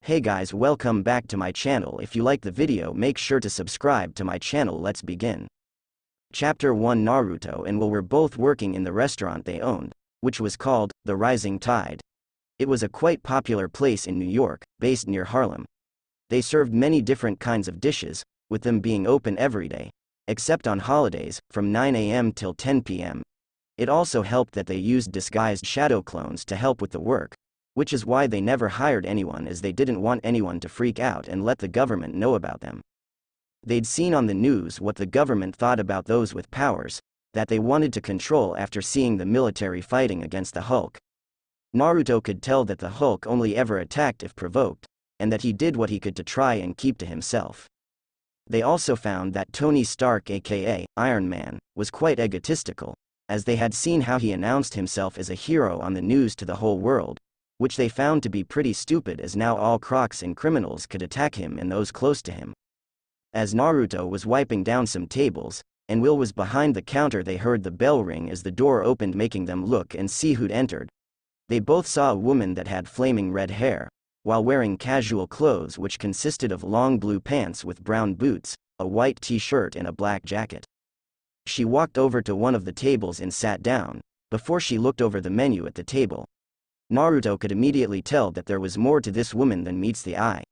Hey guys, welcome back to my channel. If you like the video, make sure to subscribe to my channel. Let's begin. Chapter 1. Naruto and Will were both working in the restaurant they owned, which was called The Rising Tide. It was a quite popular place in New York, based near Harlem. They served many different kinds of dishes, with them being open every day, except on holidays, from 9 a.m. till 10 p.m. It also helped that they used disguised shadow clones to help with the work, which is why they never hired anyone, as they didn't want anyone to freak out and let the government know about them. They'd seen on the news what the government thought about those with powers that they wanted to control after seeing the military fighting against the Hulk. Naruto could tell that the Hulk only ever attacked if provoked, and that he did what he could to try and keep to himself. They also found that Tony Stark, aka Iron Man, was quite egotistical, as they had seen how he announced himself as a hero on the news to the whole world, which they found to be pretty stupid, as now all crooks and criminals could attack him and those close to him. As Naruto was wiping down some tables, and Will was behind the counter, they heard the bell ring as the door opened, making them look and see who'd entered. They both saw a woman that had flaming red hair, while wearing casual clothes which consisted of long blue pants with brown boots, a white t-shirt and a black jacket. She walked over to one of the tables and sat down, before she looked over the menu at the table. Naruto could immediately tell that there was more to this woman than meets the eye.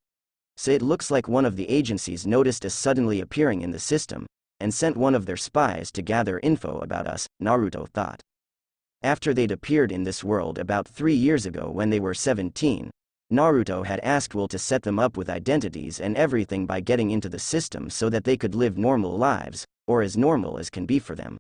So it looks like one of the agencies noticed us suddenly appearing in the system, and sent one of their spies to gather info about us, Naruto thought. After they'd appeared in this world about 3 years ago when they were 17, Naruto had asked Will to set them up with identities and everything by getting into the system so that they could live normal lives, or as normal as can be for them.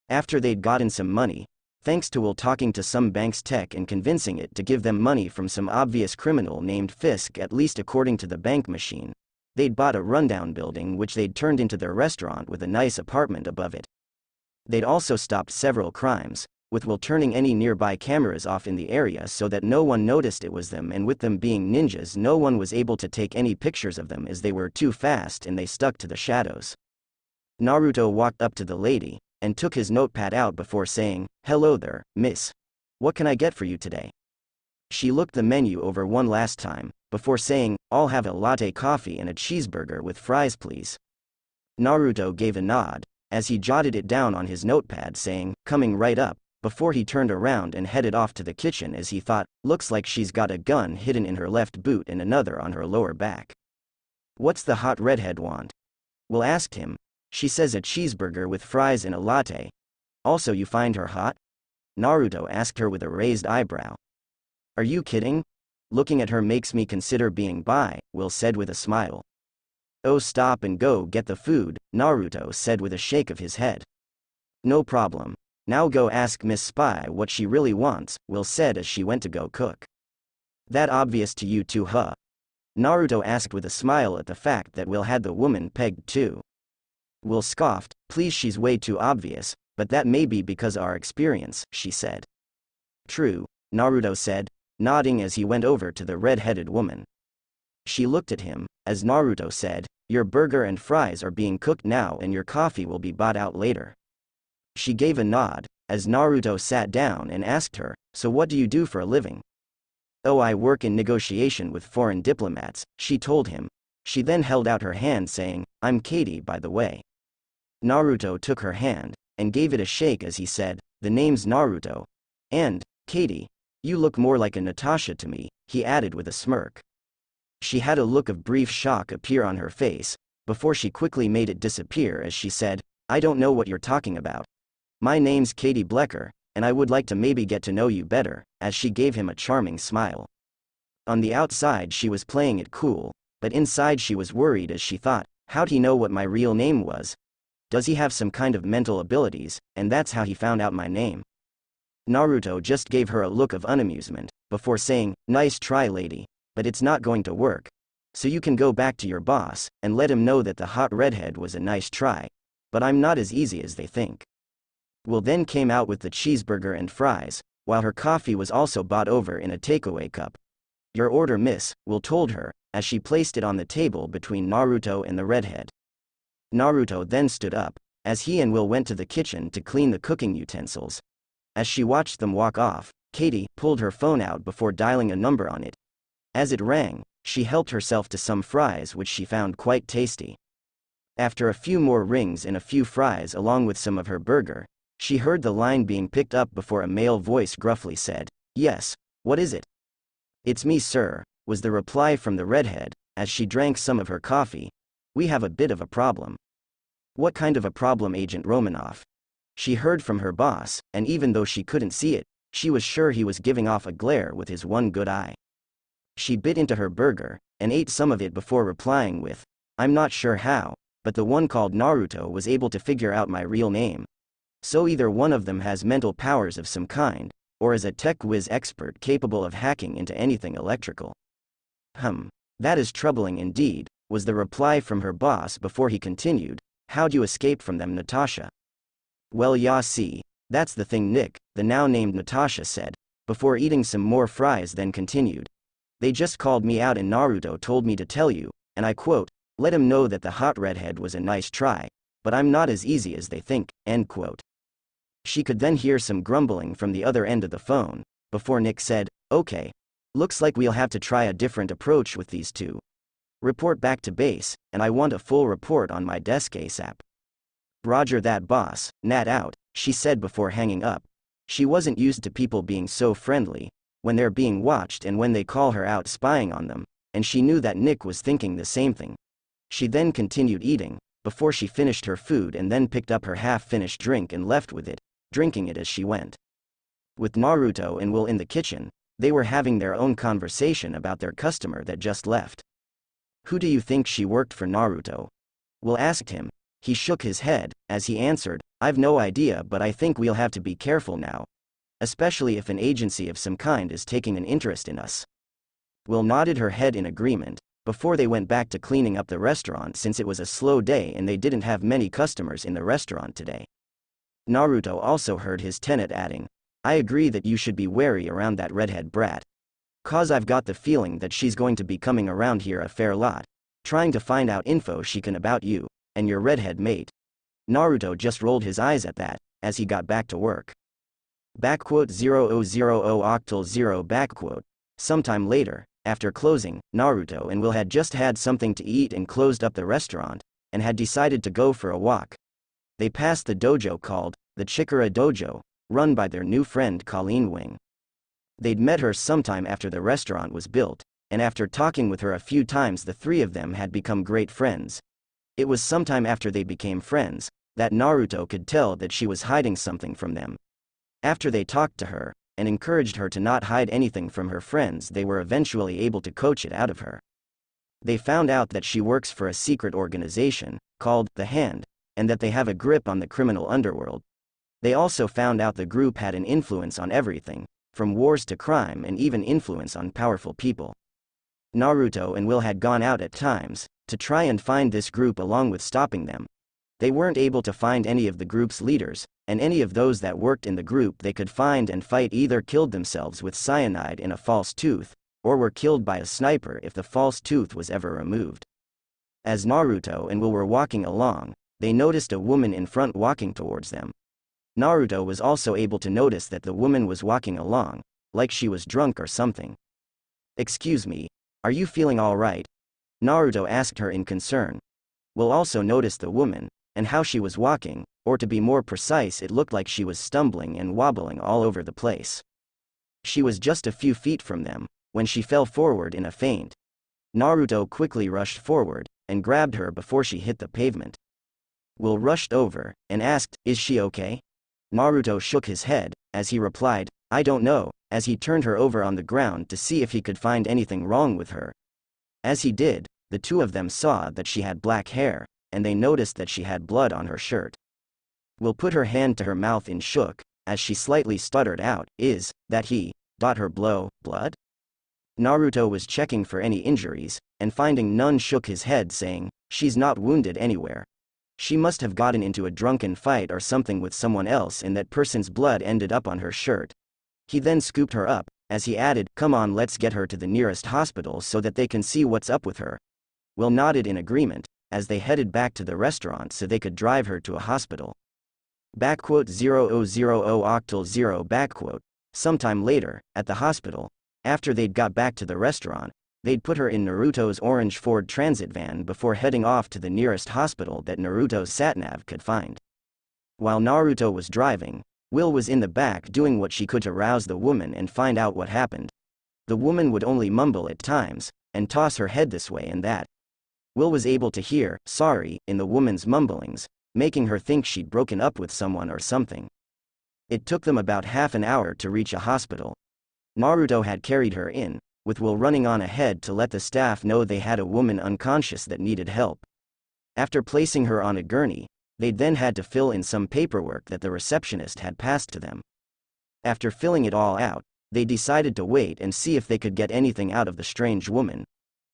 After they'd gotten some money, thanks to Will talking to some bank's tech and convincing it to give them money from some obvious criminal named Fisk, at least according to the bank machine, they'd bought a rundown building which they'd turned into their restaurant with a nice apartment above it. They'd also stopped several crimes, with Will turning any nearby cameras off in the area so that no one noticed it was them, and with them being ninjas, no one was able to take any pictures of them as they were too fast and they stuck to the shadows. Naruto walked up to the lady and took his notepad out before saying, "Hello there, miss. What can I get for you today?" She looked the menu over one last time, before saying, "I'll have a latte coffee and a cheeseburger with fries, please." Naruto gave a nod, as he jotted it down on his notepad, saying, "Coming right up," before he turned around and headed off to the kitchen, as he thought, "Looks like she's got a gun hidden in her left boot and another on her lower back." "What's the hot redhead want?" Will asked him. "She says a cheeseburger with fries and a latte. Also, you find her hot?" Naruto asked her with a raised eyebrow. "Are you kidding? Looking at her makes me consider being bi," Will said with a smile. "Oh, stop and go get the food," Naruto said with a shake of his head. "No problem. Now go ask Miss Spy what she really wants," Will said as she went to go cook. "That obvious to you too, huh?" Naruto asked with a smile at the fact that Will had the woman pegged too. Will scoffed, "Please, she's way too obvious, but that may be because of our experience," she said. "True," Naruto said, nodding as he went over to the red-headed woman. She looked at him, as Naruto said, "Your burger and fries are being cooked now and your coffee will be bought out later." She gave a nod, as Naruto sat down and asked her, "So what do you do for a living?" "Oh, I work in negotiation with foreign diplomats," she told him. She then held out her hand, saying, "I'm Katie, by the way." Naruto took her hand, and gave it a shake as he said, "The name's Naruto. And, Katie, you look more like a Natasha to me," he added with a smirk. She had a look of brief shock appear on her face, before she quickly made it disappear as she said, "I don't know what you're talking about. My name's Katie Blecker, and I would like to maybe get to know you better," as she gave him a charming smile. On the outside she was playing it cool, but inside she was worried as she thought, "How'd he know what my real name was? Does he have some kind of mental abilities, and that's how he found out my name?" Naruto just gave her a look of unamusement, before saying, "Nice try, lady, but it's not going to work. So you can go back to your boss, and let him know that the hot redhead was a nice try, but I'm not as easy as they think." Will then came out with the cheeseburger and fries, while her coffee was also bought over in a takeaway cup. "Your order, miss," Will told her, as she placed it on the table between Naruto and the redhead. Naruto then stood up, as he and Will went to the kitchen to clean the cooking utensils. As she watched them walk off, Katie pulled her phone out before dialing a number on it. As it rang, She helped herself to some fries which she found quite tasty. After a few more rings and a few fries along with some of her burger, she heard the line being picked up before a male voice gruffly said, "Yes, what is it?" "It's me, sir," was the reply from the redhead, as she drank some of her coffee. "We have a bit of a problem." "What kind of a problem, Agent Romanoff?" She heard from her boss, and even though she couldn't see it, she was sure he was giving off a glare with his one good eye. She bit into her burger, and ate some of it before replying with, "I'm not sure how, but the one called Naruto was able to figure out my real name. So either one of them has mental powers of some kind, or is a tech whiz expert capable of hacking into anything electrical." That is troubling indeed, was the reply from her boss before he continued, "How'd you escape from them, Natasha?" "Well, ya see, that's the thing, Nick," the now named Natasha said, before eating some more fries, then continued. "They just called me out and Naruto told me to tell you, and I quote, let him know that the hot redhead was a nice try, but I'm not as easy as they think," end quote. She could then hear some grumbling from the other end of the phone, before Nick said, "Okay. Looks like we'll have to try a different approach with these two. Report back to base, and I want a full report on my desk ASAP." "Roger that, boss, Nat out," she said before hanging up. She wasn't used to people being so friendly, when they're being watched and when they call her out spying on them, and she knew that Nick was thinking the same thing. She then continued eating, before she finished her food and then picked up her half-finished drink and left with it, drinking it as she went. With Naruto and Will in the kitchen, they were having their own conversation about their customer that just left. "Who do you think she worked for, Naruto?" Will asked him. He shook his head, as he answered, "I've no idea, but I think we'll have to be careful now. Especially if an agency of some kind is taking an interest in us." Will nodded her head in agreement, before they went back to cleaning up the restaurant since it was a slow day and they didn't have many customers in the restaurant today. Naruto also heard his tenant adding, "I agree that you should be wary around that redhead brat. 'Cause I've got the feeling that she's going to be coming around here a fair lot, trying to find out info she can about you, and your redhead mate." Naruto just rolled his eyes at that, as he got back to work. 0000 octal 0. Sometime later, after closing, Naruto and Will had just had something to eat and closed up the restaurant, and had decided to go for a walk. They passed the dojo called the Chikara Dojo, run by their new friend Colleen Wing. They'd met her sometime after the restaurant was built, and after talking with her a few times the three of them had become great friends. It was sometime after they became friends, that Naruto could tell that she was hiding something from them. After they talked to her, and encouraged her to not hide anything from her friends, they were eventually able to coax it out of her. They found out that she works for a secret organization, called The Hand, and that they have a grip on the criminal underworld. They also found out the group had an influence on everything, from wars to crime, and even influence on powerful people. Naruto and Will had gone out at times, to try and find this group along with stopping them. They weren't able to find any of the group's leaders, and any of those that worked in the group they could find and fight either killed themselves with cyanide in a false tooth, or were killed by a sniper if the false tooth was ever removed. As Naruto and Will were walking along, they noticed a woman in front walking towards them. Naruto was also able to notice that the woman was walking along, like she was drunk or something. "Excuse me, are you feeling all right?" Naruto asked her in concern. Will also noticed the woman, and how she was walking, or to be more precise, it looked like she was stumbling and wobbling all over the place. She was just a few feet from them, when she fell forward in a faint. Naruto quickly rushed forward, and grabbed her before she hit the pavement. Will rushed over, and asked, "Is she okay?" Naruto shook his head, as he replied, "I don't know," as he turned her over on the ground to see if he could find anything wrong with her. As he did, the two of them saw that she had black hair, and they noticed that she had blood on her shirt. Will put her hand to her mouth and shook, as she slightly stuttered out, "Is that he, her blood?" Naruto was checking for any injuries, and finding none shook his head saying, "She's not wounded anywhere. She must have gotten into a drunken fight or something with someone else and that person's blood ended up on her shirt." He then scooped her up, as he added, "Come on, let's get her to the nearest hospital so that they can see what's up with her." Will nodded in agreement, as they headed back to the restaurant so they could drive her to a hospital. 0000 octal 0. Sometime later, at the hospital, after they'd got back to the restaurant, They'd put her in Naruto's orange Ford Transit van before heading off to the nearest hospital that Naruto's satnav could find. While Naruto was driving, Will was in the back doing what she could to rouse the woman and find out what happened. The woman would only mumble at times, and toss her head this way and that. Will was able to hear "sorry" in the woman's mumblings, making her think she'd broken up with someone or something. It took them about half an hour to reach a hospital. Naruto had carried her in, with Will running on ahead to let the staff know they had a woman unconscious that needed help. After placing her on a gurney, they'd then had to fill in some paperwork that the receptionist had passed to them. After filling it all out, they decided to wait and see if they could get anything out of the strange woman.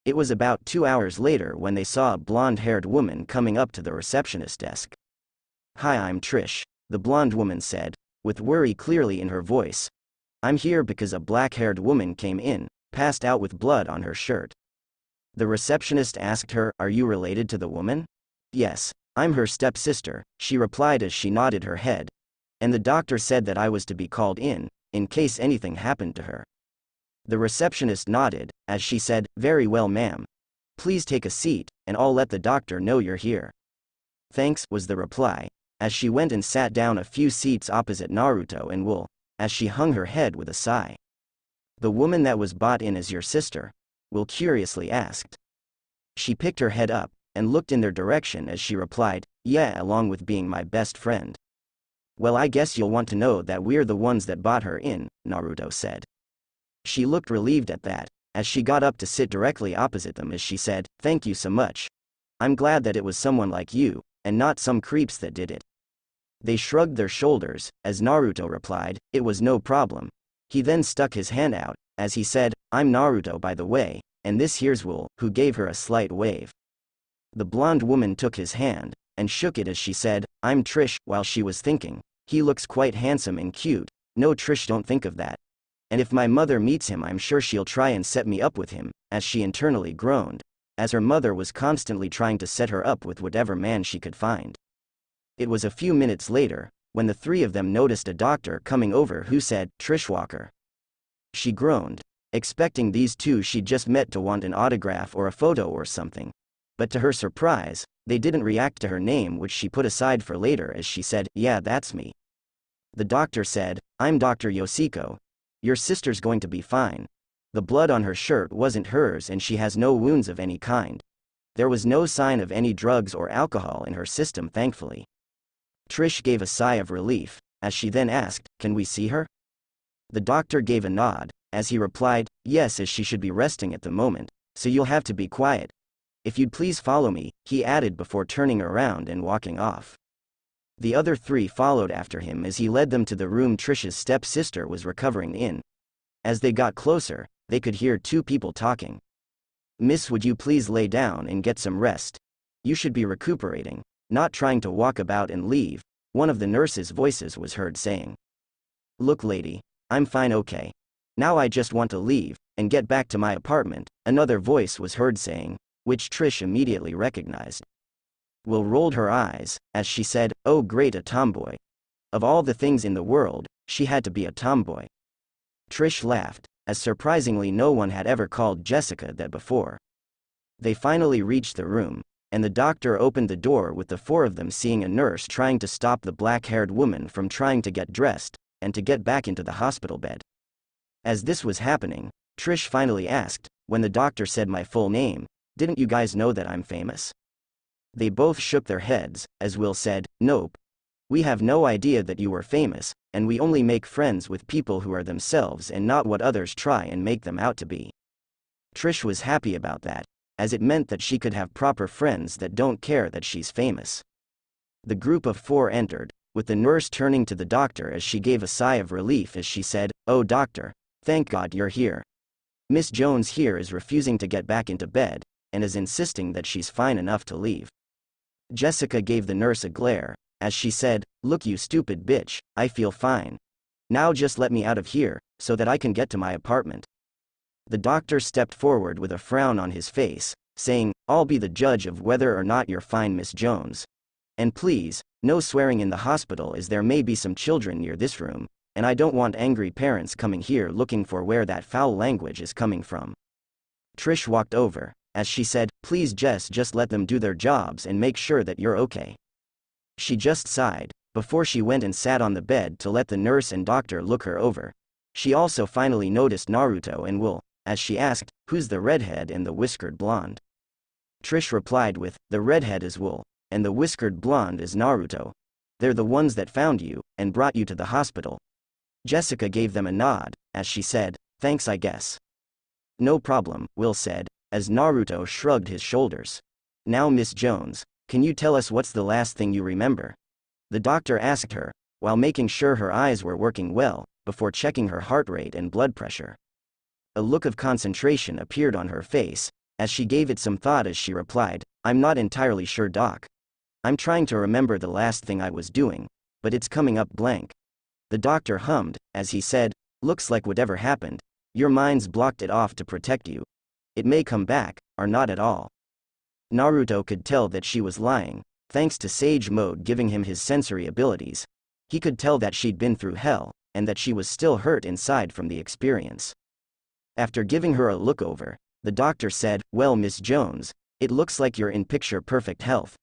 It was about 2 hours later when they saw a blonde-haired woman coming up to the receptionist desk. "Hi, I'm Trish," the blonde woman said, with worry clearly in her voice. "I'm here because a black-haired woman came in, passed out with blood on her shirt." The receptionist asked her, "Are you related to the woman?" "Yes, I'm her stepsister," she replied as she nodded her head. "And the doctor said that I was to be called in case anything happened to her." The receptionist nodded, as she said, "Very well, ma'am. Please take a seat, and I'll let the doctor know you're here." "Thanks," was the reply, as she went and sat down a few seats opposite Naruto and Will, as she hung her head with a sigh. "The woman that was brought in as your sister?" Will curiously asked. She picked her head up, and looked in their direction as she replied, "Yeah, along with being my best friend." "Well, I guess you'll want to know that we're the ones that brought her in," Naruto said. She looked relieved at that, as she got up to sit directly opposite them as she said, "Thank you so much. I'm glad that it was someone like you, and not some creeps that did it." They shrugged their shoulders, as Naruto replied, "It was no problem." He then stuck his hand out, as he said, "I'm Naruto by the way, and this here's Will," who gave her a slight wave. The blonde woman took his hand, and shook it as she said, "I'm Trish," while she was thinking, "He looks quite handsome and cute. No, Trish, don't think of that. And if my mother meets him, I'm sure she'll try and set me up with him," as she internally groaned, as her mother was constantly trying to set her up with whatever man she could find. It was a few minutes later, when the three of them noticed a doctor coming over who said, "Trish Walker." She groaned, expecting these two she'd just met to want an autograph or a photo or something. But to her surprise, they didn't react to her name, which she put aside for later as she said, "Yeah, that's me." The doctor said, "I'm Dr. Yoshiko. Your sister's going to be fine. The blood on her shirt wasn't hers and she has no wounds of any kind. There was no sign of any drugs or alcohol in her system, thankfully." Trish gave a sigh of relief, as she then asked, "Can we see her?" The doctor gave a nod, as he replied, "Yes, as she should be resting at the moment, so you'll have to be quiet. If you'd please follow me," he added before turning around and walking off. The other three followed after him as he led them to the room Trish's stepsister was recovering in. As they got closer, they could hear two people talking. "Miss, would you please lay down and get some rest? You should be recuperating, not trying to walk about and leave," one of the nurses' voices was heard saying. "Look, lady, I'm fine, okay. Now I just want to leave and get back to my apartment," another voice was heard saying, which Trish immediately recognized. Will rolled her eyes, as she said, "Oh great, a tomboy. Of all the things in the world, she had to be a tomboy." Trish laughed, as surprisingly no one had ever called Jessica that before. They finally reached the room, and the doctor opened the door with the four of them seeing a nurse trying to stop the black-haired woman from trying to get dressed, and to get back into the hospital bed. As this was happening, Trish finally asked, when the doctor said my full name, "Didn't you guys know that I'm famous?" They both shook their heads, as Will said, "Nope. We have no idea that you were famous, and we only make friends with people who are themselves and not what others try and make them out to be." Trish was happy about that, as it meant that she could have proper friends that don't care that she's famous. The group of four entered, with the nurse turning to the doctor as she gave a sigh of relief as she said, "Oh doctor, thank God you're here. Miss Jones here is refusing to get back into bed, and is insisting that she's fine enough to leave." Jessica gave the nurse a glare, as she said, "Look, you stupid bitch, I feel fine. Now just let me out of here, so that I can get to my apartment." The doctor stepped forward with a frown on his face, saying, "I'll be the judge of whether or not you're fine, Miss Jones. And please, no swearing in the hospital as there may be some children near this room, and I don't want angry parents coming here looking for where that foul language is coming from." Trish walked over, as she said, please Jess, just let them do their jobs and make sure that you're okay. She just sighed, before she went and sat on the bed to let the nurse and doctor look her over. She also finally noticed Naruto and Will, as she asked, who's the redhead and the whiskered blonde? Trish replied with, the redhead is Will, and the whiskered blonde is Naruto. They're the ones that found you, and brought you to the hospital. Jessica gave them a nod, as she said, thanks I guess. No problem, Will said, as Naruto shrugged his shoulders. Now Miss Jones, can you tell us what's the last thing you remember? The doctor asked her, while making sure her eyes were working well, before checking her heart rate and blood pressure. A look of concentration appeared on her face, as she gave it some thought as she replied, I'm not entirely sure, Doc. I'm trying to remember the last thing I was doing, but it's coming up blank. The doctor hummed, as he said, looks like whatever happened, your mind's blocked it off to protect you. It may come back, or not at all. Naruto could tell that she was lying, thanks to Sage Mode giving him his sensory abilities. He could tell that she'd been through hell, and that she was still hurt inside from the experience. After giving her a look over, the doctor said, well Miss Jones, it looks like you're in picture-perfect health.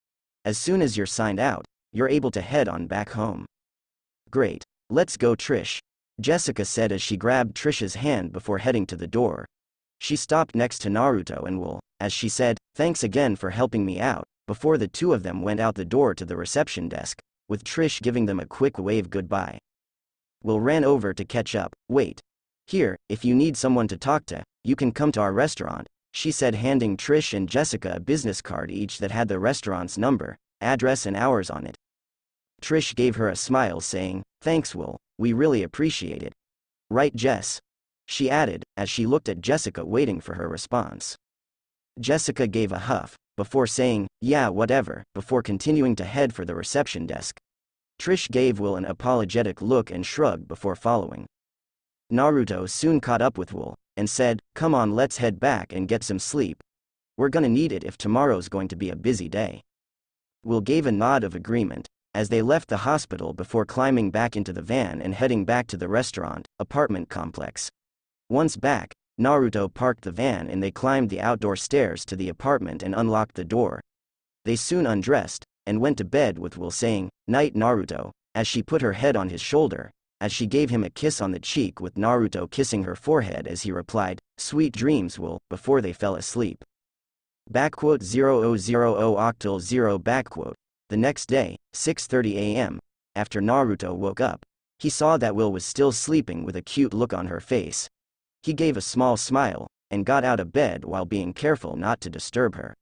As soon as you're signed out, you're able to head on back home. Great. Let's go Trish, Jessica said as she grabbed Trish's hand before heading to the door. She stopped next to Naruto and Will, as she said, thanks again for helping me out, before the two of them went out the door to the reception desk, with Trish giving them a quick wave goodbye. Will ran over to catch up. Wait. Here, if you need someone to talk to, you can come to our restaurant, she said, handing Trish and Jessica a business card each that had the restaurant's number, address and hours on it. Trish gave her a smile saying, thanks Will, we really appreciate it. Right Jess? She added, as she looked at Jessica waiting for her response. Jessica gave a huff, before saying, yeah whatever, before continuing to head for the reception desk. Trish gave Will an apologetic look and shrugged before following. Naruto soon caught up with Will, and said, come on let's head back and get some sleep. We're gonna need it if tomorrow's going to be a busy day. Will gave a nod of agreement, as they left the hospital before climbing back into the van and heading back to the restaurant, apartment complex. Once back, Naruto parked the van and they climbed the outdoor stairs to the apartment and unlocked the door. They soon undressed, and went to bed with Will saying, night Naruto, as she put her head on his shoulder, as she gave him a kiss on the cheek with Naruto kissing her forehead as he replied, sweet dreams Will, before they fell asleep. 0000 octal 0 The next day, 6:30 a.m., after Naruto woke up, he saw that Will was still sleeping with a cute look on her face. He gave a small smile, and got out of bed while being careful not to disturb her.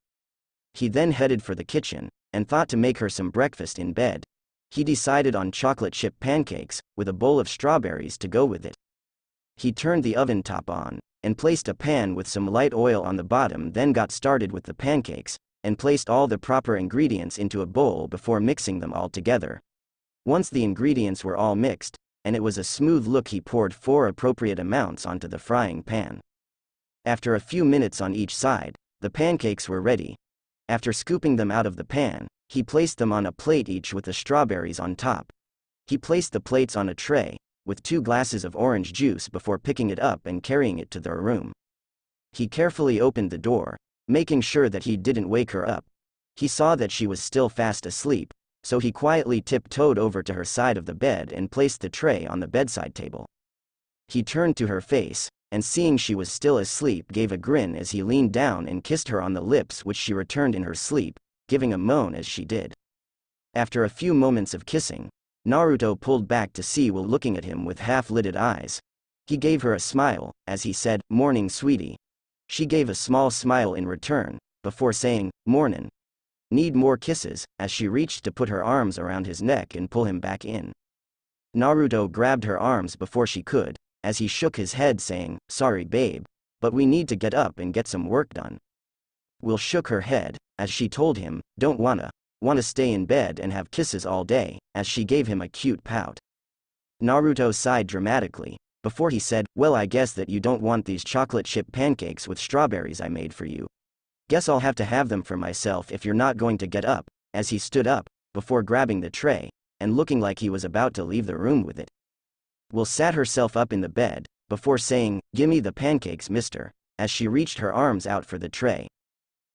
He then headed for the kitchen, and thought to make her some breakfast in bed. He decided on chocolate chip pancakes, with a bowl of strawberries to go with it. He turned the oven top on, and placed a pan with some light oil on the bottom, then got started with the pancakes, and placed all the proper ingredients into a bowl before mixing them all together. Once the ingredients were all mixed, and it was a smooth look, he poured 4 appropriate amounts onto the frying pan. After a few minutes on each side, the pancakes were ready. After scooping them out of the pan, he placed them on a plate each with the strawberries on top. He placed the plates on a tray, with 2 glasses of orange juice before picking it up and carrying it to their room. He carefully opened the door, making sure that he didn't wake her up. He saw that she was still fast asleep, so he quietly tiptoed over to her side of the bed and placed the tray on the bedside table. He turned to her face, and seeing she was still asleep gave a grin as he leaned down and kissed her on the lips, which she returned in her sleep, giving a moan as she did. After a few moments of kissing, Naruto pulled back to see Will looking at him with half-lidded eyes. He gave her a smile, as he said, morning sweetie. She gave a small smile in return, before saying, mornin'. Need more kisses, as she reached to put her arms around his neck and pull him back in. Naruto grabbed her arms before she could, as he shook his head saying, sorry babe, but we need to get up and get some work done. Will shook her head, as she told him, don't wanna stay in bed and have kisses all day, as she gave him a cute pout. Naruto sighed dramatically, before he said, well I guess that you don't want these chocolate chip pancakes with strawberries I made for you. Guess I'll have to have them for myself if you're not going to get up, as he stood up, before grabbing the tray, and looking like he was about to leave the room with it. Will sat herself up in the bed, before saying, gimme the pancakes mister. as she reached her arms out for the tray.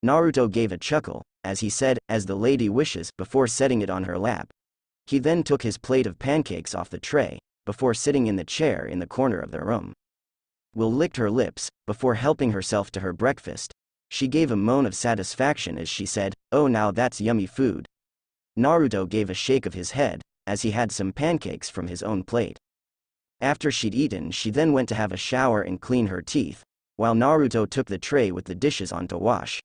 Naruto gave a chuckle, as he said, "As the lady wishes," before setting it on her lap. He then took his plate of pancakes off the tray, before sitting in the chair in the corner of the room. Will licked her lips, before helping herself to her breakfast. She gave a moan of satisfaction as she said, "Oh, now that's yummy food." Naruto gave a shake of his head, as he had some pancakes from his own plate. After she'd eaten, she then went to have a shower and clean her teeth, while Naruto took the tray with the dishes on to wash.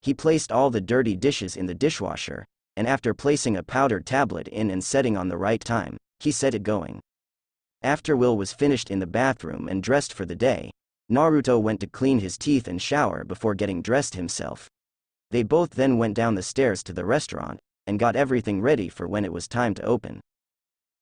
He placed all the dirty dishes in the dishwasher, and after placing a powdered tablet in and setting on the right time, he set it going. After Will was finished in the bathroom and dressed for the day, Naruto went to clean his teeth and shower before getting dressed himself. They both then went down the stairs to the restaurant, and got everything ready for when it was time to open.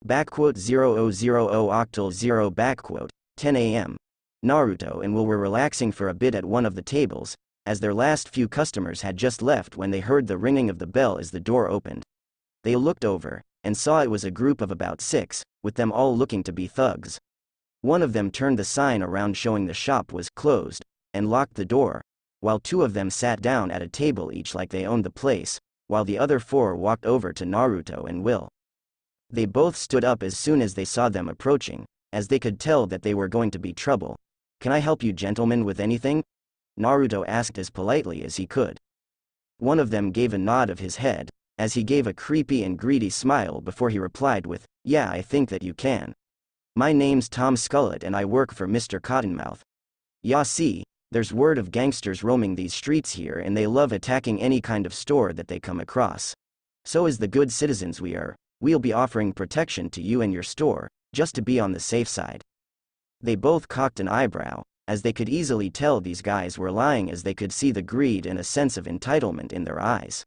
0000 octal 0 10 a.m. Naruto and Will were relaxing for a bit at one of the tables, as their last few customers had just left when they heard the ringing of the bell as the door opened. They looked over, and saw it was a group of about 6, with them all looking to be thugs. One of them turned the sign around showing the shop was closed, and locked the door, while 2 of them sat down at a table each like they owned the place, while the other 4 walked over to Naruto and Will. They both stood up as soon as they saw them approaching, as they could tell that they were going to be trouble. "Can I help you gentlemen with anything?" Naruto asked as politely as he could. One of them gave a nod of his head, as he gave a creepy and greedy smile before he replied with, "Yeah, I think that you can. My name's Tom Skullet and I work for Mr. Cottonmouth. Ya see, there's word of gangsters roaming these streets here and they love attacking any kind of store that they come across. So as the good citizens we'll be offering protection to you and your store, just to be on the safe side." They both cocked an eyebrow, as they could easily tell these guys were lying as they could see the greed and a sense of entitlement in their eyes.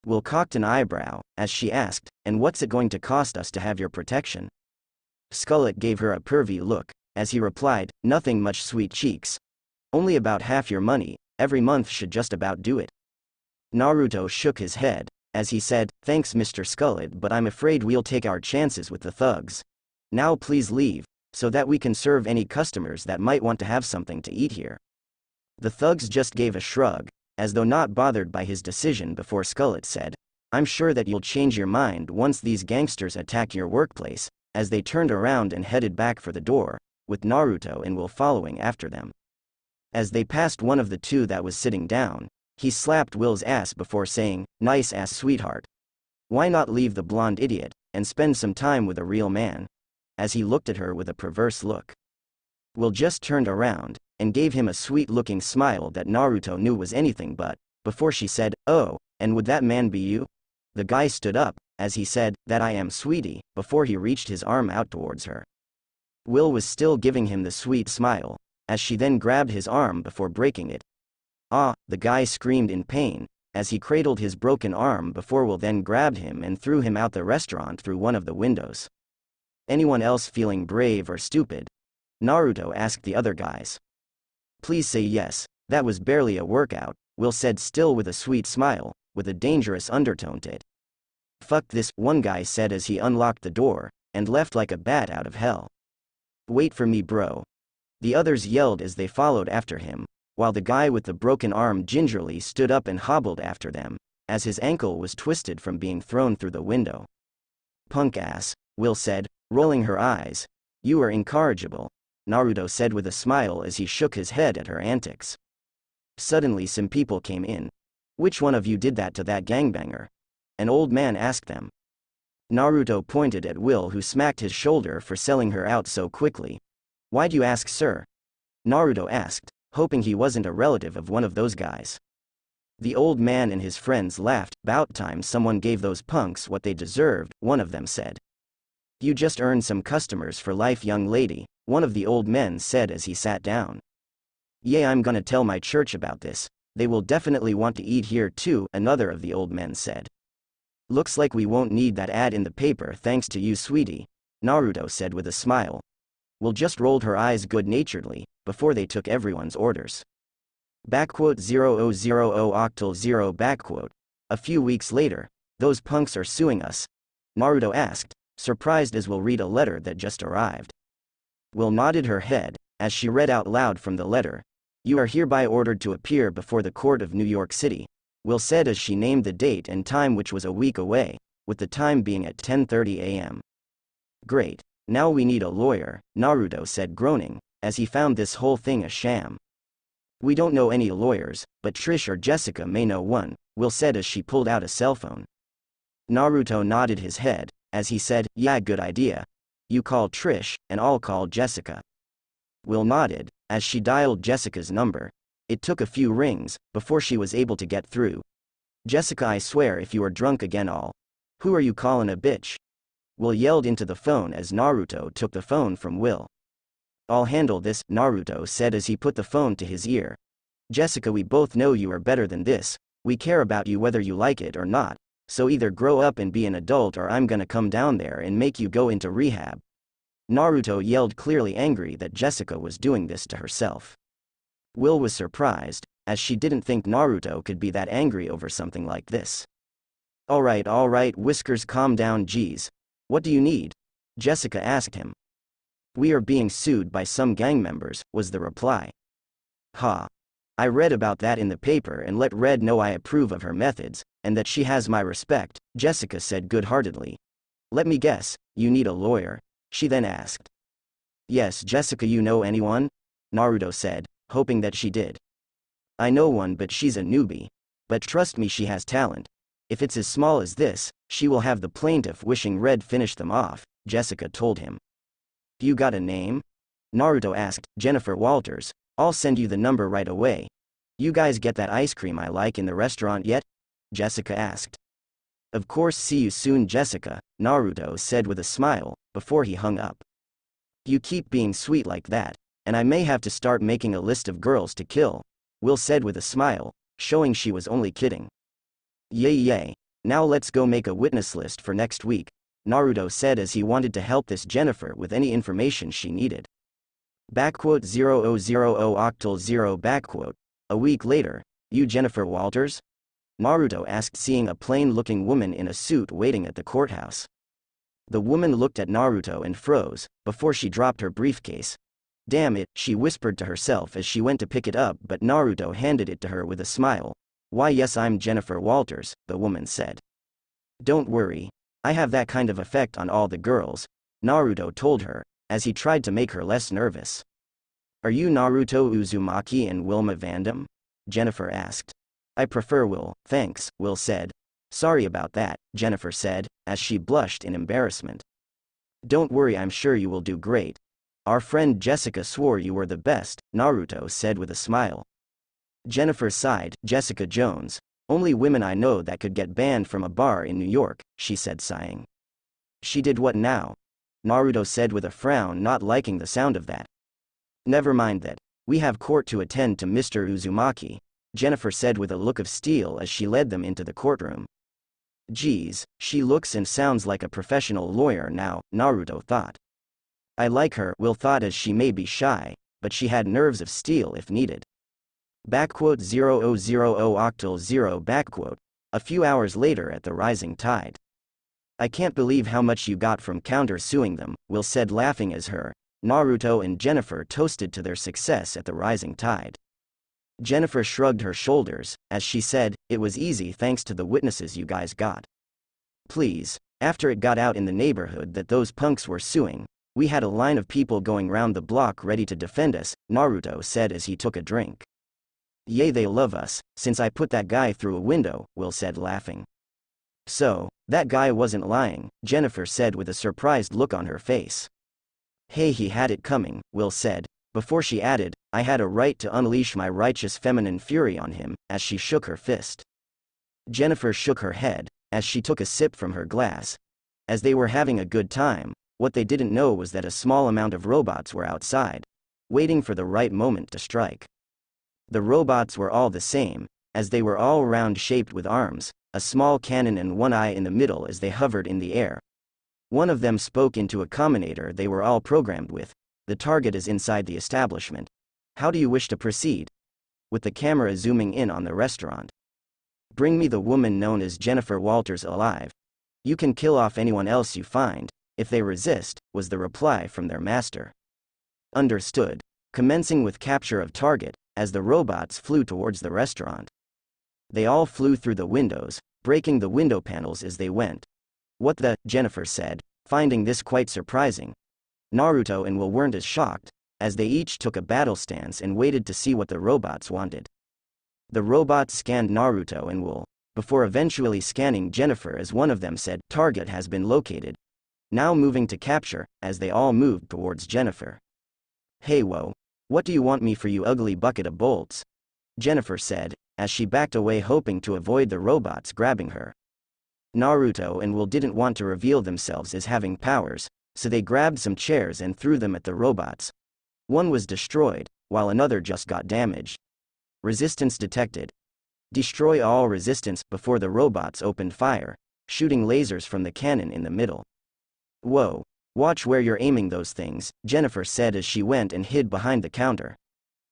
Will cocked an eyebrow, as she asked, "And what's it going to cost us to have your protection?" Skullet gave her a pervy look, as he replied, "Nothing much, sweet cheeks. Only about half your money, every month should just about do it." Naruto shook his head, as he said, "Thanks Mr. Skullet, but I'm afraid we'll take our chances with the thugs. Now please leave, so that we can serve any customers that might want to have something to eat here." The thugs just gave a shrug, as though not bothered by his decision before Skullet said, "I'm sure that you'll change your mind once these gangsters attack your workplace," as they turned around and headed back for the door, with Naruto and Will following after them. As they passed one of the 2 that was sitting down, he slapped Will's ass before saying, "Nice ass, sweetheart. Why not leave the blonde idiot, and spend some time with a real man?" as he looked at her with a perverse look. Will just turned around, and gave him a sweet-looking smile that Naruto knew was anything but, before she said, "Oh, and would that man be you?" The guy stood up, as he said, "That I am, sweetie," before he reached his arm out towards her. Will was still giving him the sweet smile, as she then grabbed his arm before breaking it. "Ah!" the guy screamed in pain, as he cradled his broken arm before Will then grabbed him and threw him out the restaurant through one of the windows. "Anyone else feeling brave or stupid?" Naruto asked the other guys. "Please say yes, that was barely a workout," Will said, still with a sweet smile, with a dangerous undertone to it. "Fuck this," one guy said as he unlocked the door, and left like a bat out of hell. "Wait for me, bro." The others yelled as they followed after him, while the guy with the broken arm gingerly stood up and hobbled after them, as his ankle was twisted from being thrown through the window. "Punk ass," Will said, rolling her eyes. "You are incorrigible," Naruto said with a smile as he shook his head at her antics. Suddenly some people came in. "Which one of you did that to that gangbanger?" an old man asked them. Naruto pointed at Will, who smacked his shoulder for selling her out so quickly. "Why'd you ask, sir?" Naruto asked, hoping he wasn't a relative of one of those guys. The old man and his friends laughed. "'Bout time someone gave those punks what they deserved," one of them said. "You just earned some customers for life, young lady," one of the old men said as he sat down. "Yeah, I'm gonna tell my church about this. They will definitely want to eat here too," another of the old men said. "Looks like we won't need that ad in the paper thanks to you, sweetie," Naruto said with a smile. Will just rolled her eyes good-naturedly, before they took everyone's orders. 0000 octal 0 A few weeks later, "Those punks are suing us?" Naruto asked, surprised as Will read a letter that just arrived. Will nodded her head, as she read out loud from the letter. You are hereby ordered to appear before the court of New York City, Will said as she named the date and time, which was a week away, with the time being at 10:30 a.m. Great. Now we need a lawyer, Naruto said, groaning, as he found this whole thing a sham. We don't know any lawyers, but Trish or Jessica may know one, Will said as she pulled out a cell phone. Naruto nodded his head, as he said, yeah, good idea. You call Trish, and I'll call Jessica. Will nodded, as she dialed Jessica's number. It took a few rings, before she was able to get through. Jessica, I swear if you are drunk again Who are you calling a bitch? Will yelled into the phone as Naruto took the phone from Will. I'll handle this, Naruto said as he put the phone to his ear. Jessica, we both know you are better than this, we care about you whether you like it or not, so either grow up and be an adult or I'm gonna come down there and make you go into rehab. Naruto yelled, clearly angry that Jessica was doing this to herself. Will was surprised, as she didn't think Naruto could be that angry over something like this. Alright, Whiskers, calm down, geez. What do you need? Jessica asked him. We are being sued by some gang members, was the reply. Ha. I read about that in the paper and let Red know I approve of her methods, and that she has my respect, Jessica said good-heartedly. Let me guess, you need a lawyer? She then asked. Yes, Jessica, you know anyone? Naruto said, hoping that she did. I know one, but she's a newbie. But trust me, she has talent. If it's as small as this, she will have the plaintiff wishing Red finish them off, Jessica told him. You got a name? Naruto asked. Jennifer Walters. I'll send you the number right away. You guys get that ice cream I like in the restaurant yet? Jessica asked. Of course, see you soon, Jessica, Naruto said with a smile, before he hung up. You keep being sweet like that, and I may have to start making a list of girls to kill, Will said with a smile, showing she was only kidding. Yay. Now let's go make a witness list for next week, Naruto said as he wanted to help this Jennifer with any information she needed. 0000 octal 0. A week later, you Jennifer Walters? Naruto asked, seeing a plain-looking woman in a suit waiting at the courthouse. The woman looked at Naruto and froze, before she dropped her briefcase. Damn it, she whispered to herself as she went to pick it up, but Naruto handed it to her with a smile. Why yes, I'm Jennifer Walters, the woman said. Don't worry. I have that kind of effect on all the girls, Naruto told her, as he tried to make her less nervous. Are you Naruto Uzumaki and Wilma Vandam? Jennifer asked. I prefer Will, thanks, Will said. Sorry about that, Jennifer said, as she blushed in embarrassment. Don't worry, I'm sure you will do great. Our friend Jessica swore you were the best, Naruto said with a smile. Jennifer sighed. Jessica Jones. Only women I know that could get banned from a bar in New York, she said, sighing. She did what now? Naruto said with a frown, not liking the sound of that. Never mind that. We have court to attend to, Mr. Uzumaki, Jennifer said with a look of steel as she led them into the courtroom. Geez, she looks and sounds like a professional lawyer now, Naruto thought. I like her, Will thought, as she may be shy, but she had nerves of steel if needed. 0000 octal 0. A few hours later at the Rising Tide. I can't believe how much you got from counter-suing them, Will said, laughing as Naruto and Jennifer toasted to their success at the Rising Tide. Jennifer shrugged her shoulders, as she said, it was easy thanks to the witnesses you guys got. Please, after it got out in the neighborhood that those punks were suing, we had a line of people going round the block ready to defend us, Naruto said as he took a drink. Yay, they love us, since I put that guy through a window, Will said, laughing. So, that guy wasn't lying, Jennifer said with a surprised look on her face. Hey, he had it coming, Will said, before she added, I had a right to unleash my righteous feminine fury on him, as she shook her fist. Jennifer shook her head, as she took a sip from her glass. As they were having a good time, what they didn't know was that a small amount of robots were outside, waiting for the right moment to strike. The robots were all the same, as they were all round-shaped with arms, a small cannon and one eye in the middle as they hovered in the air. One of them spoke into a combinator they were all programmed with. The target is inside the establishment. How do you wish to proceed? With the camera zooming in on the restaurant. Bring me the woman known as Jennifer Walters alive. You can kill off anyone else you find, if they resist, was the reply from their master. Understood. Commencing with capture of target, as the robots flew towards the restaurant. They all flew through the windows, breaking the window panels as they went. What the? Jennifer said, finding this quite surprising. Naruto and Will weren't as shocked, as they each took a battle stance and waited to see what the robots wanted. The robots scanned Naruto and Will, before eventually scanning Jennifer as one of them said, "Target has been located. Now moving to capture," as they all moved towards Jennifer. "Hey whoa, what do you want me for, you ugly bucket of bolts?" Jennifer said, as she backed away hoping to avoid the robots grabbing her. Naruto and Will didn't want to reveal themselves as having powers, so they grabbed some chairs and threw them at the robots. One was destroyed, while another just got damaged. Resistance detected. Destroy all resistance before the robots opened fire, shooting lasers from the cannon in the middle. "Whoa, watch where you're aiming those things," Jennifer said as she went and hid behind the counter.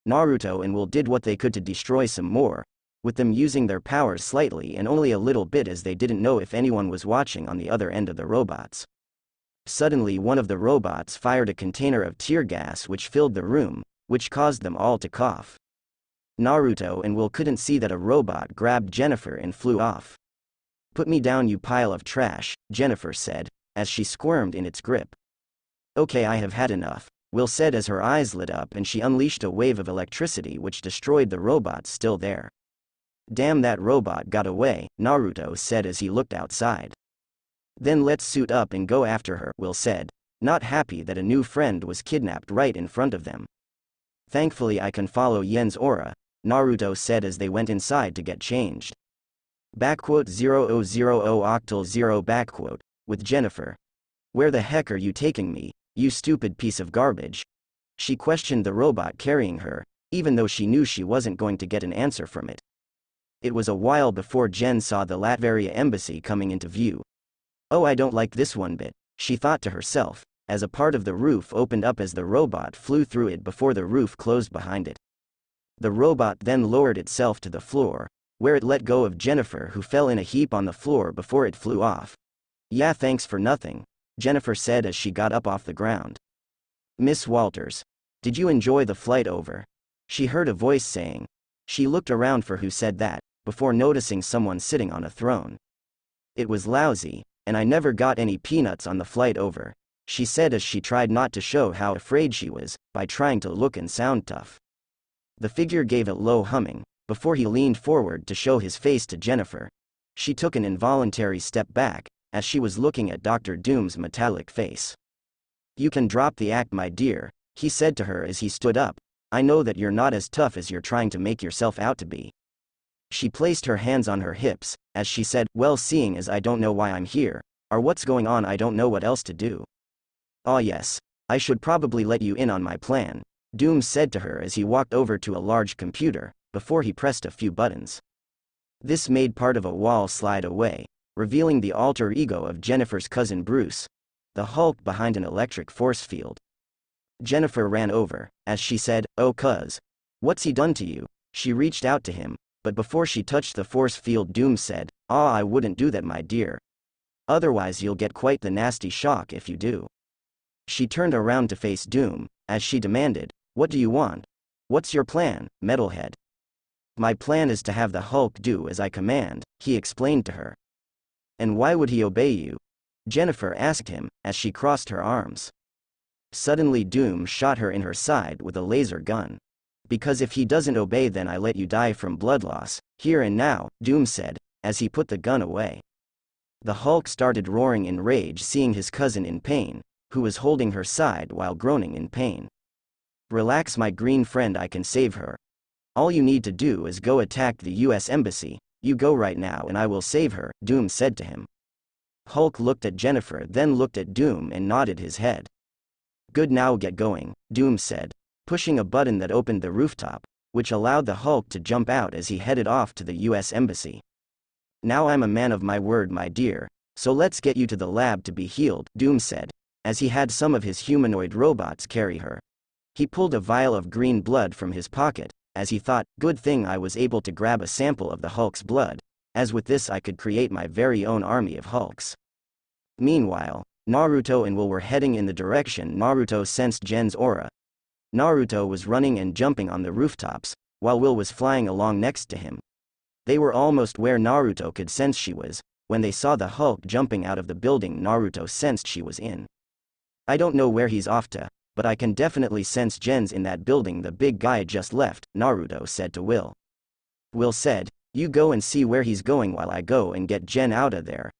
Naruto and Will did what they could to destroy some more, with them using their powers slightly and only a little bit, as they didn't know if anyone was watching on the other end of the robots. Suddenly one of the robots fired a container of tear gas which filled the room, which caused them all to cough. Naruto and Will couldn't see that a robot grabbed Jennifer and flew off. "Put me down, you pile of trash," Jennifer said, as she squirmed in its grip. "Okay, I have had enough," Will said as her eyes lit up and she unleashed a wave of electricity which destroyed the robots still there. "Damn, that robot got away," Naruto said as he looked outside. "Then let's suit up and go after her," Will said, not happy that a new friend was kidnapped right in front of them. "Thankfully I can follow Yen's aura," Naruto said as they went inside to get changed. 0000 octal 0 with Jennifer. "Where the heck are you taking me, you stupid piece of garbage?" she questioned the robot carrying her, even though she knew she wasn't going to get an answer from it. It was a while before Jen saw the Latveria embassy coming into view. "Oh, I don't like this one bit," she thought to herself, as a part of the roof opened up as the robot flew through it before the roof closed behind it. The robot then lowered itself to the floor, where it let go of Jennifer, who fell in a heap on the floor before it flew off. "Yeah, thanks for nothing," Jennifer said as she got up off the ground. "Miss Walters, did you enjoy the flight over?" she heard a voice saying. She looked around for who said that, before noticing someone sitting on a throne. "It was lousy, and I never got any peanuts on the flight over," she said as she tried not to show how afraid she was, by trying to look and sound tough. The figure gave a low humming, before he leaned forward to show his face to Jennifer. She took an involuntary step back, as she was looking at Dr. Doom's metallic face. "You can drop the act, my dear," he said to her as he stood up. "I know that you're not as tough as you're trying to make yourself out to be." She placed her hands on her hips, as she said, "Well, seeing as I don't know why I'm here, or what's going on, I don't know what else to do." "Ah yes, I should probably let you in on my plan," Doom said to her as he walked over to a large computer, before he pressed a few buttons. This made part of a wall slide away, revealing the alter ego of Jennifer's cousin Bruce, the Hulk behind an electric force field. Jennifer ran over, as she said, "Oh cuz, what's he done to you?" She reached out to him, but before she touched the force field, Doom said, "Ah, I wouldn't do that, my dear. Otherwise you'll get quite the nasty shock if you do." She turned around to face Doom, as she demanded, "What do you want? What's your plan, metalhead?" "My plan is to have the Hulk do as I command," he explained to her. "And why would he obey you?" Jennifer asked him, as she crossed her arms. Suddenly Doom shot her in her side with a laser gun. "Because if he doesn't obey, then I let you die from blood loss, here and now," Doom said, as he put the gun away. The Hulk started roaring in rage, seeing his cousin in pain, who was holding her side while groaning in pain. "Relax, my green friend, I can save her. All you need to do is go attack the US Embassy. You go right now and I will save her," Doom said to him. Hulk looked at Jennifer, then looked at Doom and nodded his head. "Good, now get going," Doom said, pushing a button that opened the rooftop, which allowed the Hulk to jump out as he headed off to the US Embassy. "Now I'm a man of my word, my dear, so let's get you to the lab to be healed," Doom said, as he had some of his humanoid robots carry her. He pulled a vial of green blood from his pocket, as he thought, "Good thing I was able to grab a sample of the Hulk's blood, as with this I could create my very own army of Hulks." Meanwhile, Naruto and Will were heading in the direction Naruto sensed Jen's aura. Naruto was running and jumping on the rooftops, while Will was flying along next to him. They were almost where Naruto could sense she was. When they saw the Hulk jumping out of the building Naruto sensed she was in. I don't know where he's off to, but I can definitely sense Gen's in that building the big guy just left, Naruto said to Will. Will said, you go and see where he's going while I go and get Gen out of there.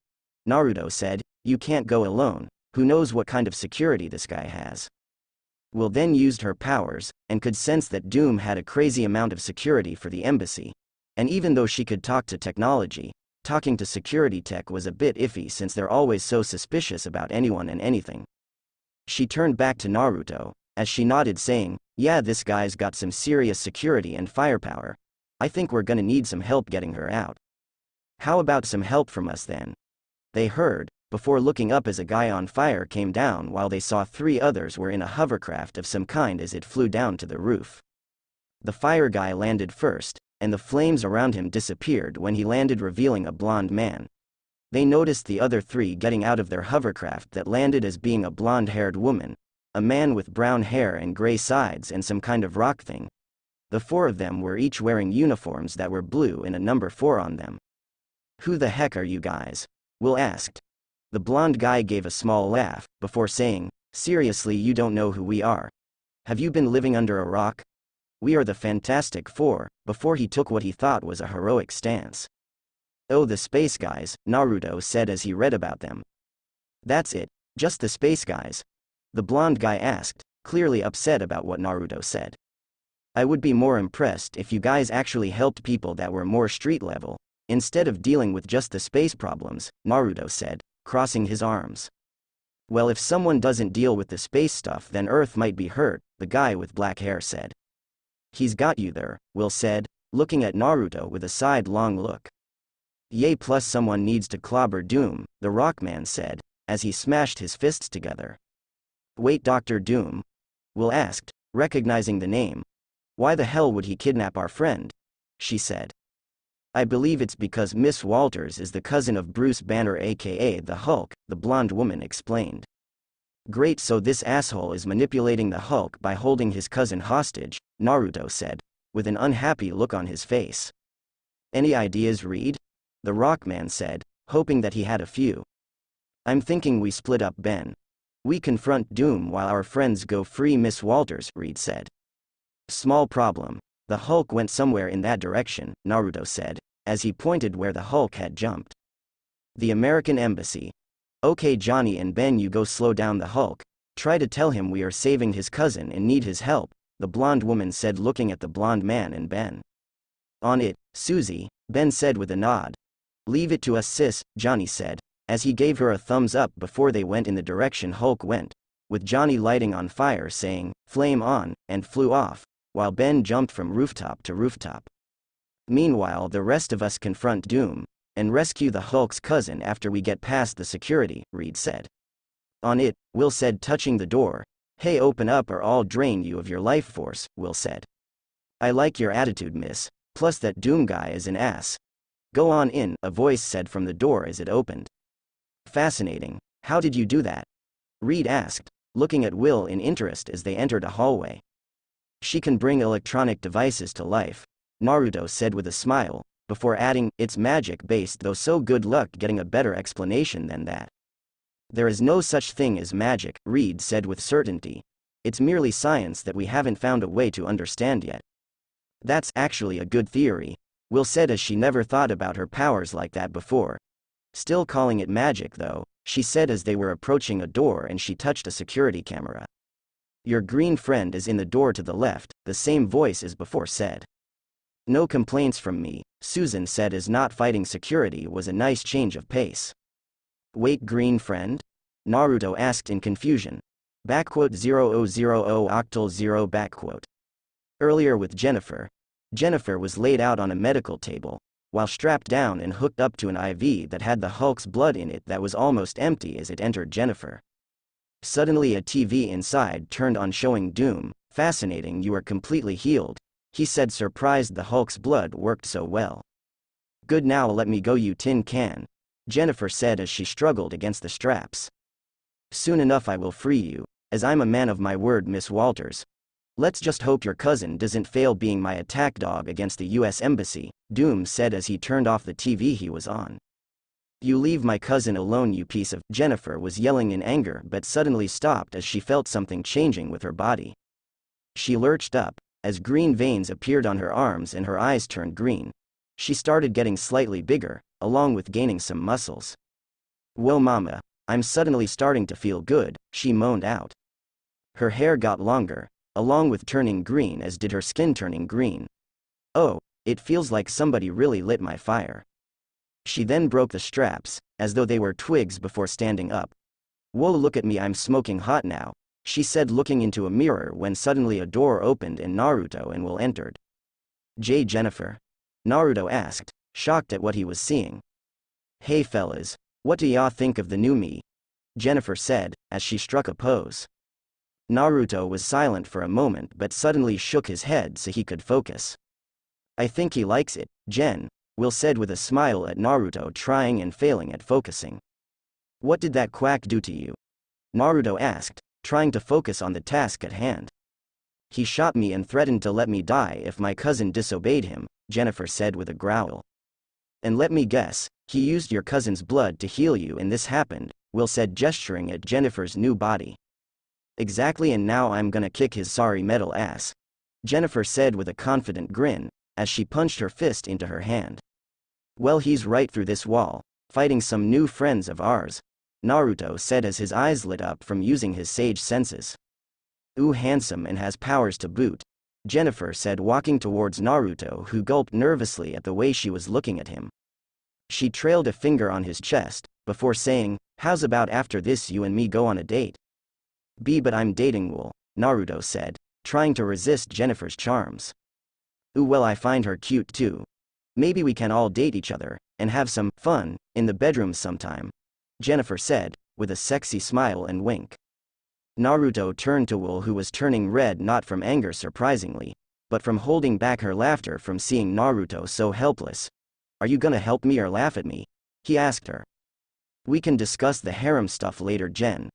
Naruto said, you can't go alone, who knows what kind of security this guy has. Will then used her powers, and could sense that Doom had a crazy amount of security for the embassy. And even though she could talk to technology, talking to security tech was a bit iffy since they're always so suspicious about anyone and anything. She turned back to Naruto, as she nodded saying, yeah, this guy's got some serious security and firepower. I think we're gonna need some help getting her out. How about some help from us then? They heard, before looking up as a guy on fire came down while they saw 3 others were in a hovercraft of some kind as it flew down to the roof. The fire guy landed first, and the flames around him disappeared when he landed revealing a blonde man. They noticed the other 3 getting out of their hovercraft that landed as being a blonde-haired woman, a man with brown hair and gray sides and some kind of rock thing. The 4 of them were each wearing uniforms that were blue and a number 4 on them. Who the heck are you guys? Will asked. The blonde guy gave a small laugh, before saying, seriously, you don't know who we are? Have you been living under a rock? We are the Fantastic Four, before he took what he thought was a heroic stance. Oh, the space guys, Naruto said as he read about them. That's it, just the space guys? The blonde guy asked, clearly upset about what Naruto said. I would be more impressed if you guys actually helped people that were more street level, instead of dealing with just the space problems, Naruto said, crossing his arms. Well, if someone doesn't deal with the space stuff then Earth might be hurt, the guy with black hair said. He's got you there, Will said, looking at Naruto with a sidelong look. Yay, plus someone needs to clobber Doom, the Rockman said, as he smashed his fists together. Wait, Dr. Doom? Will asked, recognizing the name. Why the hell would he kidnap our friend? She said. I believe it's because Miss Walters is the cousin of Bruce Banner aka the Hulk, the blonde woman explained. Great, so this asshole is manipulating the Hulk by holding his cousin hostage, Naruto said, with an unhappy look on his face. Any ideas, Reed? The Rockman said, hoping that he had a few. I'm thinking we split up Ben. We confront Doom while our friends go free Miss Walters, Reed said. Small problem. The Hulk went somewhere in that direction, Naruto said, as he pointed where the Hulk had jumped. The American Embassy. Okay, Johnny and Ben, you go slow down the Hulk. Try to tell him we are saving his cousin and need his help, the blonde woman said looking at the blonde man and Ben. On it, Susie, Ben said with a nod. Leave it to us, sis, Johnny said, as he gave her a thumbs up before they went in the direction Hulk went, with Johnny lighting on fire saying, flame on, and flew off, while Ben jumped from rooftop to rooftop. Meanwhile, the rest of us confront Doom, and rescue the Hulk's cousin after we get past the security, Reed said. On it, Will said touching the door. Hey, open up or I'll drain you of your life force, Will said. I like your attitude, miss, plus that Doom guy is an ass. Go on in, a voice said from the door as it opened. Fascinating. How did you do that? Reed asked, looking at Will in interest as they entered a hallway. She can bring electronic devices to life, Naruto said with a smile, before adding, it's magic-based though, so good luck getting a better explanation than that. There is no such thing as magic, Reed said with certainty. It's merely science that we haven't found a way to understand yet. That's actually a good theory, Will said as she never thought about her powers like that before. Still calling it magic though, she said as they were approaching a door and she touched a security camera. Your green friend is in the door to the left, the same voice as before said. No complaints from me, Susan said as not fighting security was a nice change of pace. Wait, green friend? Naruto asked in confusion. 0000 octal 0 Earlier with Jennifer. Jennifer was laid out on a medical table, while strapped down and hooked up to an IV that had the Hulk's blood in it that was almost empty as it entered Jennifer. Suddenly a TV inside turned on showing Doom. Fascinating, you are completely healed, he said, surprised the Hulk's blood worked so well. Good, now let me go, you tin can, Jennifer said as she struggled against the straps. Soon enough I will free you, as I'm a man of my word, Miss Walters. Let's just hope your cousin doesn't fail being my attack dog against the US Embassy, Doom said as he turned off the TV he was on. You leave my cousin alone, you piece of— Jennifer was yelling in anger but suddenly stopped as she felt something changing with her body. She lurched up, as green veins appeared on her arms and her eyes turned green. She started getting slightly bigger, along with gaining some muscles. Whoa mama, I'm suddenly starting to feel good, she moaned out. Her hair got longer, along with turning green, as did her skin turning green. Oh, it feels like somebody really lit my fire. She then broke the straps, as though they were twigs, before standing up. Whoa, look at me, I'm smoking hot now, she said, looking into a mirror when suddenly a door opened and Naruto and Will entered. Jennifer? Naruto asked, shocked at what he was seeing. Hey fellas, what do y'all think of the new me? Jennifer said, as she struck a pose. Naruto was silent for a moment but suddenly shook his head so he could focus. I think he likes it, Will said with a smile at Naruto trying and failing at focusing. What did that quack do to you? Naruto asked, trying to focus on the task at hand. He shot me and threatened to let me die if my cousin disobeyed him, Jennifer said with a growl. And let me guess, he used your cousin's blood to heal you and this happened, Will said, gesturing at Jennifer's new body. Exactly, and now I'm gonna kick his sorry metal ass, Jennifer said with a confident grin, as she punched her fist into her hand. Well, he's right through this wall, fighting some new friends of ours, Naruto said as his eyes lit up from using his sage senses. Ooh, handsome and has powers to boot, Jennifer said, walking towards Naruto, who gulped nervously at the way she was looking at him. She trailed a finger on his chest, before saying, how's about after this you and me go on a date? But I'm dating Will, Naruto said, trying to resist Jennifer's charms. Ooh, well, I find her cute too. Maybe we can all date each other, and have some fun in the bedroom sometime, Jennifer said, with a sexy smile and wink. Naruto turned to Will, who was turning red, not from anger surprisingly, but from holding back her laughter from seeing Naruto so helpless. Are you gonna help me or laugh at me? He asked her. We can discuss the harem stuff later, Jen.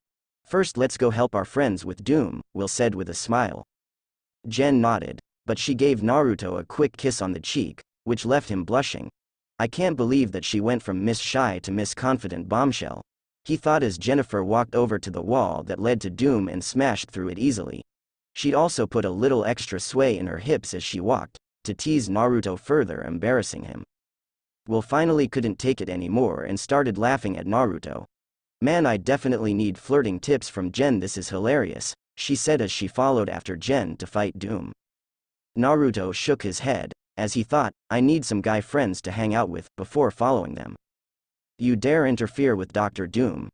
First let's go help our friends with Doom, Will said with a smile. Jen nodded, but she gave Naruto a quick kiss on the cheek, which left him blushing. I can't believe that she went from Miss Shy to Miss Confident Bombshell, he thought as Jennifer walked over to the wall that led to Doom and smashed through it easily. She'd also put a little extra sway in her hips as she walked, to tease Naruto further, embarrassing him. Will finally couldn't take it anymore and started laughing at Naruto. Man, I definitely need flirting tips from Jen, this is hilarious, she said as she followed after Jen to fight Doom. Naruto shook his head, as he thought, I need some guy friends to hang out with, before following them. You dare interfere with Dr. Doom?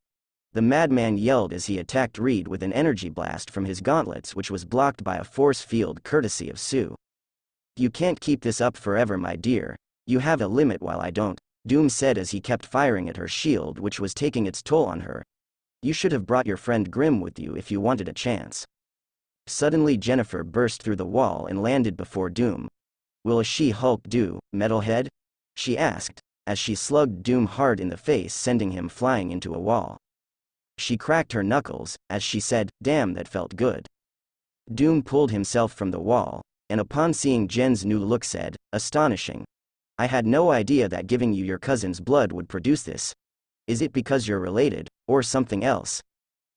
The madman yelled as he attacked Reed with an energy blast from his gauntlets, which was blocked by a force field courtesy of Sue. You can't keep this up forever, my dear. You have a limit while I don't, Doom said as he kept firing at her shield, which was taking its toll on her. You should have brought your friend Grim with you if you wanted a chance. Suddenly Jennifer burst through the wall and landed before Doom. Will a She-Hulk do, metalhead? She asked, as she slugged Doom hard in the face, sending him flying into a wall. She cracked her knuckles, as she said, damn, that felt good. Doom pulled himself from the wall, and upon seeing Jen's new look said, astonishing. I had no idea that giving you your cousin's blood would produce this. Is it because you're related, or something else?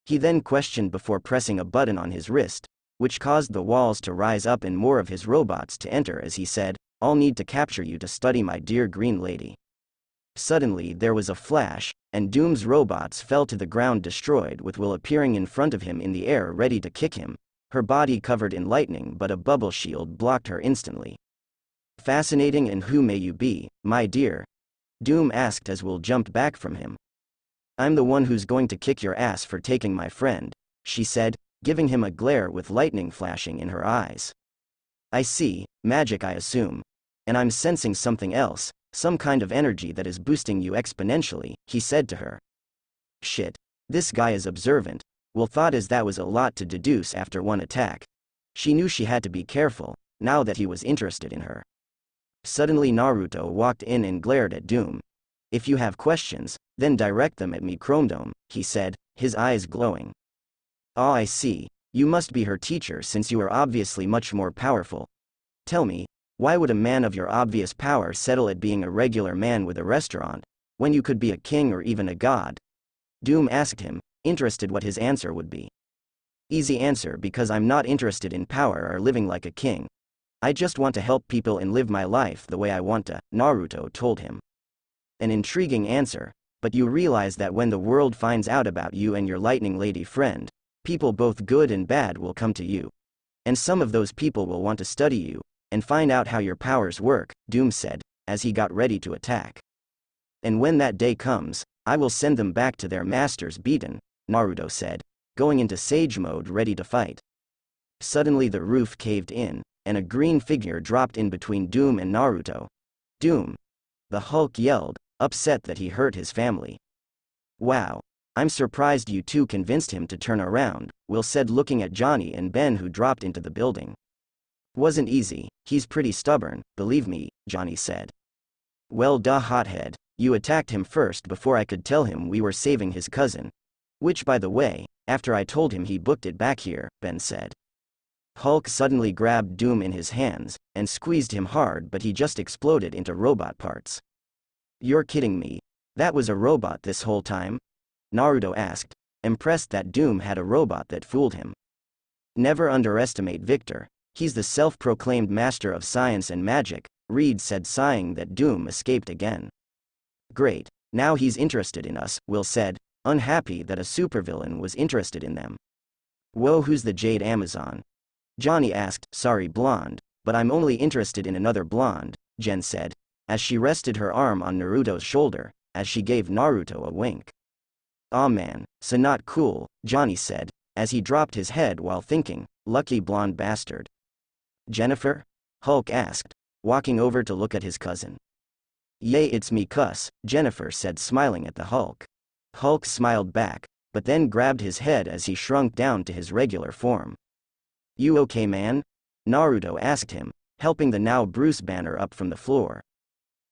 He then questioned before pressing a button on his wrist, which caused the walls to rise up and more of his robots to enter as he said, I'll need to capture you to study, my dear green lady. Suddenly there was a flash, and Doom's robots fell to the ground destroyed, with Will appearing in front of him in the air ready to kick him, her body covered in lightning, but a bubble shield blocked her instantly. Fascinating, and who may you be, my dear? Doom asked as Will jumped back from him. I'm the one who's going to kick your ass for taking my friend, she said, giving him a glare with lightning flashing in her eyes. I see, magic I assume. And I'm sensing something else, some kind of energy that is boosting you exponentially, he said to her. Shit. This guy is observant, Will thought, as that was a lot to deduce after one attack. She knew she had to be careful, now that he was interested in her. Suddenly Naruto walked in and glared at Doom. If you have questions, then direct them at me, Chromedome, he said, his eyes glowing. Ah, I see, You must be her teacher since you are obviously much more powerful. Tell me, why would a man of your obvious power settle at being a regular man with a restaurant, when you could be a king or even a god? Doom asked him, interested what his answer would be. Easy answer, because I'm not interested in power or living like a king. I just want to help people and live my life the way I want to, Naruto told him. An intriguing answer, but you realize that when the world finds out about you and your lightning lady friend, people both good and bad will come to you. And some of those people will want to study you, and find out how your powers work, Doom said, as he got ready to attack. And when that day comes, I will send them back to their masters beaten, Naruto said, going into Sage mode ready to fight. Suddenly the roof caved in, and a green figure dropped in between Doom and Naruto. Doom! The Hulk yelled, upset that he hurt his family. Wow. I'm surprised you two convinced him to turn around, Will said looking at Johnny and Ben who dropped into the building. Wasn't easy, he's pretty stubborn, believe me, Johnny said. Well duh hothead, you attacked him first before I could tell him we were saving his cousin. Which by the way, after I told him he booked it back here, Ben said. Hulk suddenly grabbed Doom in his hands, and squeezed him hard but he just exploded into robot parts. You're kidding me. That was a robot this whole time? Naruto asked, impressed that Doom had a robot that fooled him. Never underestimate Victor, he's the self-proclaimed master of science and magic, Reed said sighing that Doom escaped again. Great, now he's interested in us, Will said, unhappy that a supervillain was interested in them. Whoa, who's the Jade Amazon? Johnny asked, sorry blonde, but I'm only interested in another blonde, Jen said, as she rested her arm on Naruto's shoulder, as she gave Naruto a wink. Aw man, so not cool, Johnny said, as he dropped his head while thinking, lucky blonde bastard. Jennifer? Hulk asked, walking over to look at his cousin. Yay, it's me cuss, Jennifer said smiling at the Hulk. Hulk smiled back, but then grabbed his head as he shrunk down to his regular form. You okay man? Naruto asked him, helping the now Bruce Banner up from the floor.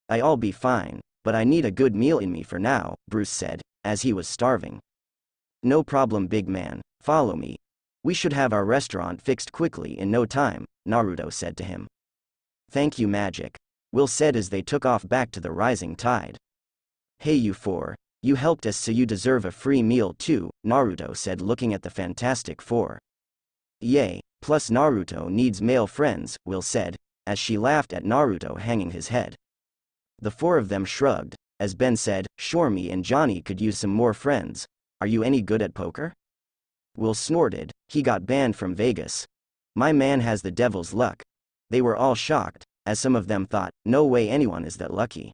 I'll be fine, but I need a good meal in me for now, Bruce said, as he was starving. No problem big man, follow me. We should have our restaurant fixed quickly in no time, Naruto said to him. Thank you Magic, Will said as they took off back to the rising tide. Hey you four, you helped us so you deserve a free meal too, Naruto said looking at the Fantastic Four. Yay, plus Naruto needs male friends, Will said, as she laughed at Naruto hanging his head. The four of them shrugged, as Ben said, sure me and Johnny could use some more friends. Are you any good at poker? Will snorted, he got banned from Vegas. My man has the devil's luck. They were all shocked, as some of them thought, no way anyone is that lucky.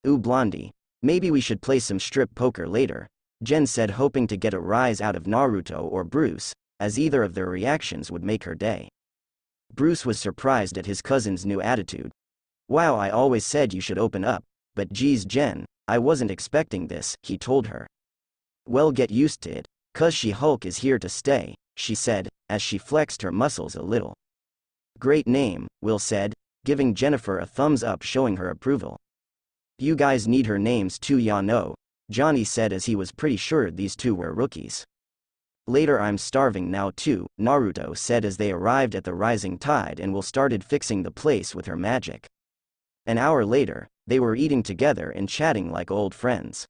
Ooh Blondie, maybe we should play some strip poker later, Jen said hoping to get a rise out of Naruto or Bruce, as either of their reactions would make her day. Bruce was surprised at his cousin's new attitude. Wow, I always said you should open up, but geez Jen, I wasn't expecting this, he told her. Well get used to it, 'cause She-Hulk is here to stay, she said, as she flexed her muscles a little. Great name, Will said, giving Jennifer a thumbs up showing her approval. You guys need her names too ya know, Johnny said as he was pretty sure these two were rookies. Later I'm starving now too, Naruto said as they arrived at the rising tide and Will started fixing the place with her magic. An hour later, they were eating together and chatting like old friends.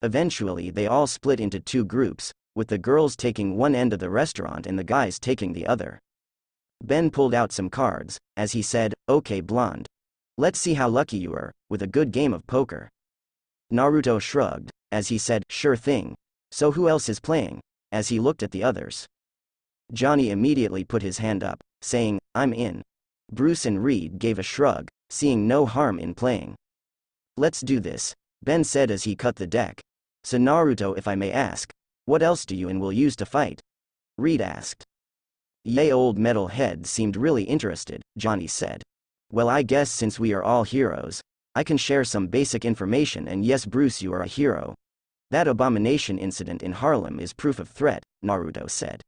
Eventually they all split into two groups, with the girls taking one end of the restaurant and the guys taking the other. Ben pulled out some cards, as he said, okay blonde. Let's see how lucky you are, with a good game of poker. Naruto shrugged, as he said, sure thing. So who else is playing? As he looked at the others. Johnny immediately put his hand up, saying, I'm in. Bruce and Reed gave a shrug, seeing no harm in playing. Let's do this, Ben said as he cut the deck. So Naruto, if I may ask, what else do you and will use to fight? Reed asked. Yay, old metal head seemed really interested, Johnny said. Well, I guess since we are all heroes, I can share some basic information, and yes Bruce, you are a hero. That abomination incident in Harlem is proof of threat, Naruto said.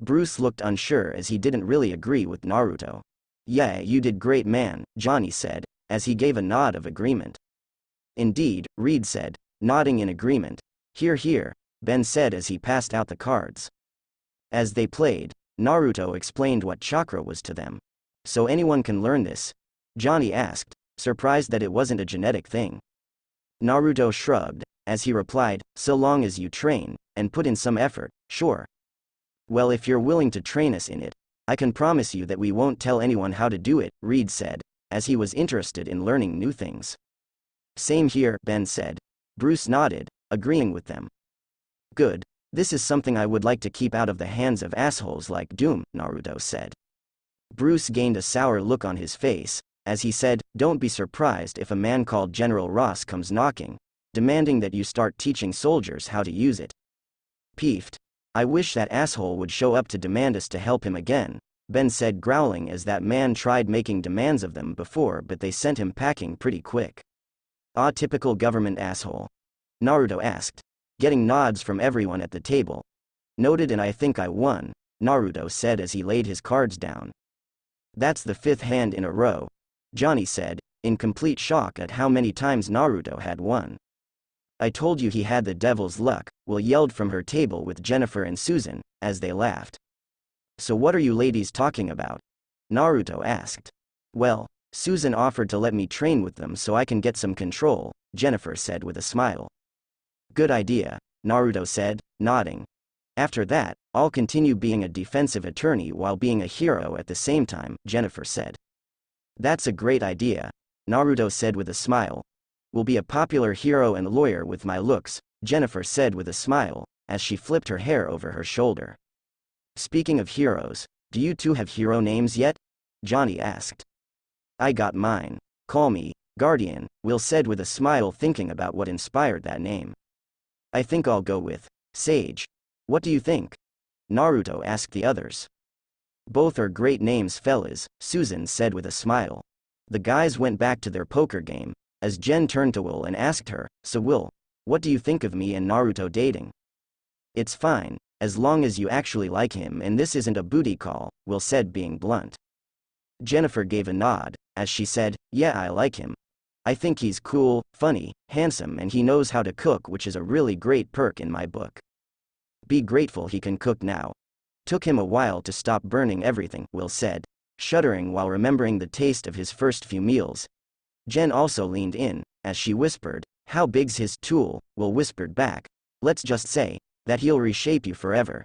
Bruce looked unsure as he didn't really agree with Naruto. Yeah, you did great man, Johnny said, as he gave a nod of agreement. Indeed, Reed said, nodding in agreement. Here, here, Ben said as he passed out the cards. As they played, Naruto explained what chakra was to them. So anyone can learn this? Johnny asked, surprised that it wasn't a genetic thing. Naruto shrugged, as he replied, so long as you train, and put in some effort, sure. Well, if you're willing to train us in it, I can promise you that we won't tell anyone how to do it, Reed said, as he was interested in learning new things. Same here, Ben said. Bruce nodded, agreeing with them. Good. This is something I would like to keep out of the hands of assholes like Doom, Naruto said. Bruce gained a sour look on his face, as he said, don't be surprised if a man called General Ross comes knocking, demanding that you start teaching soldiers how to use it. Peeved. I wish that asshole would show up to demand us to help him again, Ben said, growling, as that man tried making demands of them before, but they sent him packing pretty quick. Ah, typical government asshole. Naruto asked, getting nods from everyone at the table. Noted, and I think I won, Naruto said as he laid his cards down. That's the 5th hand in a row, Johnny said, in complete shock at how many times Naruto had won. I told you he had the devil's luck, Will yelled from her table with Jennifer and Susan, as they laughed. So what are you ladies talking about? Naruto asked. Well, Susan offered to let me train with them so I can get some control, Jennifer said with a smile. Good idea, Naruto said, nodding. After that, I'll continue being a defensive attorney while being a hero at the same time, Jennifer said. That's a great idea, Naruto said with a smile. Will be a popular hero and lawyer with my looks, Jennifer said with a smile, as she flipped her hair over her shoulder. Speaking of heroes, do you two have hero names yet? Johnny asked. I got mine. Call me Guardian, Will said with a smile, thinking about what inspired that name. I think I'll go with Sage. What do you think? Naruto asked the others. Both are great names, fellas, Susan said with a smile. The guys went back to their poker game, as Jen turned to Will and asked her, so Will, what do you think of me and Naruto dating? It's fine, as long as you actually like him and this isn't a booty call, Will said, being blunt. Jennifer gave a nod, as she said, yeah, I like him. I think he's cool, funny, handsome, and he knows how to cook, which is a really great perk in my book. Be grateful he can cook now. Took him a while to stop burning everything, Will said, shuddering while remembering the taste of his first few meals. Jen also leaned in, as she whispered, how big's his tool? Will whispered back, let's just say that he'll reshape you forever.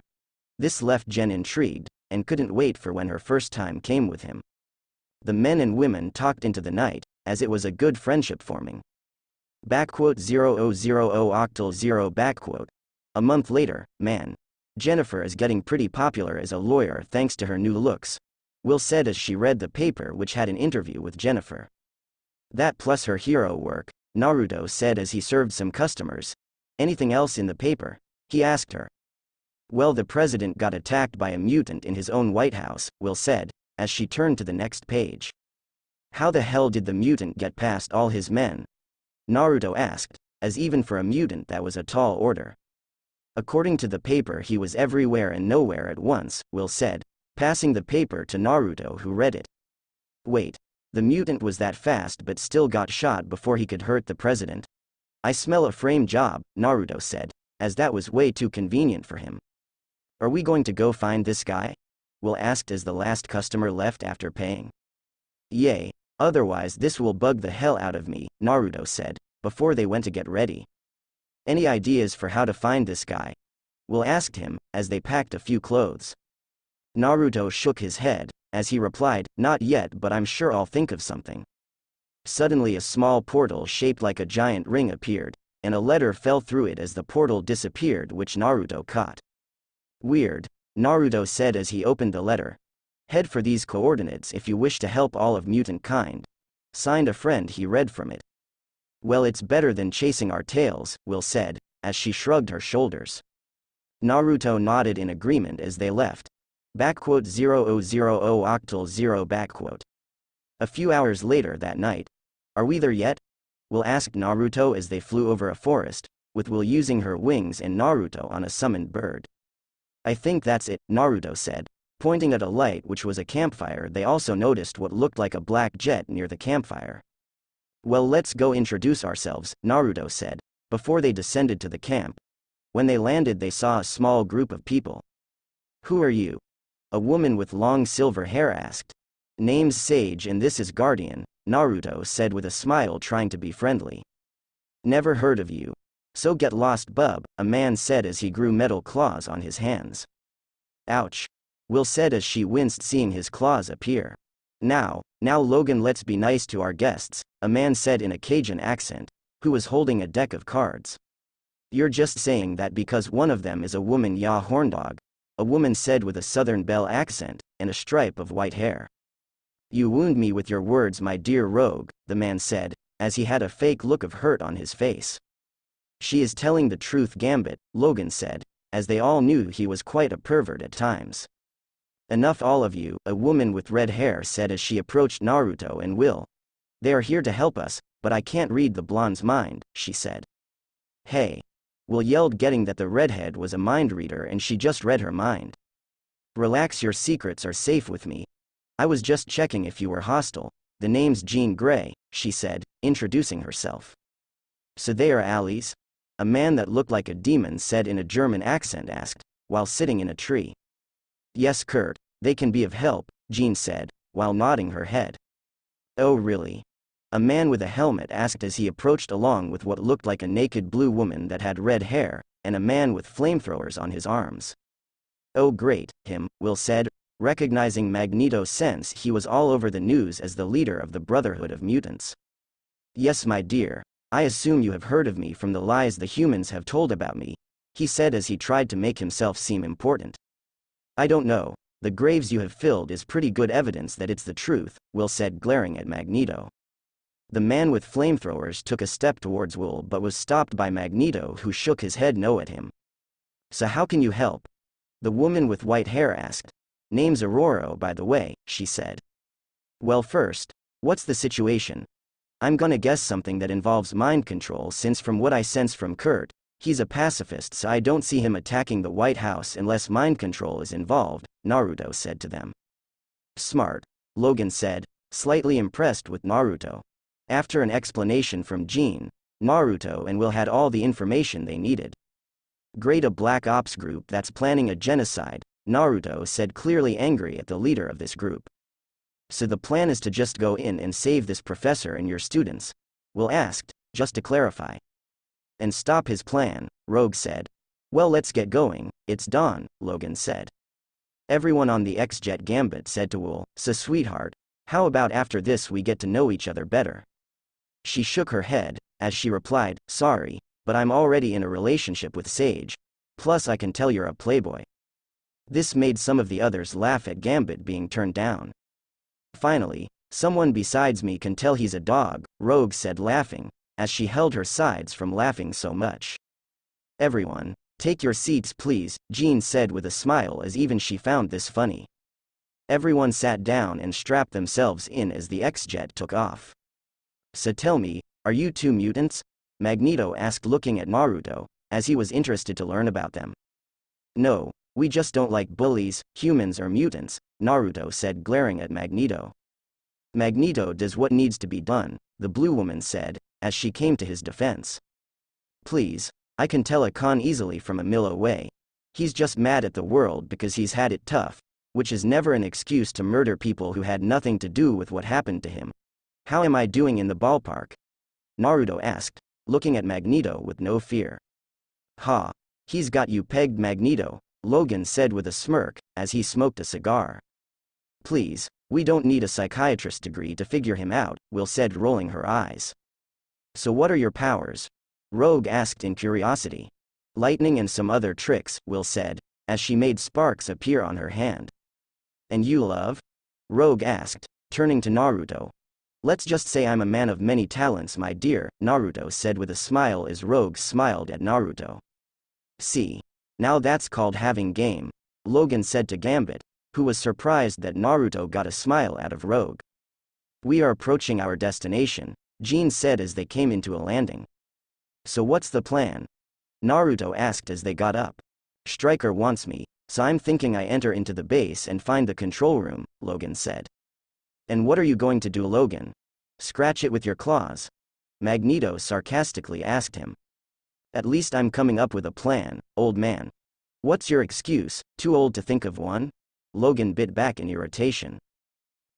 This left Jen intrigued, and couldn't wait for when her first time came with him. The men and women talked into the night, as it was a good friendship forming. 0000 octal 0 A month later, man. Jennifer is getting pretty popular as a lawyer thanks to her new looks, Will said as she read the paper which had an interview with Jennifer. That plus her hero work, Naruto said as he served some customers. Anything else in the paper? He asked her. Well, the president got attacked by a mutant in his own White House, Will said, as she turned to the next page. How the hell did the mutant get past all his men? Naruto asked, as even for a mutant that was a tall order. According to the paper, he was everywhere and nowhere at once, Will said, passing the paper to Naruto, who read it. Wait, the mutant was that fast but still got shot before he could hurt the president? I smell a frame job, Naruto said, as that was way too convenient for him. Are we going to go find this guy? Will asked as the last customer left after paying. Yay, otherwise this will bug the hell out of me, Naruto said, before they went to get ready. Any ideas for how to find this guy? Will asked him, as they packed a few clothes. Naruto shook his head, as he replied, not yet, but I'm sure I'll think of something. Suddenly a small portal shaped like a giant ring appeared, and a letter fell through it as the portal disappeared, which Naruto caught. Weird, Naruto said as he opened the letter. Head for these coordinates if you wish to help all of mutant kind. Signed a friend, he read from it. Well, it's better than chasing our tails, Will said, as she shrugged her shoulders. Naruto nodded in agreement as they left. 0000 octal 0 A few hours later that night. Are we there yet? Will asked Naruto as they flew over a forest, with Will using her wings and Naruto on a summoned bird. I think that's it, Naruto said, pointing at a light which was a campfire. They also noticed what looked like a black jet near the campfire. Well, let's go introduce ourselves, Naruto said, before they descended to the camp. When they landed, they saw a small group of people. Who are you? A woman with long silver hair asked. Name's Sage and this is Guardian, Naruto said with a smile trying to be friendly. Never heard of you. So get lost bub, a man said as he grew metal claws on his hands. Ouch. Will said as she winced seeing his claws appear. Now Logan, let's be nice to our guests, a man said in a Cajun accent, who was holding a deck of cards. You're just saying that because one of them is a woman, ya horndog, a woman said with a Southern Belle accent, and a stripe of white hair. You wound me with your words, my dear rogue, the man said, as he had a fake look of hurt on his face. She is telling the truth, Gambit, Logan said, as they all knew he was quite a pervert at times. Enough all of you, a woman with red hair said as she approached Naruto and Will. They are here to help us, but I can't read the blonde's mind, she said. Hey. Will yelled, getting that the redhead was a mind reader and she just read her mind. Relax, your secrets are safe with me. I was just checking if you were hostile. The name's Jean Grey, she said, introducing herself. So they are allies? A man that looked like a demon said in a German accent asked, while sitting in a tree. Yes, Kurt, they can be of help, Jean said, while nodding her head. Oh really? A man with a helmet asked as he approached along with what looked like a naked blue woman that had red hair, and a man with flamethrowers on his arms. Oh great, Will said, recognizing Magneto since he was all over the news as the leader of the Brotherhood of Mutants. Yes, my dear, I assume you have heard of me from the lies the humans have told about me, he said as he tried to make himself seem important. I don't know, the graves you have filled is pretty good evidence that it's the truth, Will said, glaring at Magneto. The man with flamethrowers took a step towards Will but was stopped by Magneto, who shook his head no at him. So how can you help? The woman with white hair asked. Name's Aurora, by the way, she said. Well, first, what's the situation? I'm gonna guess something that involves mind control, since from what I sense from Kurt, he's a pacifist, so I don't see him attacking the White House unless mind control is involved, Naruto said to them. Smart, Logan said, slightly impressed with Naruto. After an explanation from Jean, Naruto and Will had all the information they needed. Great, a black ops group that's planning a genocide, Naruto said, clearly angry at the leader of this group. So the plan is to just go in and save this professor and your students? Will asked, just to clarify. And stop his plan, Rogue said. Well, let's get going, it's dawn, Logan said. Everyone on the X-Jet Gambit said to Will, so sweetheart, how about after this we get to know each other better? She shook her head, as she replied, sorry, but I'm already in a relationship with Sage. Plus I can tell you're a playboy. This made some of the others laugh at Gambit being turned down. Finally, someone besides me can tell he's a dog, Rogue said, laughing, as she held her sides from laughing so much. Everyone, take your seats please, Jean said with a smile as even she found this funny. Everyone sat down and strapped themselves in as the X-Jet took off. So tell me, are you two mutants? Magneto asked, looking at Naruto, as he was interested to learn about them. No, we just don't like bullies, humans or mutants, Naruto said, glaring at Magneto. Magneto does what needs to be done, the blue woman said, as she came to his defense. Please, I can tell a con easily from a mile away. He's just mad at the world because he's had it tough, which is never an excuse to murder people who had nothing to do with what happened to him. How am I doing in the ballpark? Naruto asked, looking at Magneto with no fear. Ha! He's got you pegged, Magneto, Logan said with a smirk, as he smoked a cigar. Please, we don't need a psychiatrist degree to figure him out, Will said, rolling her eyes. So what are your powers? Rogue asked in curiosity. Lightning and some other tricks, Will said, as she made sparks appear on her hand. And you, love? Rogue asked, turning to Naruto. Let's just say I'm a man of many talents, my dear, Naruto said with a smile as Rogue smiled at Naruto. See. Now that's called having game, Logan said to Gambit, who was surprised that Naruto got a smile out of Rogue. We are approaching our destination, Jean said as they came into a landing. So what's the plan? Naruto asked as they got up. Stryker wants me, so I'm thinking I enter into the base and find the control room, Logan said. And what are you going to do, Logan? Scratch it with your claws? Magneto sarcastically asked him. At least I'm coming up with a plan, old man. What's your excuse, too old to think of one? Logan bit back in irritation.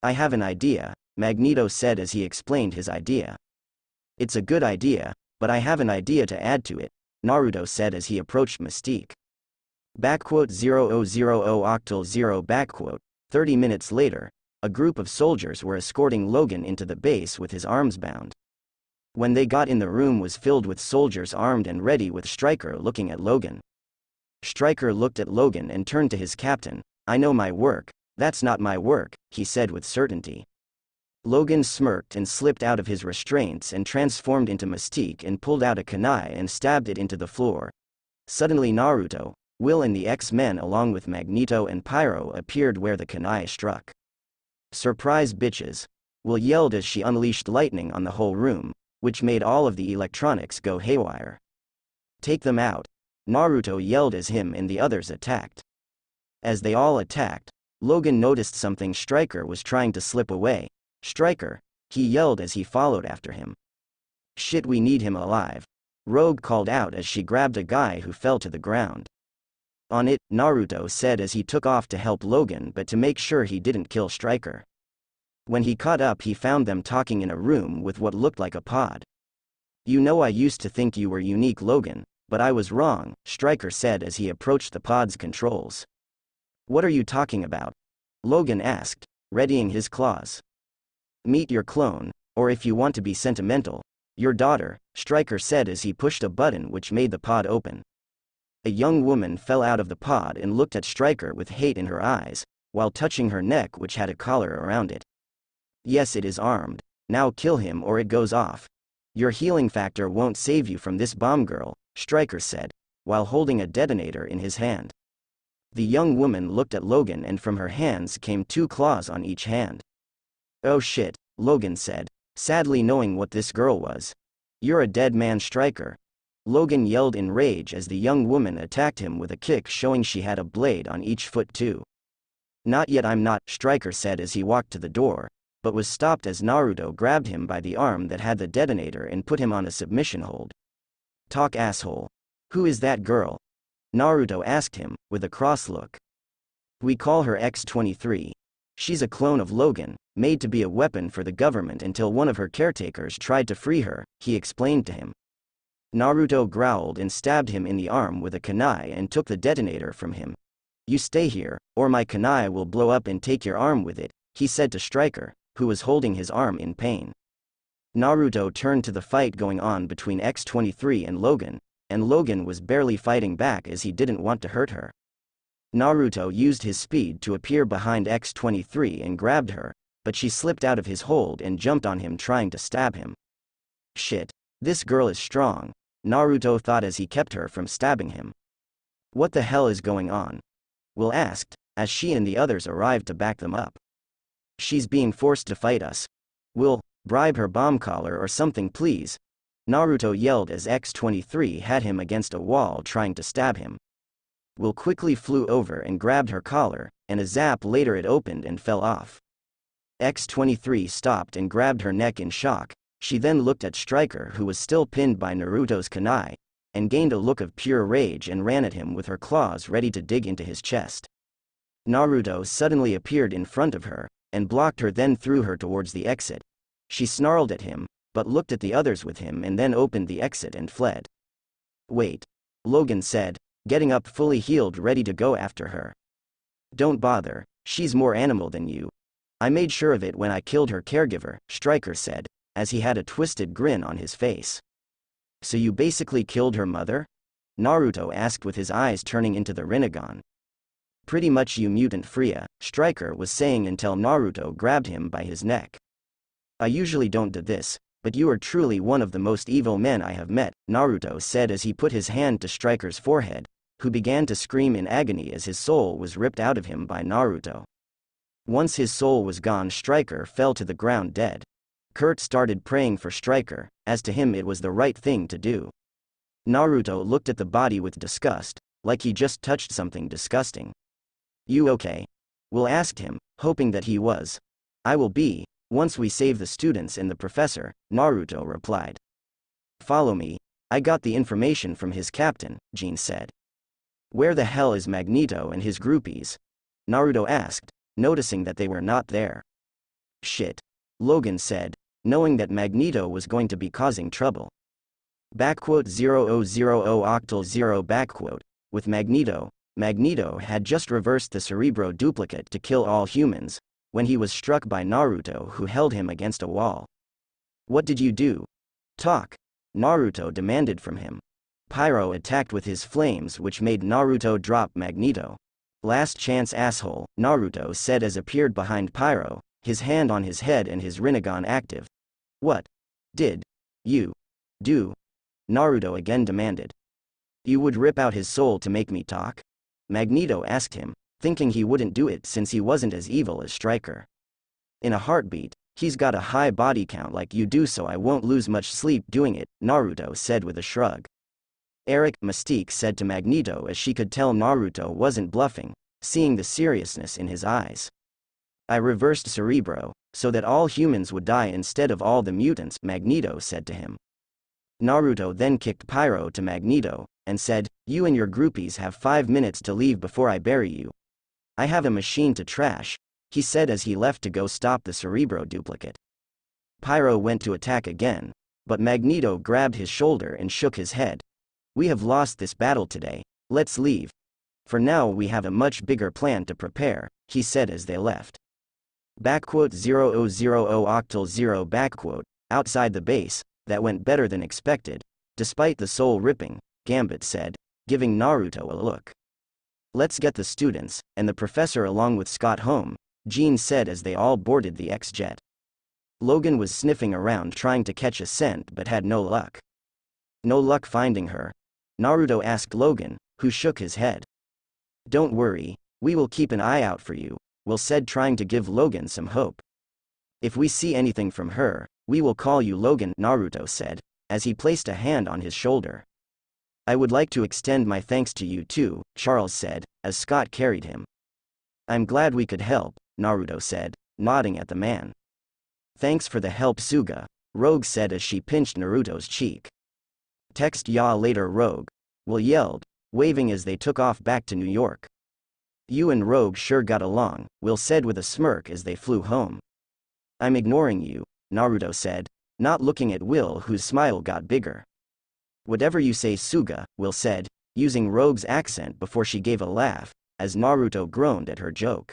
I have an idea, Magneto said as he explained his idea. It's a good idea, but I have an idea to add to it, Naruto said as he approached Mystique. 0000 octal 0. 30 minutes later, a group of soldiers were escorting Logan into the base with his arms bound. When they got in, the room was filled with soldiers armed and ready, with Stryker looking at Logan. Stryker looked at Logan and turned to his captain. I know my work, that's not my work, he said with certainty. Logan smirked and slipped out of his restraints and transformed into Mystique and pulled out a kunai and stabbed it into the floor. Suddenly Naruto, Will and the X-Men along with Magneto and Pyro appeared where the kunai struck. Surprise bitches! Will yelled as she unleashed lightning on the whole room, which made all of the electronics go haywire. Take them out! Naruto yelled as him and the others attacked. As they all attacked, Logan noticed something. Stryker was trying to slip away. Stryker, he yelled as he followed after him. Shit, we need him alive, Rogue called out as she grabbed a guy who fell to the ground. On it, Naruto said as he took off to help Logan but to make sure he didn't kill Stryker. When he caught up, he found them talking in a room with what looked like a pod. You know, I used to think you were unique, Logan, but I was wrong, Stryker said as he approached the pod's controls. What are you talking about? Logan asked, readying his claws. Meet your clone, or if you want to be sentimental, your daughter, Stryker said as he pushed a button which made the pod open. A young woman fell out of the pod and looked at Stryker with hate in her eyes, while touching her neck which had a collar around it. Yes, it is armed. Now kill him or it goes off. Your healing factor won't save you from this bomb, girl, Stryker said, while holding a detonator in his hand. The young woman looked at Logan and from her hands came 2 claws on each hand. Oh shit, Logan said, sadly knowing what this girl was. You're a dead man, Stryker. Logan yelled in rage as the young woman attacked him with a kick, showing she had a blade on each foot too. Not yet, I'm not, Stryker said as he walked to the door, but was stopped as Naruto grabbed him by the arm that had the detonator and put him on a submission hold. Talk, asshole. Who is that girl? Naruto asked him, with a cross look. We call her X-23. She's a clone of Logan, made to be a weapon for the government until one of her caretakers tried to free her, he explained to him. Naruto growled and stabbed him in the arm with a kunai and took the detonator from him. You stay here, or my kunai will blow up and take your arm with it, he said to Stryker, who was holding his arm in pain. Naruto turned to the fight going on between X-23 and Logan was barely fighting back as he didn't want to hurt her. Naruto used his speed to appear behind X-23 and grabbed her, but she slipped out of his hold and jumped on him trying to stab him. Shit, this girl is strong, Naruto thought as he kept her from stabbing him. What the hell is going on? Will asked, as she and the others arrived to back them up. She's being forced to fight us. Will, bribe her bomb collar or something please, Naruto yelled as X-23 had him against a wall trying to stab him. Will quickly flew over and grabbed her collar, and a zap later it opened and fell off. X-23 stopped and grabbed her neck in shock. She then looked at Stryker, who was still pinned by Naruto's kunai, and gained a look of pure rage and ran at him with her claws ready to dig into his chest. Naruto suddenly appeared in front of her, and blocked her, then threw her towards the exit. She snarled at him, but looked at the others with him and then opened the exit and fled. Wait, Logan said, getting up fully healed ready to go after her. Don't bother, she's more animal than you. I made sure of it when I killed her caregiver, Stryker said, as he had a twisted grin on his face. So you basically killed her mother? Naruto asked with his eyes turning into the Rinnegan. Pretty much, you mutant Freya, Stryker was saying until Naruto grabbed him by his neck. I usually don't do this, but you are truly one of the most evil men I have met, Naruto said as he put his hand to Stryker's forehead, who began to scream in agony as his soul was ripped out of him by Naruto. Once his soul was gone, Stryker fell to the ground dead. Kurt started praying for Stryker, as to him it was the right thing to do. Naruto looked at the body with disgust, like he just touched something disgusting. You okay? Will asked him, hoping that he was. I will be, once we save the students and the professor, Naruto replied. Follow me, I got the information from his captain, Jean said. Where the hell is Magneto and his groupies? Naruto asked, noticing that they were not there. Shit. Logan said, knowing that Magneto was going to be causing trouble. 0000 octal 0 . With Magneto had just reversed the Cerebro duplicate to kill all humans, when he was struck by Naruto, who held him against a wall. What did you do? Talk. Naruto demanded from him. Pyro attacked with his flames, which made Naruto drop Magneto. Last chance, asshole, Naruto said as appeared behind Pyro, his hand on his head and his Rinnegan active. What did you do? Naruto again demanded. You would rip out his soul to make me talk? Magneto asked him, thinking he wouldn't do it since he wasn't as evil as Stryker. In a heartbeat, he's got a high body count like you do, so I won't lose much sleep doing it, Naruto said with a shrug. Eric, Mystique said to Magneto as she could tell Naruto wasn't bluffing, seeing the seriousness in his eyes. I reversed Cerebro, so that all humans would die instead of all the mutants, Magneto said to him. Naruto then kicked Pyro to Magneto, and said, you and your groupies have 5 minutes to leave before I bury you. I have a machine to trash, he said as he left to go stop the Cerebro duplicate. Pyro went to attack again, but Magneto grabbed his shoulder and shook his head. We have lost this battle today, let's leave. For now we have a much bigger plan to prepare, he said as they left. 0000 octal 0 . Outside the base, that went better than expected, despite the soul ripping, Gambit said, giving Naruto a look. Let's get the students, and the professor along with Scott home, Jean said as they all boarded the X-Jet. Logan was sniffing around trying to catch a scent but had no luck. No luck finding her? Naruto asked Logan, who shook his head. Don't worry, we will keep an eye out for you, Will said, trying to give Logan some hope. If we see anything from her, we will call you, Logan, Naruto said, as he placed a hand on his shoulder. I would like to extend my thanks to you too, Charles said, as Scott carried him. I'm glad we could help, Naruto said, nodding at the man. Thanks for the help, Suga, Rogue said as she pinched Naruto's cheek. Text ya later, Rogue, Will yelled, waving as they took off back to New York. You and Rogue sure got along, Will said with a smirk as they flew home. I'm ignoring you, Naruto said, not looking at Will, whose smile got bigger. Whatever you say, Suga, Will said, using Rogue's accent before she gave a laugh, as Naruto groaned at her joke.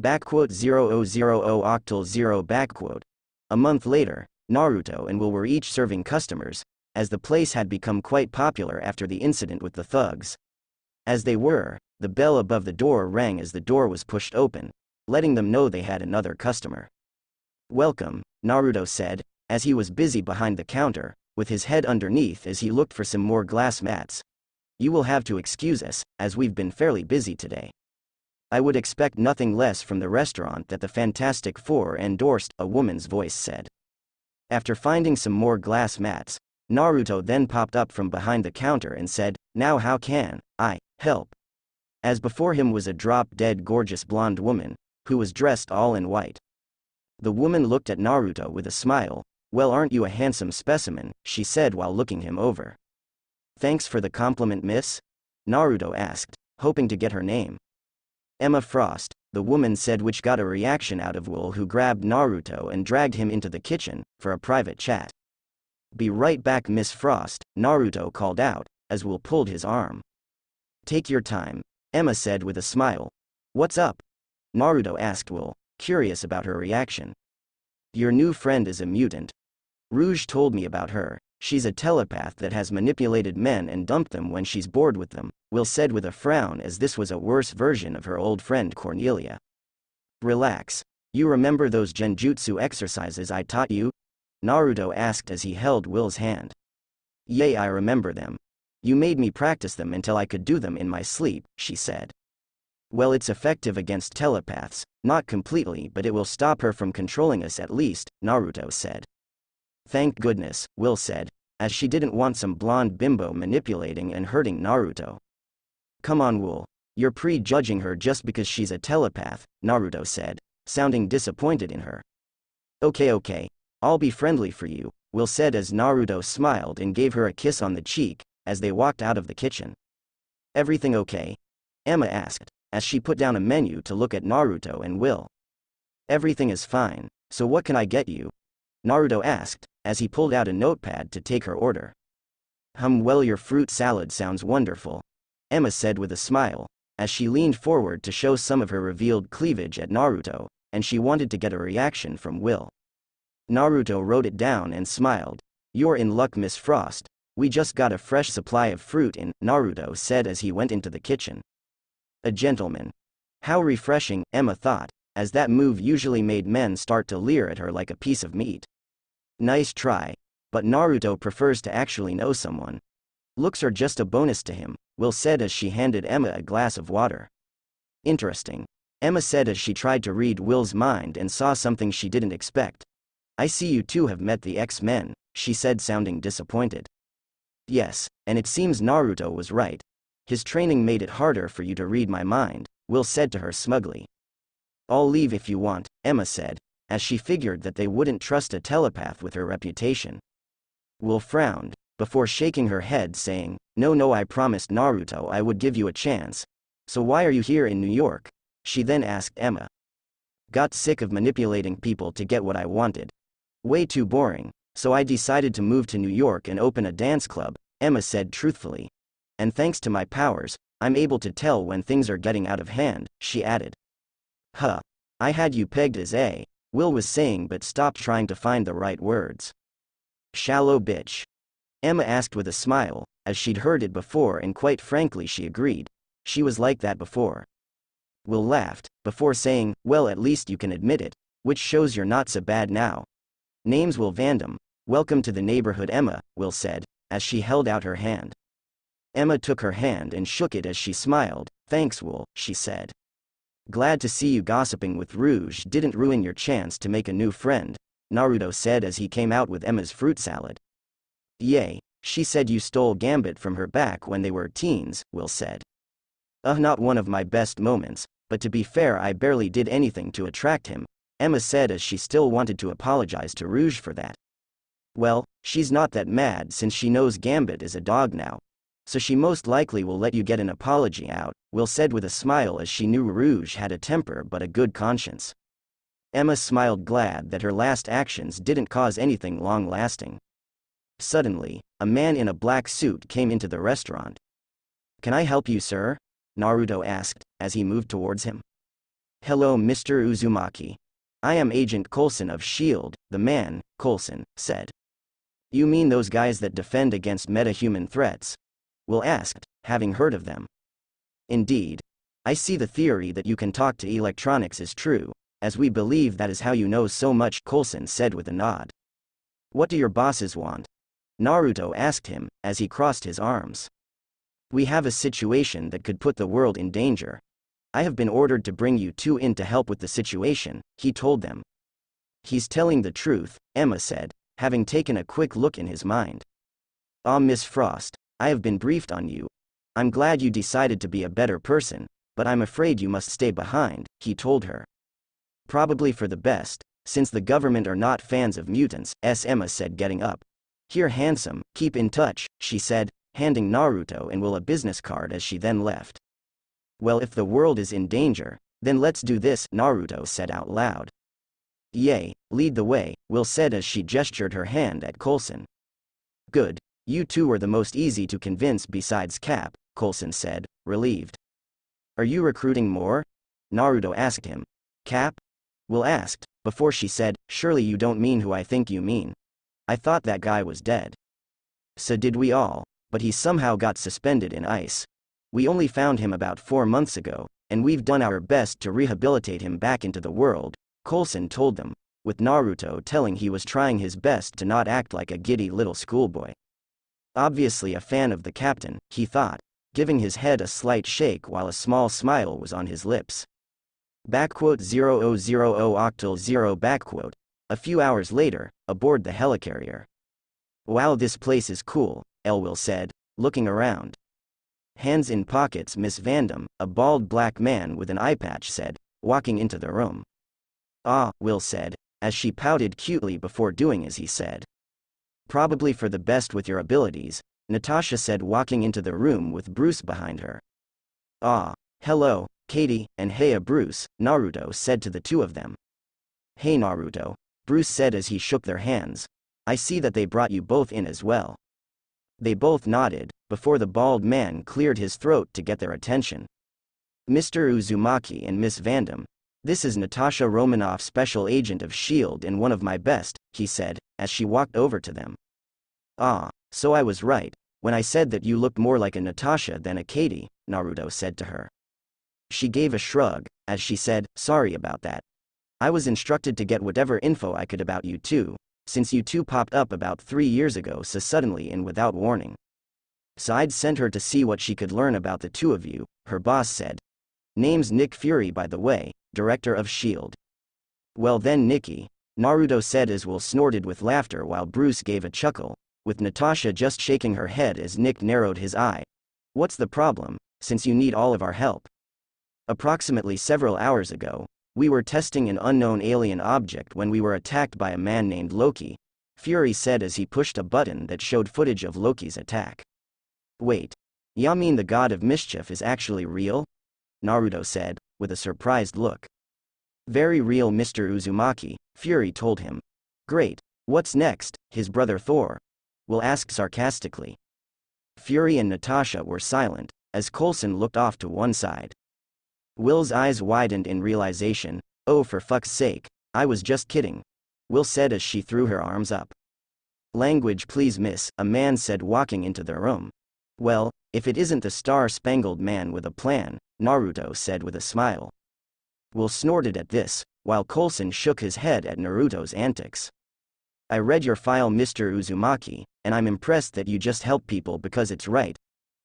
0000 octal 0 . A month later, Naruto and Will were each serving customers, as the place had become quite popular after the incident with the thugs. As they were, the bell above the door rang as the door was pushed open, letting them know they had another customer. Welcome, Naruto said, as he was busy behind the counter, with his head underneath as he looked for some more glass mats. You will have to excuse us, as we've been fairly busy today. I would expect nothing less from the restaurant that the Fantastic Four endorsed, a woman's voice said. After finding some more glass mats, Naruto then popped up from behind the counter and said, now how can I help? As before him was a drop-dead gorgeous blonde woman, who was dressed all in white. The woman looked at Naruto with a smile. Well, aren't you a handsome specimen, she said while looking him over. Thanks for the compliment, miss? Naruto asked, hoping to get her name. Emma Frost, the woman said, which got a reaction out of Will, who grabbed Naruto and dragged him into the kitchen for a private chat. Be right back, Miss Frost, Naruto called out, as Will pulled his arm. Take your time, Emma said with a smile. What's up? Naruto asked Will, curious about her reaction. Your new friend is a mutant. Rouge told me about her. She's a telepath that has manipulated men and dumped them when she's bored with them, Will said with a frown, as this was a worse version of her old friend Cornelia. Relax. You remember those genjutsu exercises I taught you? Naruto asked as he held Will's hand. Yay, I remember them. You made me practice them until I could do them in my sleep, she said. Well, it's effective against telepaths, not completely, but it will stop her from controlling us at least, Naruto said. Thank goodness, Will said, as she didn't want some blonde bimbo manipulating and hurting Naruto. Come on, Will. You're prejudging her just because she's a telepath, Naruto said, sounding disappointed in her. Okay, I'll be friendly for you, Will said as Naruto smiled and gave her a kiss on the cheek, as they walked out of the kitchen. Everything okay? Emma asked, as she put down a menu to look at Naruto and Will. Everything is fine, so what can I get you? Naruto asked, as he pulled out a notepad to take her order. Well, your fruit salad sounds wonderful, Emma said with a smile, as she leaned forward to show some of her revealed cleavage at Naruto, and she wanted to get a reaction from Will. Naruto wrote it down and smiled. You're in luck, Miss Frost. We just got a fresh supply of fruit in, Naruto said as he went into the kitchen. A gentleman. How refreshing, Emma thought, as that move usually made men start to leer at her like a piece of meat. Nice try, but Naruto prefers to actually know someone. Looks are just a bonus to him, Will said as she handed Emma a glass of water. Interesting, Emma said as she tried to read Will's mind and saw something she didn't expect. I see you two have met the X-Men, she said, sounding disappointed. Yes, and it seems Naruto was right. His training made it harder for you to read my mind, Will said to her smugly. I'll leave if you want, Emma said, as she figured that they wouldn't trust a telepath with her reputation. Will frowned, before shaking her head saying, No, I promised Naruto I would give you a chance. So why are you here in New York? She then asked Emma. Got sick of manipulating people to get what I wanted. Way too boring, so I decided to move to New York and open a dance club, Emma said truthfully. And thanks to my powers, I'm able to tell when things are getting out of hand, she added. Huh. I had you pegged as A, Will was saying but stopped trying to find the right words. Shallow bitch. Emma asked with a smile, as she'd heard it before and quite frankly she agreed. She was like that before. Will laughed, before saying, well at least you can admit it, which shows you're not so bad now. Name's Will Vandam. Welcome to the neighborhood, Emma, Will said, as she held out her hand. Emma took her hand and shook it as she smiled. Thanks, Will, she said. Glad to see you gossiping with Rouge didn't ruin your chance to make a new friend, Naruto said as he came out with Emma's fruit salad. Yay, she said you stole Gambit from her back when they were teens, Will said. Not one of my best moments, but to be fair I barely did anything to attract him, Emma said as she still wanted to apologize to Rouge for that. Well, she's not that mad since she knows Gambit is a dog now. So she most likely will let you get an apology out, Will said with a smile as she knew Rouge had a temper but a good conscience. Emma smiled, glad that her last actions didn't cause anything long-lasting. Suddenly, a man in a black suit came into the restaurant. Can I help you, sir? Naruto asked, as he moved towards him. Hello, Mr. Uzumaki. I am Agent Coulson of S.H.I.E.L.D., the man, Coulson, said. You mean those guys that defend against metahuman threats? Will asked, having heard of them. Indeed. I see the theory that you can talk to electronics is true, as we believe that is how you know so much, Coulson said with a nod. What do your bosses want? Naruto asked him, as he crossed his arms. We have a situation that could put the world in danger. I have been ordered to bring you two in to help with the situation, he told them. He's telling the truth, Emma said, having taken a quick look in his mind. Miss Frost, I have been briefed on you. I'm glad you decided to be a better person, but I'm afraid you must stay behind, he told her. Probably for the best, since the government are not fans of mutants, Emma said, getting up. Here, handsome, keep in touch, she said, handing Naruto and Will a business card as she then left. Well, if the world is in danger, then let's do this, Naruto said out loud. Yay, lead the way, Will said as she gestured her hand at Coulson. Good, you two are the most easy to convince besides Cap, Coulson said, relieved. Are you recruiting more? Naruto asked him. Cap? Will asked, before she said, surely you don't mean who I think you mean. I thought that guy was dead. So did we all, but he somehow got suspended in ice. We only found him about 4 months ago, and we've done our best to rehabilitate him back into the world, Coulson told them, with Naruto telling he was trying his best to not act like a giddy little schoolboy. Obviously a fan of the captain, he thought, giving his head a slight shake while a small smile was on his lips. 0000 octal 0 A few hours later, aboard the helicarrier. Wow, this place is cool, Will said, looking around. Hands in pockets, Miss Vandam, a bald black man with an eye patch said, walking into the room. Will said, as she pouted cutely before doing as he said. Probably for the best with your abilities, Natasha said, walking into the room with Bruce behind her. Ah, hello, Katie, and heya Bruce, Naruto said to the two of them. Hey Naruto, Bruce said as he shook their hands. I see that they brought you both in as well. They both nodded, before the bald man cleared his throat to get their attention. Mr. Uzumaki and Miss Vandam, this is Natasha Romanoff, Special Agent of S.H.I.E.L.D. and one of my best, he said, as she walked over to them. Ah, so I was right, when I said that you looked more like a Natasha than a Katie, Naruto said to her. She gave a shrug, as she said, sorry about that. I was instructed to get whatever info I could about you two, since you two popped up about 3 years ago so suddenly and without warning. So I'd sent her to see what she could learn about the two of you, her boss said. Name's Nick Fury, by the way, director of S.H.I.E.L.D. Well then Nikki, Naruto said as Will snorted with laughter while Bruce gave a chuckle, with Natasha just shaking her head as Nick narrowed his eye. What's the problem, since you need all of our help? Approximately several hours ago, we were testing an unknown alien object when we were attacked by a man named Loki, Fury said as he pushed a button that showed footage of Loki's attack. Wait, ya mean the god of mischief is actually real? Naruto said, with a surprised look. Very real, Mr. Uzumaki, Fury told him. Great, what's next? His brother Thor? Will asked sarcastically. Fury and Natasha were silent, as Coulson looked off to one side. Will's eyes widened in realization. Oh, for fuck's sake, I was just kidding, Will said as she threw her arms up. Language please miss, a man said walking into the room. Well, if it isn't the star-spangled man with a plan, Naruto said with a smile. Will snorted at this, while Coulson shook his head at Naruto's antics. I read your file, Mr. Uzumaki, and I'm impressed that you just help people because it's right.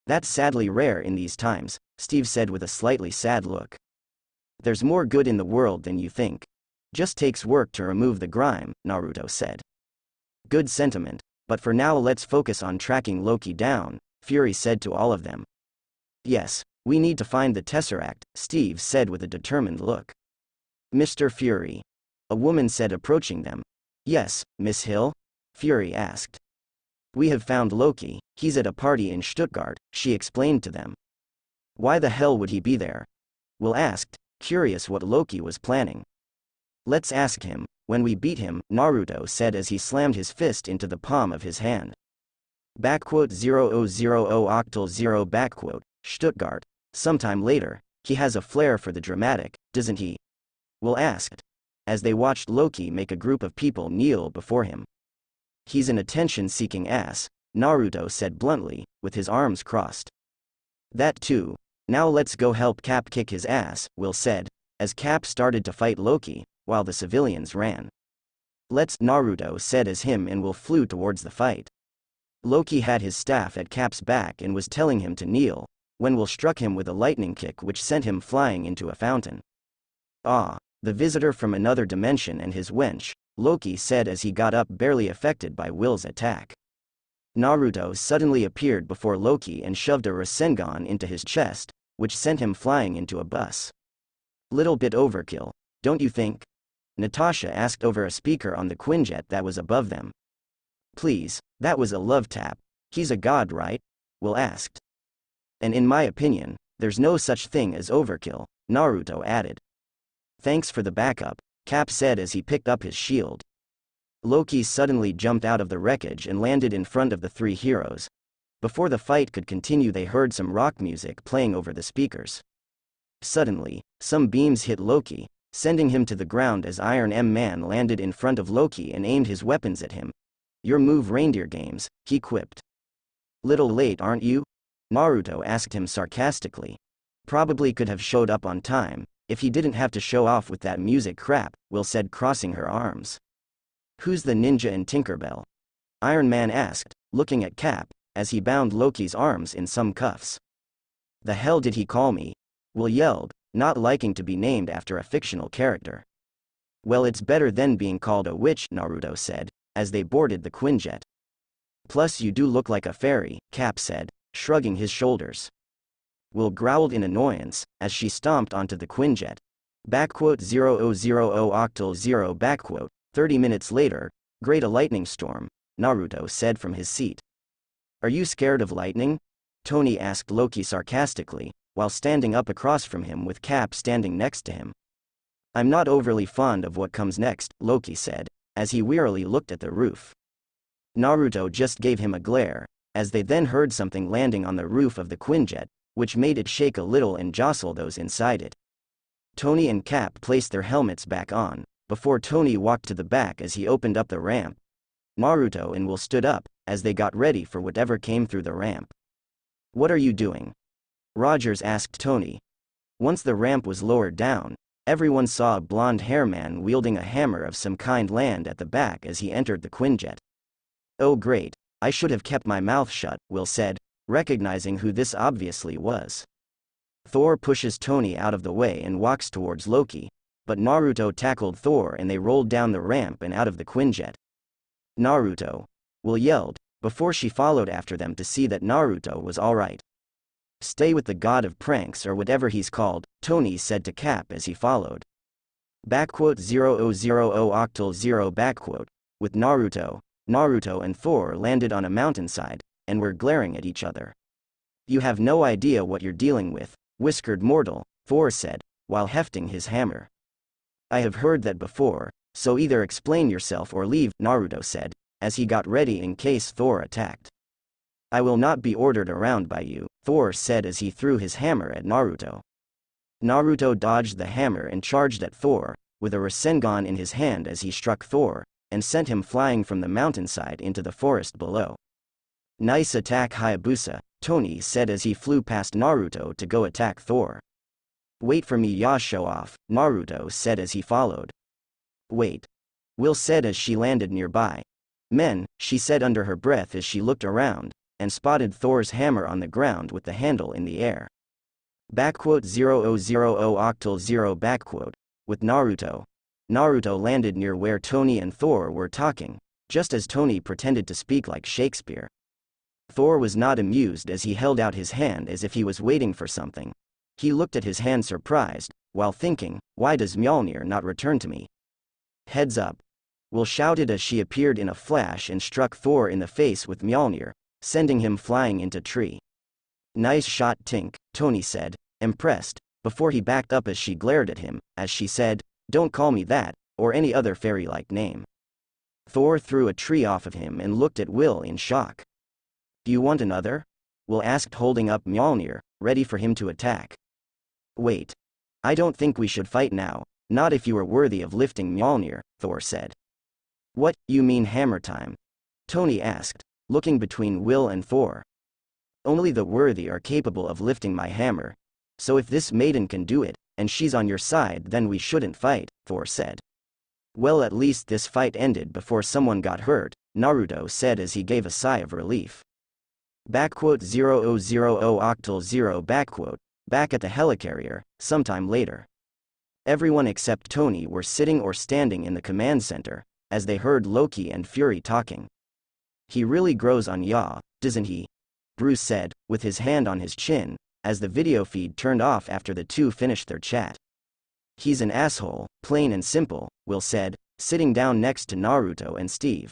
That's sadly rare in these times, Steve said with a slightly sad look. There's more good in the world than you think. Just takes work to remove the grime, Naruto said. Good sentiment, but for now let's focus on tracking Loki down, Fury said to all of them. Yes, we need to find the Tesseract, Steve said with a determined look. Mr. Fury. A woman said approaching them. Yes, Miss Hill? Fury asked. We have found Loki, he's at a party in Stuttgart, she explained to them. Why the hell would he be there? Will asked, curious what Loki was planning. Let's ask him, when we beat him, Naruto said as he slammed his fist into the palm of his hand. 0000 octal 0 Stuttgart. Sometime later, he has a flair for the dramatic, doesn't he? Will asked, as they watched Loki make a group of people kneel before him. He's an attention-seeking ass, Naruto said bluntly, with his arms crossed. That too. Now let's go help Cap kick his ass, Will said, as Cap started to fight Loki, while the civilians ran. Let's, Naruto said as him and Will flew towards the fight. Loki had his staff at Cap's back and was telling him to kneel, when Will struck him with a lightning kick which sent him flying into a fountain. Ah, the visitor from another dimension and his wench, Loki said as he got up barely affected by Will's attack. Naruto suddenly appeared before Loki and shoved a Rasengan into his chest, which sent him flying into a bus. Little bit overkill, don't you think? Natasha asked over a speaker on the Quinjet that was above them. Please, that was a love tap. He's a god, right? Will asked. And in my opinion, there's no such thing as overkill, Naruto added. Thanks for the backup, Cap said as he picked up his shield. Loki suddenly jumped out of the wreckage and landed in front of the three heroes. Before the fight could continue, they heard some rock music playing over the speakers. Suddenly, some beams hit Loki, sending him to the ground as Iron Man landed in front of Loki and aimed his weapons at him. Your move, reindeer games, he quipped. Little late, aren't you? Naruto asked him sarcastically. Probably could have showed up on time, if he didn't have to show off with that music crap, Will said, crossing her arms. Who's the ninja in Tinkerbell? Iron Man asked, looking at Cap, as he bound Loki's arms in some cuffs. The hell did he call me? Will yelled, not liking to be named after a fictional character. Well, it's better than being called a witch, Naruto said, as they boarded the Quinjet. Plus you do look like a fairy, Cap said, shrugging his shoulders. Will growled in annoyance, as she stomped onto the Quinjet. 0000 octal 0 30 minutes later, great a lightning storm, Naruto said from his seat. Are you scared of lightning? Tony asked Loki sarcastically, while standing up across from him with Cap standing next to him. "I'm not overly fond of what comes next," Loki said, as he wearily looked at the roof. Naruto just gave him a glare, as they then heard something landing on the roof of the Quinjet, which made it shake a little and jostle those inside it. Tony and Cap placed their helmets back on, before Tony walked to the back as he opened up the ramp. Naruto and Will stood up, as they got ready for whatever came through the ramp. "What are you doing?" Rogers asked Tony. Once the ramp was lowered down, everyone saw a blonde-haired man wielding a hammer of some kind land at the back as he entered the Quinjet. "Oh great, I should have kept my mouth shut," Will said, recognizing who this obviously was. Thor pushes Tony out of the way and walks towards Loki, but Naruto tackled Thor and they rolled down the ramp and out of the Quinjet. "Naruto!" Will yelled, before she followed after them to see that Naruto was alright. "Stay with the god of pranks or whatever he's called," Tony said to Cap as he followed. 0000 octal 0 With Naruto and Thor landed on a mountainside, and were glaring at each other. "You have no idea what you're dealing with, whiskered mortal," Thor said, while hefting his hammer. "I have heard that before, so either explain yourself or leave," Naruto said, as he got ready in case Thor attacked. "I will not be ordered around by you," Thor said as he threw his hammer at Naruto. Naruto dodged the hammer and charged at Thor, with a Rasengan in his hand as he struck Thor, and sent him flying from the mountainside into the forest below. "Nice attack, Hayabusa," Tony said as he flew past Naruto to go attack Thor. "Wait for me, ya show off," Naruto said as he followed. "Wait," Will said as she landed nearby. "Men," she said under her breath as she looked around, and spotted Thor's hammer on the ground with the handle in the air. 0000 octal 0 With Naruto landed near where Tony and Thor were talking, just as Tony pretended to speak like Shakespeare. Thor was not amused as he held out his hand as if he was waiting for something. He looked at his hand surprised, while thinking, "Why does Mjolnir not return to me?" "Heads up," Will shouted as she appeared in a flash and struck Thor in the face with Mjolnir, sending him flying into tree. "Nice shot, Tink," Tony said, impressed, before he backed up as she glared at him, as she said, "Don't call me that, or any other fairy-like name." Thor threw a tree off of him and looked at Will in shock. "Do you want another?" Will asked, holding up Mjolnir, ready for him to attack. "Wait. I don't think we should fight now, not if you are worthy of lifting Mjolnir," Thor said. "What, you mean hammer time?" Tony asked, looking between Will and Thor. "Only the worthy are capable of lifting my hammer. So if this maiden can do it, and she's on your side, then we shouldn't fight," Thor said. "Well, at least this fight ended before someone got hurt," Naruto said as he gave a sigh of relief. 0000 octal 0 Back at the helicarrier, sometime later. Everyone except Tony were sitting or standing in the command center, as they heard Loki and Fury talking. "He really grows on ya, doesn't he?" Bruce said, with his hand on his chin, as the video feed turned off after the two finished their chat. "He's an asshole, plain and simple," Will said, sitting down next to Naruto and Steve.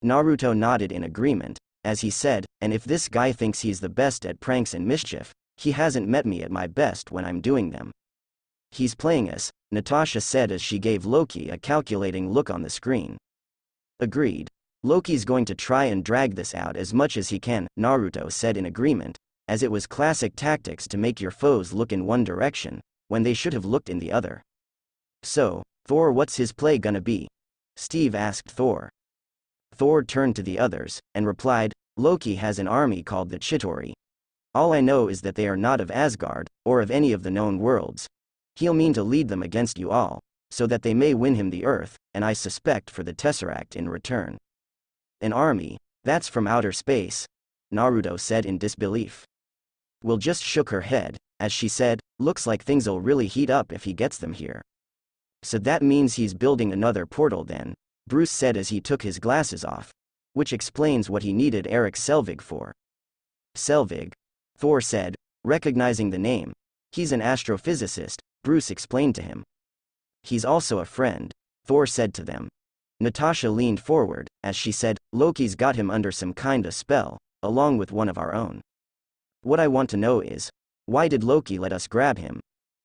Naruto nodded in agreement, as he said, "And if this guy thinks he's the best at pranks and mischief, he hasn't met me at my best when I'm doing them." "He's playing us," Natasha said as she gave Loki a calculating look on the screen. "Agreed. Loki's going to try and drag this out as much as he can," Naruto said in agreement, as it was classic tactics to make your foes look in one direction, when they should have looked in the other. "So, Thor, what's his play gonna be?" Steve asked Thor. Thor turned to the others, and replied, "Loki has an army called the Chitauri. All I know is that they are not of Asgard, or of any of the known worlds. He'll mean to lead them against you all, so that they may win him the Earth, and I suspect for the Tesseract in return." "An army? That's from outer space," Naruto said in disbelief. Will just shook her head, as she said, "Looks like things'll really heat up if he gets them here." "So that means he's building another portal then," Bruce said as he took his glasses off. "Which explains what he needed Eric Selvig for." "Selvig?" Thor said, recognizing the name. "He's an astrophysicist," Bruce explained to him. "He's also a friend," Thor said to them. Natasha leaned forward, as she said, "Loki's got him under some kinda spell, along with one of our own. What I want to know is, Why did Loki let us grab him?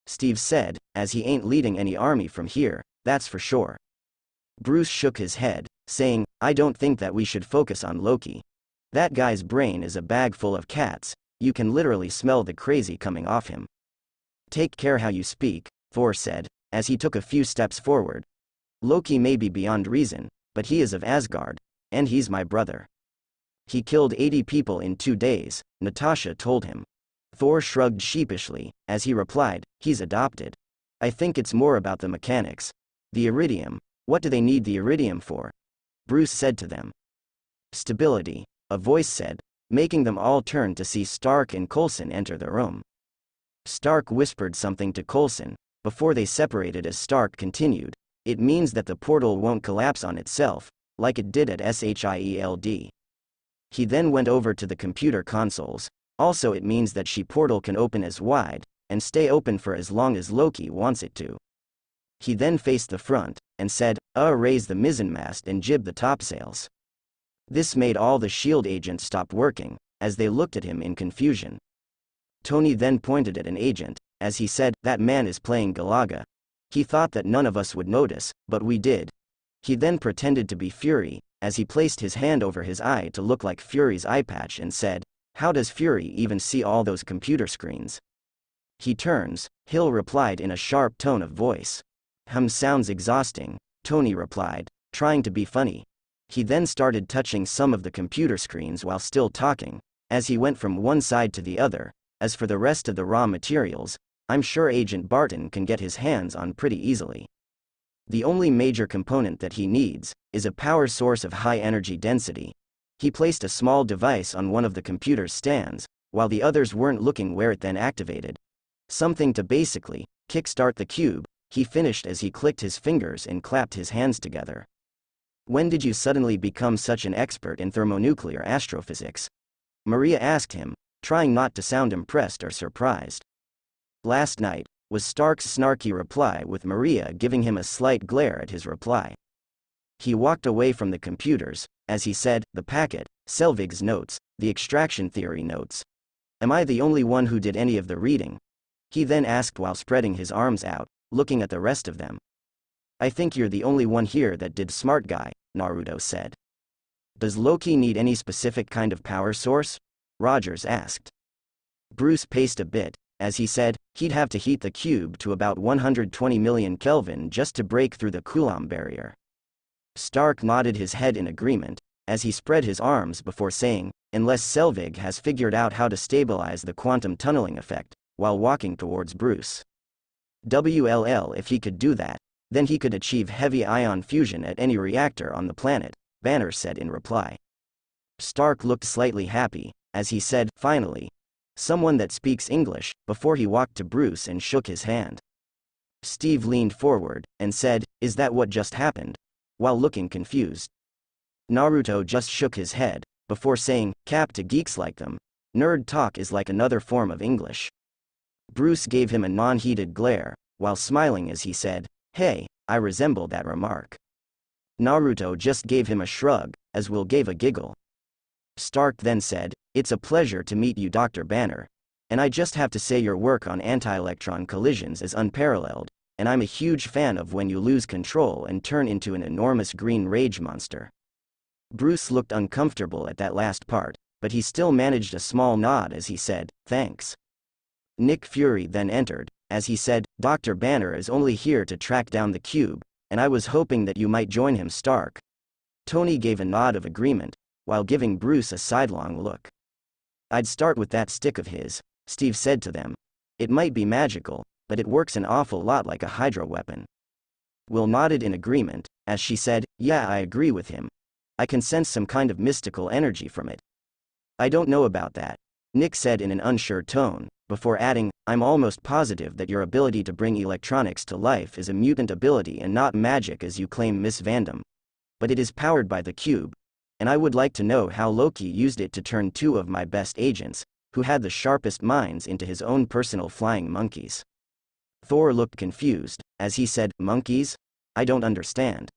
Steve said, as he ain't leading any army from here, that's for sure. Bruce shook his head, saying, I don't think that we should focus on Loki. That guy's brain is a bag full of cats, you can literally smell the crazy coming off him. Take care how you speak, Thor said, as he took a few steps forward. Loki may be beyond reason, but he is of Asgard, and he's my brother. He killed 80 people in 2 days, Natasha told him. Thor shrugged sheepishly, as he replied, he's adopted. I think it's more about the mechanics. The iridium, what do they need the iridium for? Bruce said to them. Stability, a voice said, making them all turn to see Stark and Coulson enter the room. Stark whispered something to Coulson, before they separated as Stark continued, it means that the portal won't collapse on itself, like it did at Shield. He then went over to the computer consoles, also it means that she portal can open as wide, and stay open for as long as Loki wants it to. He then faced the front, and said, raise the mizzenmast and jib the topsails. This made all the SHIELD agents stop working, as they looked at him in confusion. Tony then pointed at an agent, as he said, that man is playing Galaga. He thought that none of us would notice, but we did. He then pretended to be Fury, as he placed his hand over his eye to look like Fury's eye patch and said, how does Fury even see all those computer screens? He turns, Hill replied in a sharp tone of voice. Sounds exhausting, Tony replied, trying to be funny. He then started touching some of the computer screens while still talking, as he went from one side to the other. As for the rest of the raw materials, I'm sure Agent Barton can get his hands on pretty easily. The only major component that he needs is a power source of high energy density. He placed a small device on one of the computer's stands, while the others weren't looking where it then activated. Something to basically kickstart the cube, he finished as he clicked his fingers and clapped his hands together. When did you suddenly become such an expert in thermonuclear astrophysics? Maria asked him, trying not to sound impressed or surprised. Last night, was Stark's snarky reply, with Maria giving him a slight glare at his reply. He walked away from the computers, as he said, the packet, Selvig's notes, the extraction theory notes. Am I the only one who did any of the reading? He then asked while spreading his arms out, looking at the rest of them. I think you're the only one here that did, smart guy, Naruto said. Does Loki need any specific kind of power source? Rogers asked. Bruce paced a bit, as he said, he'd have to heat the cube to about 120 million Kelvin just to break through the Coulomb barrier. Stark nodded his head in agreement, as he spread his arms before saying, unless Selvig has figured out how to stabilize the quantum tunneling effect, while walking towards Bruce. WLL, if he could do that, then he could achieve heavy ion fusion at any reactor on the planet, Banner said in reply. Stark looked slightly happy, as he said, finally, someone that speaks English, before he walked to Bruce and shook his hand. Steve leaned forward, and said, is that what just happened? While looking confused. Naruto just shook his head, before saying, Cap, to geeks like them, nerd talk is like another form of English. Bruce gave him a non-heated glare, while smiling as he said, hey, I resemble that remark. Naruto just gave him a shrug, as Will gave a giggle. Stark then said, it's a pleasure to meet you, Dr. Banner. And I just have to say your work on anti-electron collisions is unparalleled, and I'm a huge fan of when you lose control and turn into an enormous green rage monster. Bruce looked uncomfortable at that last part, but he still managed a small nod as he said, thanks. Nick Fury then entered, as he said, Dr. Banner is only here to track down the cube, and I was hoping that you might join him, Stark. Tony gave a nod of agreement, while giving Bruce a sidelong look. I'd start with that stick of his, Steve said to them. It might be magical, but it works an awful lot like a hydro weapon. Will nodded in agreement, as she said, yeah, I agree with him. I can sense some kind of mystical energy from it. I don't know about that, Nick said in an unsure tone, before adding, I'm almost positive that your ability to bring electronics to life is a mutant ability and not magic as you claim, Miss Vandam. But it is powered by the cube, and I would like to know how Loki used it to turn 2 of my best agents, who had the sharpest minds, into his own personal flying monkeys. Thor looked confused, as he said, monkeys? I don't understand.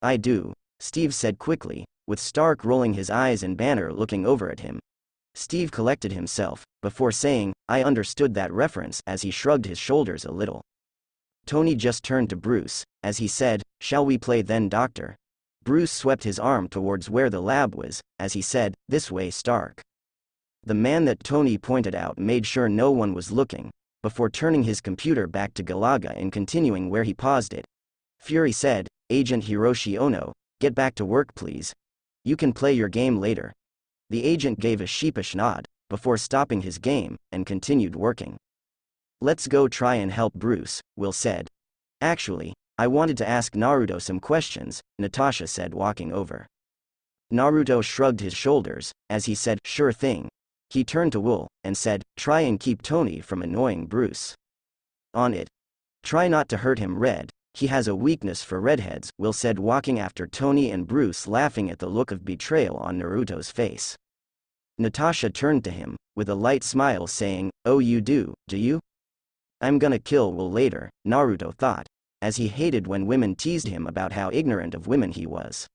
I do, Steve said quickly, with Stark rolling his eyes and Banner looking over at him. Steve collected himself, before saying, I understood that reference, as he shrugged his shoulders a little. Tony just turned to Bruce, as he said, shall we play then, Doctor? Bruce swept his arm towards where the lab was, as he said, this way, Stark. The man that Tony pointed out made sure no one was looking, before turning his computer back to Galaga and continuing where he paused it. Fury said, Agent Hiroshi Ono, get back to work please. You can play your game later. The agent gave a sheepish nod, before stopping his game, and continued working. Let's go try and help Bruce, Will said. Actually, I wanted to ask Naruto some questions, Natasha said, walking over. Naruto shrugged his shoulders, as he said, sure thing. He turned to Will, and said, try and keep Tony from annoying Bruce. On it. Try not to hurt him, Red. He has a weakness for redheads, Will said, walking after Tony and Bruce, laughing at the look of betrayal on Naruto's face. Natasha turned to him, with a light smile, saying, oh, you do you? I'm gonna kill Will later, Naruto thought, as he hated when women teased him about how ignorant of women he was.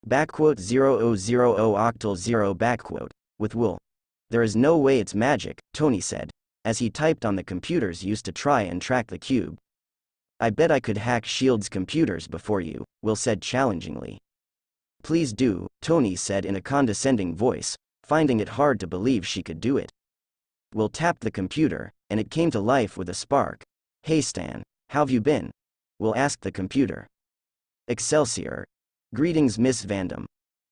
0000 octal 0 with Will. There is no way it's magic, Tony said, as he typed on the computers used to try and track the cube. I bet I could hack S.H.I.E.L.D.'s computers before you, Will said challengingly. Please do, Tony said in a condescending voice, finding it hard to believe she could do it. Will tapped the computer, and it came to life with a spark. Hey Stan, how've you been? Will asked the computer. Excelsior. Greetings Miss Vandam.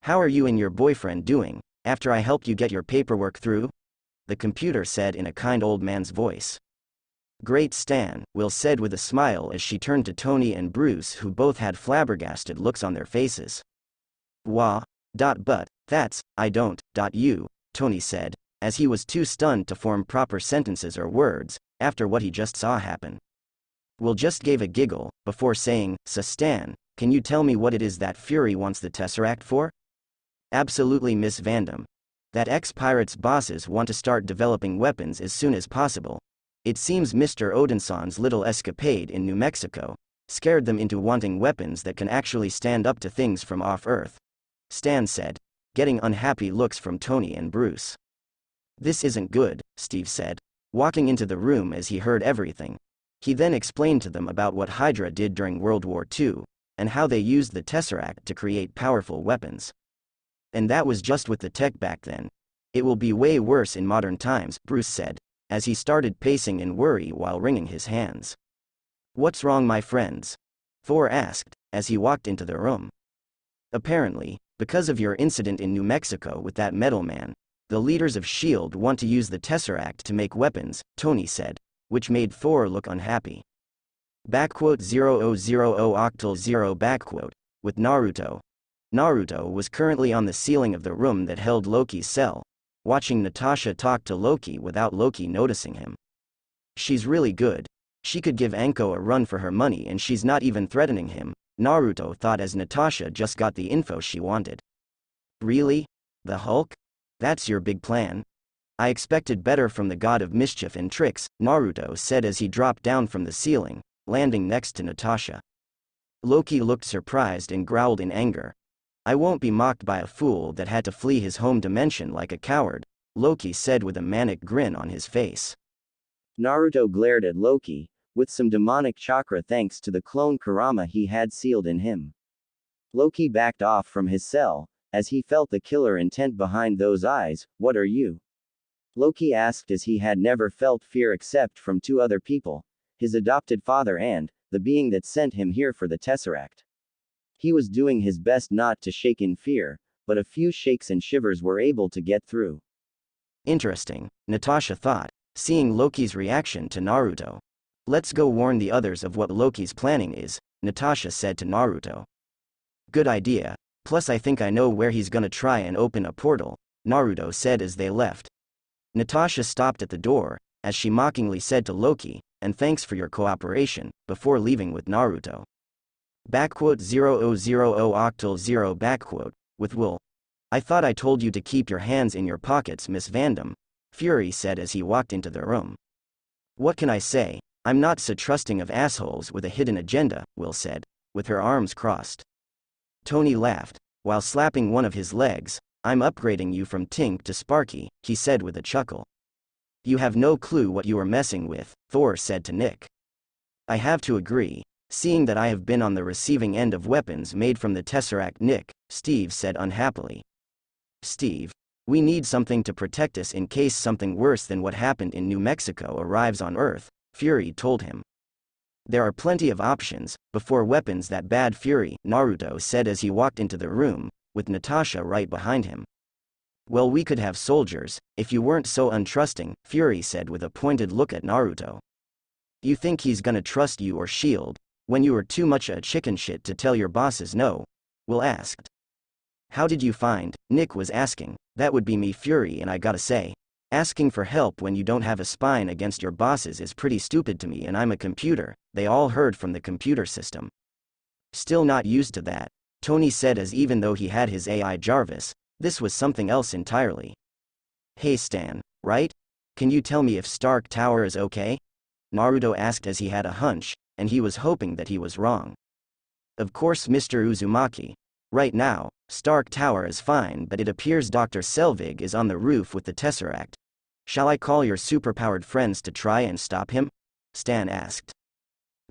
How are you and your boyfriend doing, after I helped you get your paperwork through? The computer said in a kind old man's voice. Great Stan, Will said with a smile as she turned to Tony and Bruce, who both had flabbergasted looks on their faces. But, that's, I don't, you, Tony said, as he was too stunned to form proper sentences or words, after what he just saw happen. Will just gave a giggle, before saying, so Stan, can you tell me what it is that Fury wants the Tesseract for? Absolutely Miss Vandam. That ex-pirates bosses want to start developing weapons as soon as possible. It seems Mr. Odinson's little escapade in New Mexico scared them into wanting weapons that can actually stand up to things from off-Earth. Stan said, getting unhappy looks from Tony and Bruce. This isn't good, Steve said, walking into the room as he heard everything. He then explained to them about what Hydra did during World War II, and how they used the Tesseract to create powerful weapons. And that was just with the tech back then. It will be way worse in modern times, Bruce said, as he started pacing in worry while wringing his hands. What's wrong, my friends? Thor asked, as he walked into the room. Apparently, because of your incident in New Mexico with that metal man, the leaders of S.H.I.E.L.D. want to use the Tesseract to make weapons, Tony said, which made Thor look unhappy. 0000 octal 0 with Naruto. Naruto was currently on the ceiling of the room that held Loki's cell, watching Natasha talk to Loki without Loki noticing him. She's really good. She could give Anko a run for her money and she's not even threatening him, Naruto thought as Natasha just got the info she wanted. Really? The Hulk? That's your big plan? I expected better from the god of mischief and tricks, Naruto said as he dropped down from the ceiling, landing next to Natasha. Loki looked surprised and growled in anger. I won't be mocked by a fool that had to flee his home dimension like a coward, Loki said with a manic grin on his face. Naruto glared at Loki, with some demonic chakra thanks to the clone Kurama he had sealed in him. Loki backed off from his cell, as he felt the killer intent behind those eyes. What are you? Loki asked, as he had never felt fear except from two other people, his adopted father and the being that sent him here for the Tesseract. He was doing his best not to shake in fear, but a few shakes and shivers were able to get through. Interesting, Natasha thought, seeing Loki's reaction to Naruto. Let's go warn the others of what Loki's planning is, Natasha said to Naruto. Good idea, plus I think I know where he's gonna try and open a portal, Naruto said as they left. Natasha stopped at the door, as she mockingly said to Loki, and thanks for your cooperation, before leaving with Naruto. 0000 octal 0 with Will. I thought I told you to keep your hands in your pockets, Miss Vandam, Fury said as he walked into the room. What can I say? I'm not so trusting of assholes with a hidden agenda, Will said, with her arms crossed. Tony laughed, while slapping one of his legs. I'm upgrading you from Tink to Sparky, he said with a chuckle. You have no clue what you are messing with, Thor said to Nick. I have to agree. Seeing that I have been on the receiving end of weapons made from the Tesseract, Nick, Steve said unhappily. Steve, we need something to protect us in case something worse than what happened in New Mexico arrives on Earth, Fury told him. There are plenty of options, before weapons that bad, Fury, Naruto said as he walked into the room, with Natasha right behind him. Well, we could have soldiers, if you weren't so untrusting, Fury said with a pointed look at Naruto. You think he's gonna trust you or shield, when you are too much a chicken shit to tell your bosses no? Will asked. How did you find? Nick was asking. That would be me, Fury, and I gotta say, asking for help when you don't have a spine against your bosses is pretty stupid to me, and I'm a computer, they all heard from the computer system. Still not used to that, Tony said, as even though he had his AI Jarvis, this was something else entirely. Hey Stan, right? Can you tell me if Stark Tower is okay? Naruto asked as he had a hunch, and he was hoping that he was wrong. Of course, Mr. Uzumaki. Right now, Stark Tower is fine, but it appears Dr. Selvig is on the roof with the Tesseract. Shall I call your superpowered friends to try and stop him? Stan asked.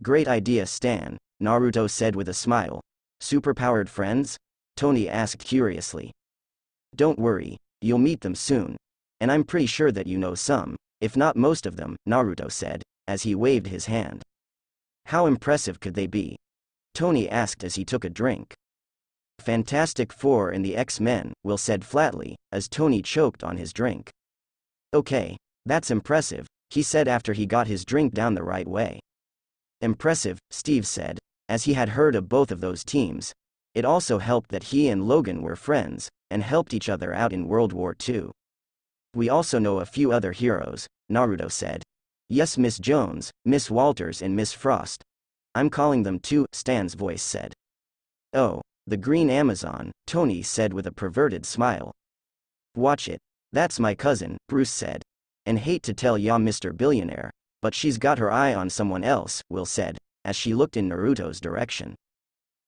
Great idea, Stan, Naruto said with a smile. Superpowered friends? Tony asked curiously. Don't worry, you'll meet them soon. And I'm pretty sure that you know some, if not most of them, Naruto said, as he waved his hand. How impressive could they be? Tony asked as he took a drink. Fantastic Four and the X-Men, Will said flatly, as Tony choked on his drink. Okay, that's impressive, he said after he got his drink down the right way. Impressive, Steve said, as he had heard of both of those teams. It also helped that he and Logan were friends, and helped each other out in World War II. We also know a few other heroes, Naruto said. Yes, Miss Jones, Miss Walters and Miss Frost. I'm calling them too, Stan's voice said. Oh, the Green Amazon, Tony said with a perverted smile. Watch it. That's my cousin, Bruce said. And hate to tell ya, Mr. Billionaire, but she's got her eye on someone else, Will said, as she looked in Naruto's direction.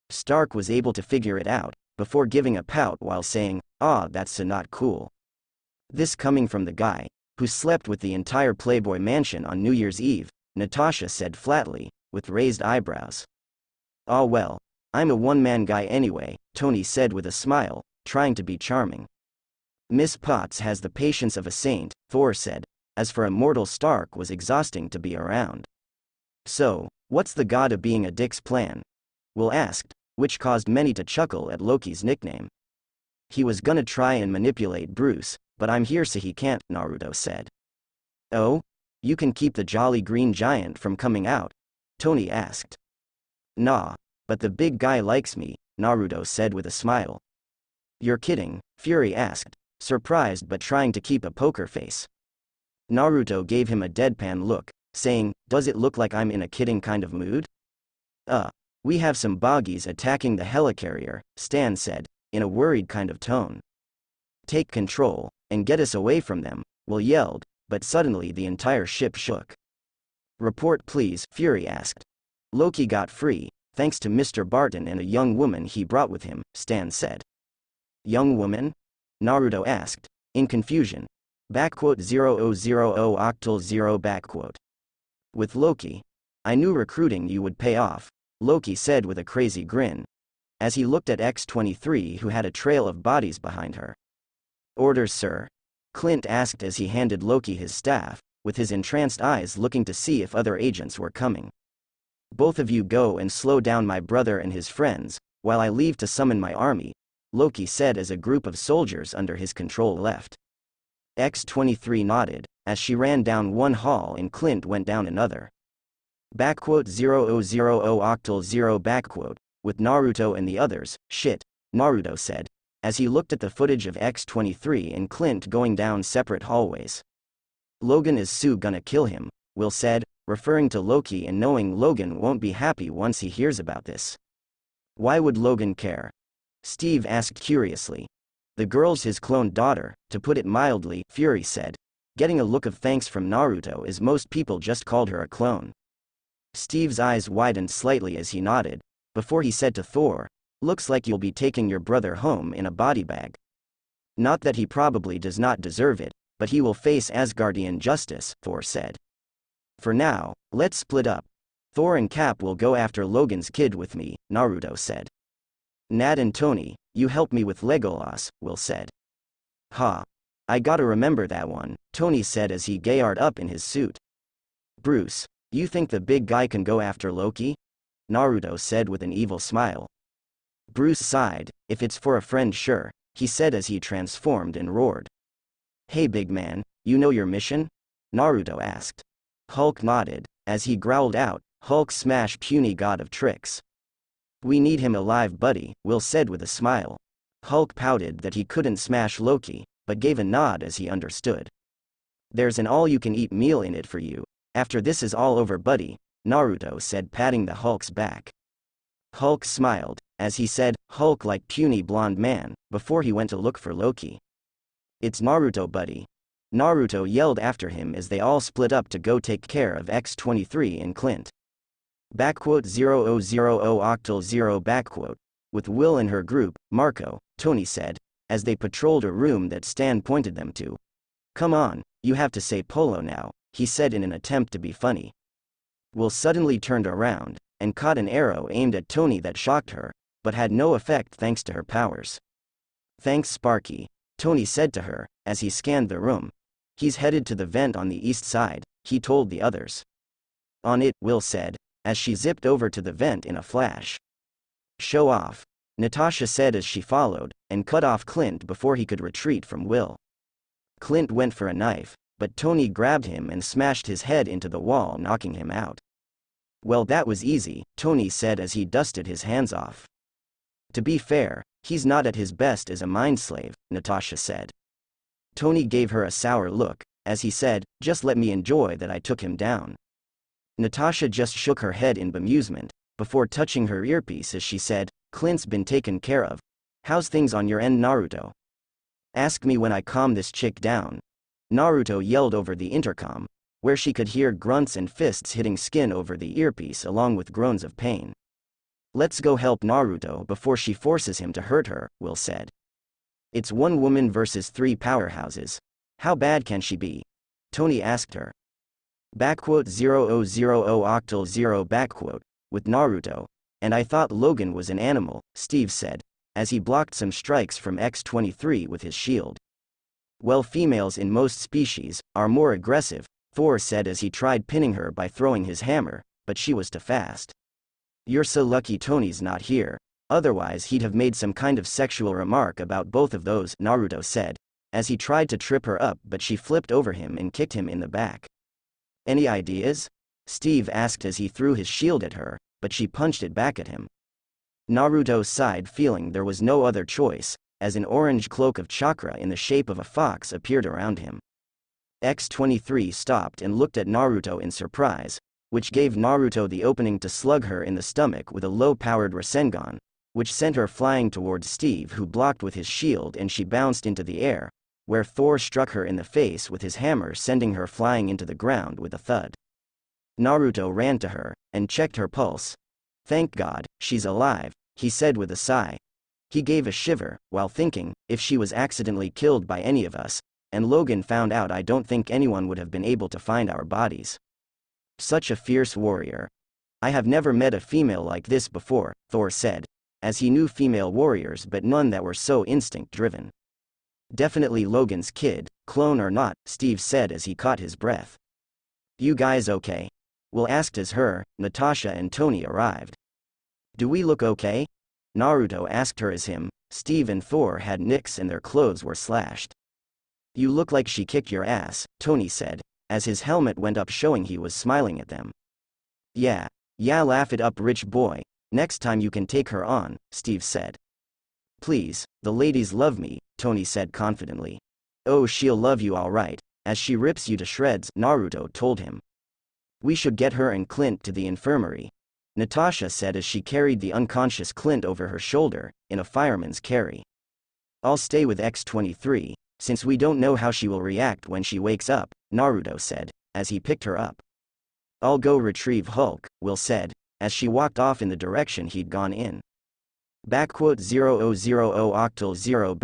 Stark was able to figure it out, before giving a pout while saying, "Ah, that's so not cool." This coming from the guy who slept with the entire Playboy mansion on New Year's Eve, Natasha said flatly, with raised eyebrows. "Ah well, I'm a one-man guy anyway," Tony said with a smile, trying to be charming. Miss Potts has the patience of a saint, Thor said, as for a mortal, Stark was exhausting to be around. So, what's the god of being a dick's plan? Will asked, which caused many to chuckle at Loki's nickname. He was gonna try and manipulate Bruce, but I'm here so he can't, Naruto said. Oh? You can keep the jolly green giant from coming out? Tony asked. Nah, but the big guy likes me, Naruto said with a smile. You're kidding, Fury asked, surprised but trying to keep a poker face. Naruto gave him a deadpan look, saying, "Does it look like I'm in a kidding kind of mood?" We have some boggies attacking the helicarrier, Stan said, in a worried kind of tone. Take control, and get us away from them, Will yelled, but suddenly the entire ship shook. Report please, Fury asked. Loki got free, thanks to Mr. Barton and a young woman he brought with him, Stan said. Young woman? Naruto asked, in confusion. 0000 octal 0 . With Loki. I knew recruiting you would pay off, Loki said with a crazy grin, as he looked at X-23 who had a trail of bodies behind her. Orders, sir? Clint asked as he handed Loki his staff, with his entranced eyes looking to see if other agents were coming. Both of you go and slow down my brother and his friends, while I leave to summon my army, Loki said as a group of soldiers under his control left. X-23 nodded, as she ran down one hall and Clint went down another. 0000 octal 0 . With Naruto and the others, shit, Naruto said, as he looked at the footage of X-23 and Clint going down separate hallways. Logan is gonna kill him, Will said, referring to Loki and knowing Logan won't be happy once he hears about this. Why would Logan care? Steve asked curiously. The girl's his cloned daughter, to put it mildly, Fury said, getting a look of thanks from Naruto as most people just called her a clone. Steve's eyes widened slightly as he nodded, before he said to Thor, looks like you'll be taking your brother home in a body bag. Not that he probably does not deserve it, but he will face Asgardian justice, Thor said. For now, let's split up. Thor and Cap will go after Logan's kid with me, Naruto said. Nat and Tony, you help me with Legolas, Will said. Ha. I gotta remember that one, Tony said as he geared up in his suit. Bruce, you think the big guy can go after Loki? Naruto said with an evil smile. Bruce sighed, if it's for a friend sure, he said as he transformed and roared. Hey big man, you know your mission? Naruto asked. Hulk nodded, as he growled out, Hulk smash puny god of tricks. We need him alive buddy, Will said with a smile. Hulk pouted that he couldn't smash Loki, but gave a nod as he understood. There's an all-you-can-eat meal in it for you, after this is all over buddy, Naruto said patting the Hulk's back. Hulk smiled, as he said, Hulk like puny blonde man, before he went to look for Loki. It's Naruto buddy. Naruto yelled after him as they all split up to go take care of X-23 and Clint. 0000 octal 0 . With Will and her group, Marco, Tony said, as they patrolled a room that Stan pointed them to. Come on, you have to say polo now, he said in an attempt to be funny. Will suddenly turned around, and caught an arrow aimed at Tony that shocked her, but had no effect thanks to her powers. Thanks Sparky, Tony said to her, as he scanned the room. He's headed to the vent on the east side, he told the others. On it, Will said, as she zipped over to the vent in a flash. Show off, Natasha said as she followed, and cut off Clint before he could retreat from Will. Clint went for a knife, but Tony grabbed him and smashed his head into the wall, knocking him out. Well, that was easy, Tony said as he dusted his hands off. To be fair, he's not at his best as a mind slave, Natasha said. Tony gave her a sour look, as he said, just let me enjoy that I took him down. Natasha just shook her head in bemusement, before touching her earpiece as she said, Clint's been taken care of. How's things on your end, Naruto? Ask me when I calm this chick down. Naruto yelled over the intercom, where she could hear grunts and fists hitting skin over the earpiece along with groans of pain. Let's go help Naruto before she forces him to hurt her, Will said. It's one woman versus 3 powerhouses. How bad can she be? Tony asked her. 0000 octal 0 . With Naruto, and I thought Logan was an animal, Steve said, as he blocked some strikes from X-23 with his shield. Well, females in most species are more aggressive, Thor said as he tried pinning her by throwing his hammer, but she was too fast. You're so lucky Tony's not here, otherwise he'd have made some kind of sexual remark about both of those, Naruto said, as he tried to trip her up but she flipped over him and kicked him in the back. Any ideas? Steve asked as he threw his shield at her, but she punched it back at him. Naruto sighed, feeling there was no other choice, as an orange cloak of chakra in the shape of a fox appeared around him. X-23 stopped and looked at Naruto in surprise, which gave Naruto the opening to slug her in the stomach with a low-powered Rasengan, which sent her flying towards Steve, who blocked with his shield, and she bounced into the air, where Thor struck her in the face with his hammer, sending her flying into the ground with a thud. Naruto ran to her, and checked her pulse. Thank God, she's alive, he said with a sigh. He gave a shiver, while thinking, if she was accidentally killed by any of us, and Logan found out, I don't think anyone would have been able to find our bodies. Such a fierce warrior. I have never met a female like this before, Thor said, as he knew female warriors but none that were so instinct-driven. Definitely Logan's kid, clone or not, Steve said as he caught his breath. You guys okay? Will asked as her, Natasha and Tony arrived. Do we look okay? Naruto asked her as him, Steve and Thor had nicks and their clothes were slashed. You look like she kicked your ass, Tony said, as his helmet went up showing he was smiling at them. Yeah, laugh it up rich boy, next time you can take her on, Steve said. Please, the ladies love me, Tony said confidently. Oh, she'll love you all right, as she rips you to shreds, Naruto told him. We should get her and Clint to the infirmary, Natasha said as she carried the unconscious Clint over her shoulder, in a fireman's carry. I'll stay with X-23, since we don't know how she will react when she wakes up, Naruto said, as he picked her up. I'll go retrieve Hulk, Will said, as she walked off in the direction he'd gone in. 0000 octal 0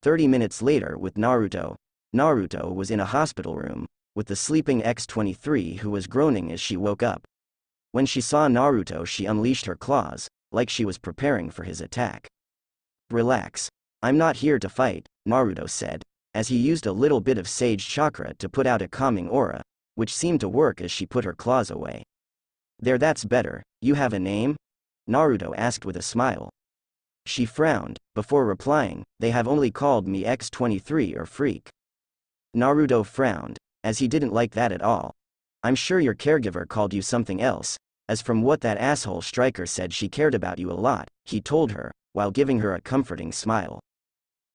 30 minutes later with Naruto. Naruto was in a hospital room, with the sleeping X-23 who was groaning as she woke up. When she saw Naruto she unleashed her claws, like she was preparing for his attack. Relax. I'm not here to fight, Naruto said, as he used a little bit of sage chakra to put out a calming aura, which seemed to work as she put her claws away. There, that's better. You have a name? Naruto asked with a smile. She frowned, before replying, they have only called me X-23 or Freak. Naruto frowned, as he didn't like that at all. I'm sure your caregiver called you something else, as from what that asshole striker said she cared about you a lot, he told her, while giving her a comforting smile.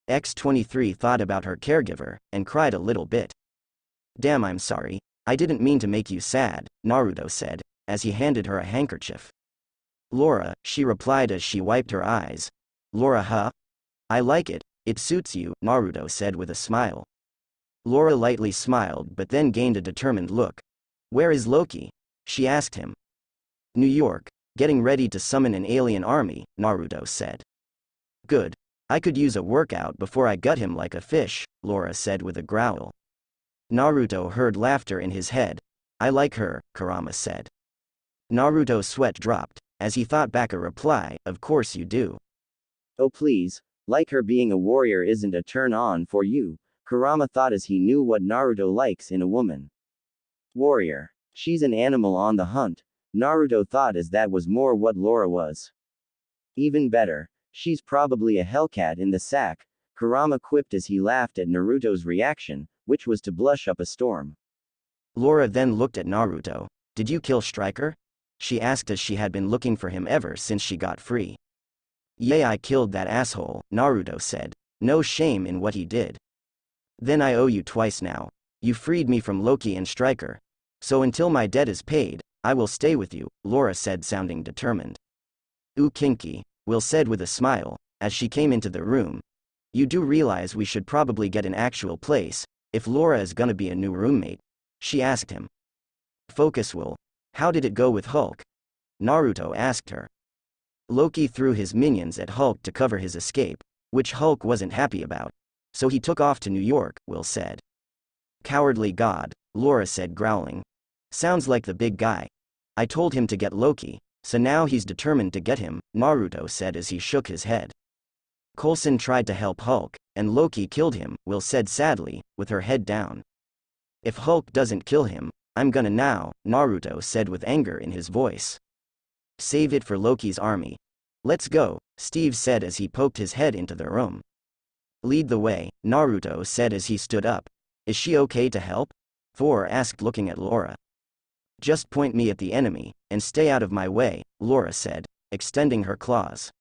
X-23 thought about her caregiver, and cried a little bit. Damn, I'm sorry, I didn't mean to make you sad, Naruto said, as he handed her a handkerchief. Laura, she replied as she wiped her eyes. Laura, huh? I like it, it suits you, Naruto said with a smile. Laura lightly smiled but then gained a determined look. Where is Loki? She asked him. New York, getting ready to summon an alien army, Naruto said. Good. I could use a workout before I gut him like a fish, Laura said with a growl. Naruto heard laughter in his head. I like her, Kurama said. Naruto's sweat dropped, as he thought back a reply, of course you do. Oh please, like her being a warrior isn't a turn-on for you, Kurama thought as he knew what Naruto likes in a woman. Warrior. She's an animal on the hunt, Naruto thought as that was more what Laura was. Even better, she's probably a hellcat in the sack, Kurama quipped as he laughed at Naruto's reaction, which was to blush up a storm. Laura then looked at Naruto. Did you kill Striker? She asked as she had been looking for him ever since she got free. Yeah, I killed that asshole, Naruto said. No shame in what he did. Then I owe you twice now. You freed me from Loki and Striker. So until my debt is paid, I will stay with you, Laura said sounding determined. Ooh kinky, Will said with a smile, as she came into the room. You do realize we should probably get an actual place, if Laura is gonna be a new roommate? She asked him. Focus, Will. How did it go with Hulk? Naruto asked her. Loki threw his minions at Hulk to cover his escape, which Hulk wasn't happy about. So he took off to New York, Will said. Cowardly god, Laura said growling. Sounds like the big guy. I told him to get Loki, so now he's determined to get him, Naruto said as he shook his head. Coulson tried to help Hulk, and Loki killed him, Will said sadly, with her head down. If Hulk doesn't kill him, I'm gonna now, Naruto said with anger in his voice. Save it for Loki's army. Let's go, Steve said as he poked his head into the room. Lead the way, Naruto said as he stood up. Is she okay to help? Thor asked looking at Laura. Just point me at the enemy, and stay out of my way, Laura said, extending her claws.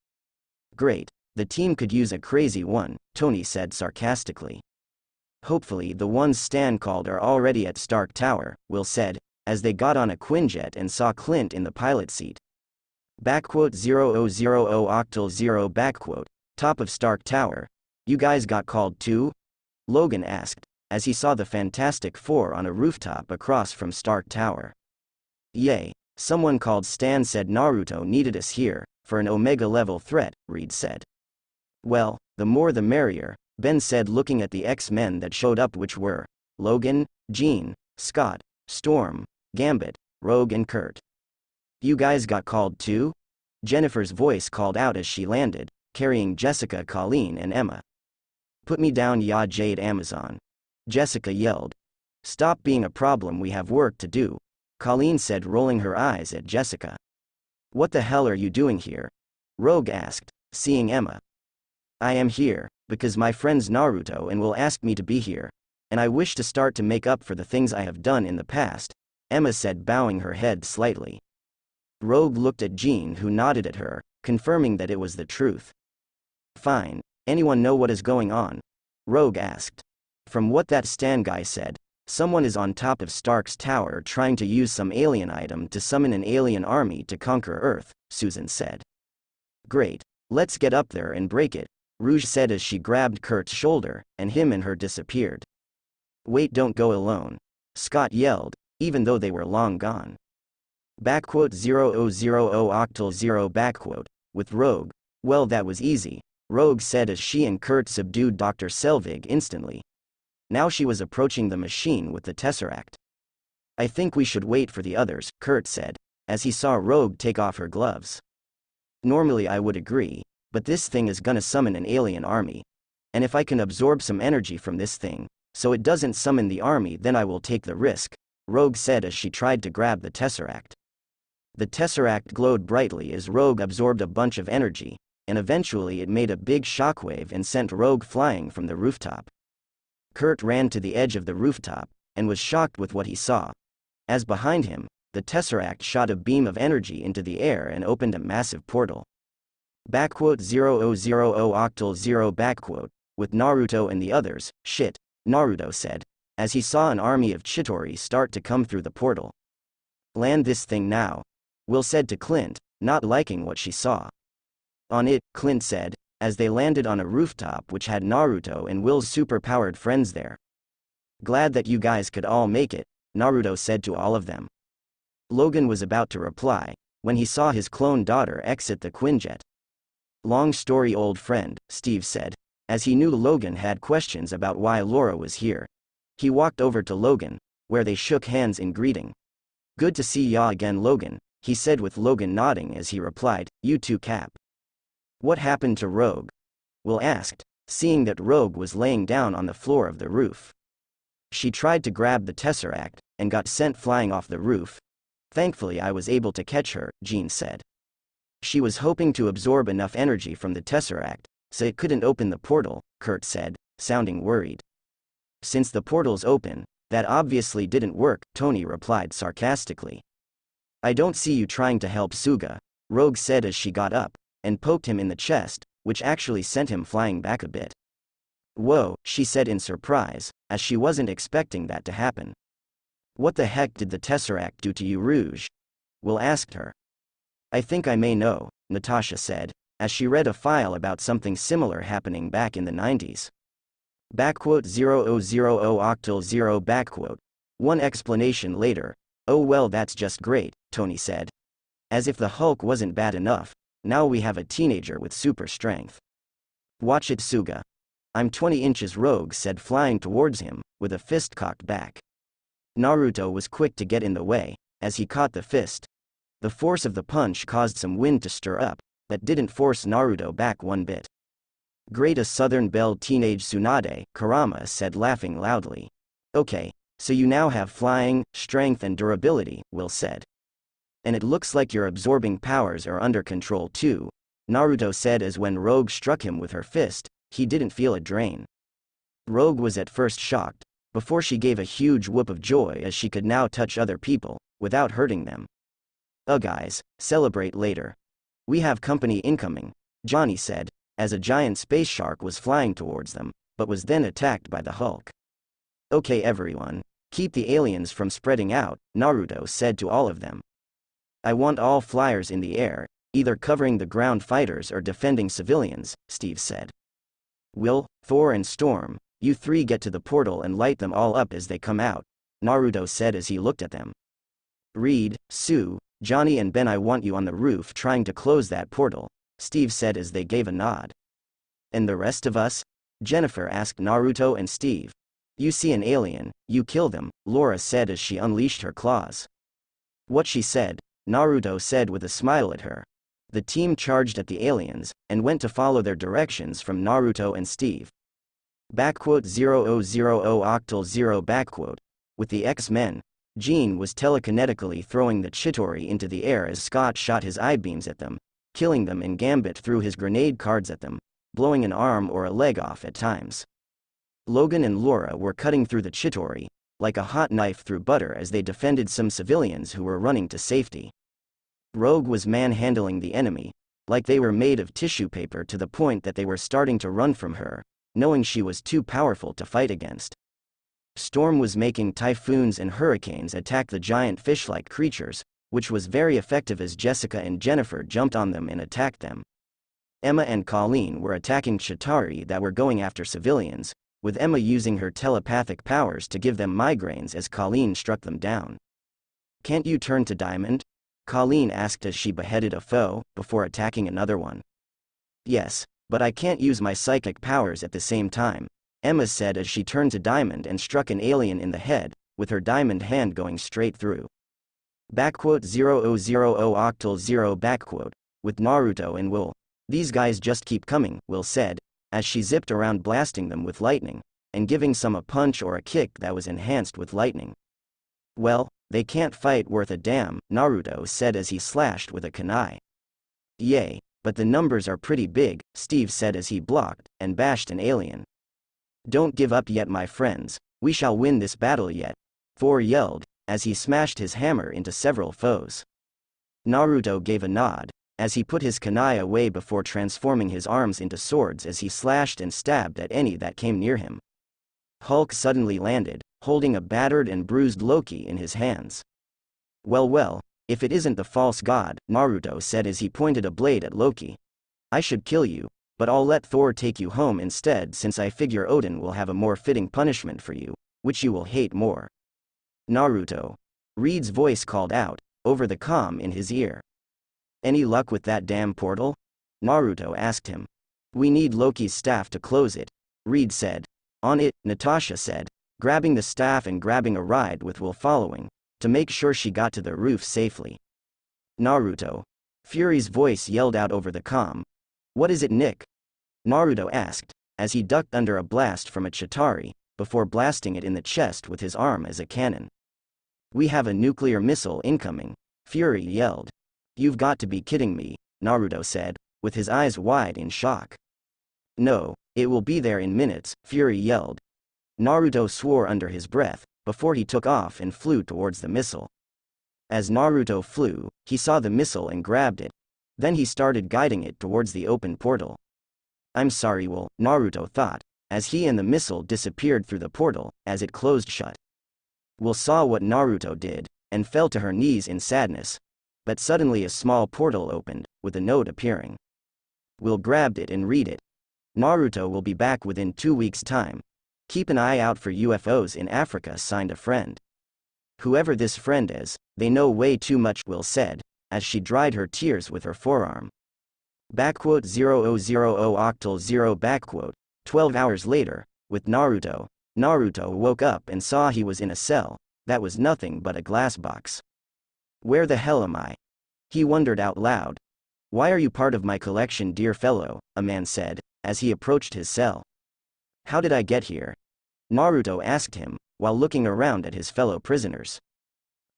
Great, the team could use a crazy one, Tony said sarcastically. Hopefully the ones Stan called are already at Stark Tower, Will said, as they got on a Quinjet and saw Clint in the pilot seat. Backquote 0000 octal 0 backquote, top of Stark Tower. You guys got called too? Logan asked, as he saw the Fantastic Four on a rooftop across from Stark Tower. Yay, someone called Stan said Naruto needed us here, for an Omega-level threat, Reed said. Well, the more the merrier, Ben said looking at the X-Men that showed up which were Logan, Jean, Scott, Storm, Gambit, Rogue and Kurt. You guys got called too? Jennifer's voice called out as she landed, carrying Jessica, Colleen and Emma. Put me down, ya Jade Amazon. Jessica yelled. Stop being a problem, we have work to do, Colleen said rolling her eyes at Jessica. What the hell are you doing here? Rogue asked, seeing Emma. I am here, because my friend's Naruto and will ask me to be here, and I wish to start to make up for the things I have done in the past, Emma said bowing her head slightly. Rogue looked at Jean who nodded at her, confirming that it was the truth. Fine, anyone know what is going on? Rogue asked. From what that Stan guy said, someone is on top of Stark's tower trying to use some alien item to summon an alien army to conquer Earth, Susan said. Great, let's get up there and break it, Rouge said as she grabbed Kurt's shoulder, and him and her disappeared. Wait, don't go alone, Scott yelled, even though they were long gone. Backquote 0000 octal 0 backquote, with Rogue, well that was easy, Rogue said as she and Kurt subdued Dr. Selvig instantly. Now she was approaching the machine with the Tesseract. I think we should wait for the others, Kurt said, as he saw Rogue take off her gloves. Normally I would agree, but this thing is gonna summon an alien army. And if I can absorb some energy from this thing, so it doesn't summon the army, then I will take the risk, Rogue said as she tried to grab the Tesseract. The Tesseract glowed brightly as Rogue absorbed a bunch of energy, and eventually it made a big shockwave and sent Rogue flying from the rooftop. Kurt ran to the edge of the rooftop, and was shocked with what he saw. As behind him, the Tesseract shot a beam of energy into the air and opened a massive portal. 0000 octal 0 with Naruto and the others, shit, Naruto said, as he saw an army of Chidori start to come through the portal. Land this thing now, Will said to Clint, not liking what she saw. On it, Clint said, as they landed on a rooftop which had Naruto and Will's super-powered friends there. Glad that you guys could all make it, Naruto said to all of them. Logan was about to reply, when he saw his clone daughter exit the Quinjet. Long story old friend, Steve said, as he knew Logan had questions about why Laura was here. He walked over to Logan, where they shook hands in greeting. Good to see ya again, Logan, he said with Logan nodding as he replied, you too, Cap. What happened to Rogue? Will asked, seeing that Rogue was laying down on the floor of the roof. She tried to grab the Tesseract, and got sent flying off the roof. Thankfully I was able to catch her, Jean said. She was hoping to absorb enough energy from the Tesseract, so it couldn't open the portal, Kurt said, sounding worried. Since the portal's open, that obviously didn't work, Tony replied sarcastically. I don't see you trying to help Suga, Rogue said as she got up, and poked him in the chest, which actually sent him flying back a bit. Whoa, she said in surprise, as she wasn't expecting that to happen. What the heck did the Tesseract do to you, Rouge? Will asked her. I think I may know, Natasha said, as she read a file about something similar happening back in the 90s. 0000 octal 0 One explanation later. Oh well, that's just great, Tony said. As if the Hulk wasn't bad enough, now we have a teenager with super strength. Watch it, Suga. I'm 20 inches, Rogue said, flying towards him, with a fist cocked back. Naruto was quick to get in the way, as he caught the fist. The force of the punch caused some wind to stir up, that didn't force Naruto back one bit. Great, a Southern Belle teenage Tsunade, Kurama said, laughing loudly. Okay, so you now have flying, strength and durability, Will said. And it looks like your absorbing powers are under control too, Naruto said as when Rogue struck him with her fist, he didn't feel a drain. Rogue was at first shocked, before she gave a huge whoop of joy as she could now touch other people, without hurting them. Guys, celebrate later. We have company incoming, Johnny said, as a giant space shark was flying towards them, but was then attacked by the Hulk. Okay everyone, keep the aliens from spreading out, Naruto said to all of them. I want all flyers in the air, either covering the ground fighters or defending civilians, Steve said. Will, Thor and Storm, you three get to the portal and light them all up as they come out, Naruto said as he looked at them. Reed, Sue, Johnny and Ben, I want you on the roof trying to close that portal, Steve said as they gave a nod. And the rest of us? Jennifer asked Naruto and Steve. You see an alien, you kill them, Laura said as she unleashed her claws. What she said, Naruto said with a smile at her. The team charged at the aliens, and went to follow their directions from Naruto and Steve. 0000 octal 0 With the X-Men, Jean was telekinetically throwing the Chidori into the air as Scott shot his I-beams at them, killing them, and Gambit threw his grenade cards at them, blowing an arm or a leg off at times. Logan and Laura were cutting through the Chidori, like a hot knife through butter, as they defended some civilians who were running to safety. Rogue was manhandling the enemy, like they were made of tissue paper, to the point that they were starting to run from her, knowing she was too powerful to fight against. Storm was making typhoons and hurricanes attack the giant fish-like creatures, which was very effective as Jessica and Jennifer jumped on them and attacked them. Emma and Colleen were attacking Chitauri that were going after civilians, with Emma using her telepathic powers to give them migraines as Colleen struck them down. Can't you turn to diamond? Colleen asked as she beheaded a foe, before attacking another one. Yes, But I can't use my psychic powers at the same time, Emma said as she turned to Diamond and struck an alien in the head, with her diamond hand going straight through. 0000 octal 0 with Naruto and Will. These guys just keep coming, Will said, as she zipped around blasting them with lightning, and giving some a punch or a kick that was enhanced with lightning. Well, they can't fight worth a damn, Naruto said as he slashed with a kunai. Yay, but the numbers are pretty big, Steve said as he blocked and bashed an alien. Don't give up yet, my friends, we shall win this battle yet, Thor yelled, as he smashed his hammer into several foes. Naruto gave a nod, as he put his kunai away before transforming his arms into swords as he slashed and stabbed at any that came near him. Hulk suddenly landed, holding a battered and bruised Loki in his hands. Well, if it isn't the false god, Naruto said as he pointed a blade at Loki. I should kill you, but I'll let Thor take you home instead since I figure Odin will have a more fitting punishment for you, which you will hate more. Naruto. Reed's voice called out, over the comm in his ear. Any luck with that damn portal? Naruto asked him. We need Loki's staff to close it, Reed said. On it, Natasha said, grabbing the staff and grabbing a ride with Will following, to make sure she got to the roof safely. Naruto. Fury's voice yelled out over the comm. What is it, Nick? Naruto asked, as he ducked under a blast from a Chitauri, before blasting it in the chest with his arm as a cannon. We have a nuclear missile incoming, Fury yelled. You've got to be kidding me, Naruto said, with his eyes wide in shock. No, it will be there in minutes, Fury yelled. Naruto swore under his breath, before he took off and flew towards the missile. As Naruto flew, he saw the missile and grabbed it. Then he started guiding it towards the open portal. I'm sorry, Will, Naruto thought, as he and the missile disappeared through the portal, as it closed shut. Will saw what Naruto did, and fell to her knees in sadness. But suddenly a small portal opened, with a note appearing. Will grabbed it and read it. Naruto will be back within 2 weeks' time. Keep an eye out for UFOs in Africa, signed a friend. Whoever this friend is, they know way too much, Will said, as she dried her tears with her forearm. 0000 octal 0 12 hours later, with Naruto. Naruto woke up and saw he was in a cell that was nothing but a glass box. Where the hell am I? He wondered out loud. Why are you part of my collection, dear fellow? A man said, as he approached his cell. How did I get here? Naruto asked him, while looking around at his fellow prisoners.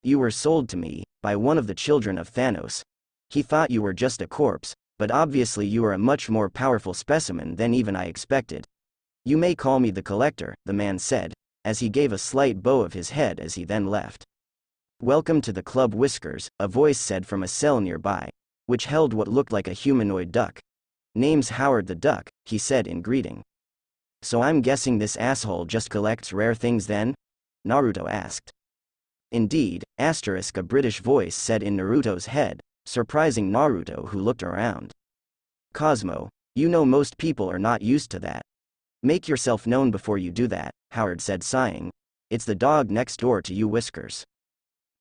You were sold to me, by one of the children of Thanos. He thought you were just a corpse, but obviously you are a much more powerful specimen than even I expected. You may call me the Collector, the man said, as he gave a slight bow of his head as he then left. Welcome to the Club, Whiskers, a voice said from a cell nearby, which held what looked like a humanoid duck. Name's Howard the Duck, he said in greeting. So I'm guessing this asshole just collects rare things then? Naruto asked. Indeed, asterisk, a British voice said in Naruto's head, surprising Naruto, who looked around. Cosmo, you know most people are not used to that. Make yourself known before you do that, Howard said, sighing. It's the dog next door to you, Whiskers.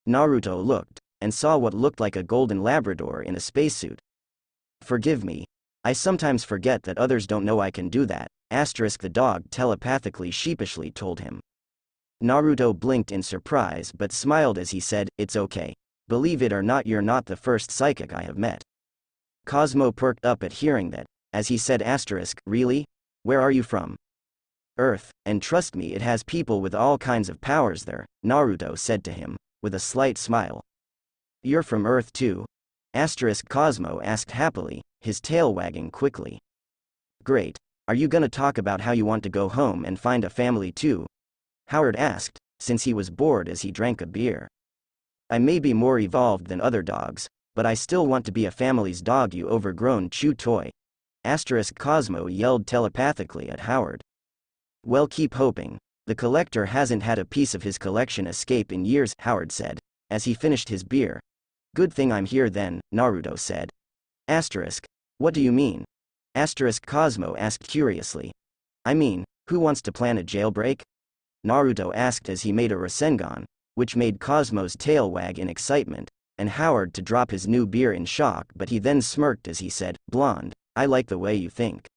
Naruto looked, and saw what looked like a golden Labrador in a spacesuit. Forgive me. I sometimes forget that others don't know I can do that, asterisk, the dog telepathically sheepishly told him. Naruto blinked in surprise but smiled as he said, it's okay. Believe it or not, you're not the first psychic I have met. Cosmo perked up at hearing that, as he said, asterisk, really? Where are you from? Earth, and trust me, it has people with all kinds of powers there, Naruto said to him, with a slight smile. You're from Earth too? Asterisk, Cosmo asked happily, his tail wagging quickly. Great. Are you gonna talk about how you want to go home and find a family too? Howard asked, since he was bored as he drank a beer. I may be more evolved than other dogs, but I still want to be a family's dog, you overgrown chew toy. Asterisk, Cosmo yelled telepathically at Howard. Well, keep hoping. The Collector hasn't had a piece of his collection escape in years, Howard said, as he finished his beer. Good thing I'm here then, Naruto said. Asterisk, what do you mean? Asterisk, Cosmo asked curiously. I mean, who wants to plan a jailbreak? Naruto asked as he made a Rasengan, which made Cosmo's tail wag in excitement, and Howard to drop his new beer in shock, but he then smirked as he said, Blonde, I like the way you think.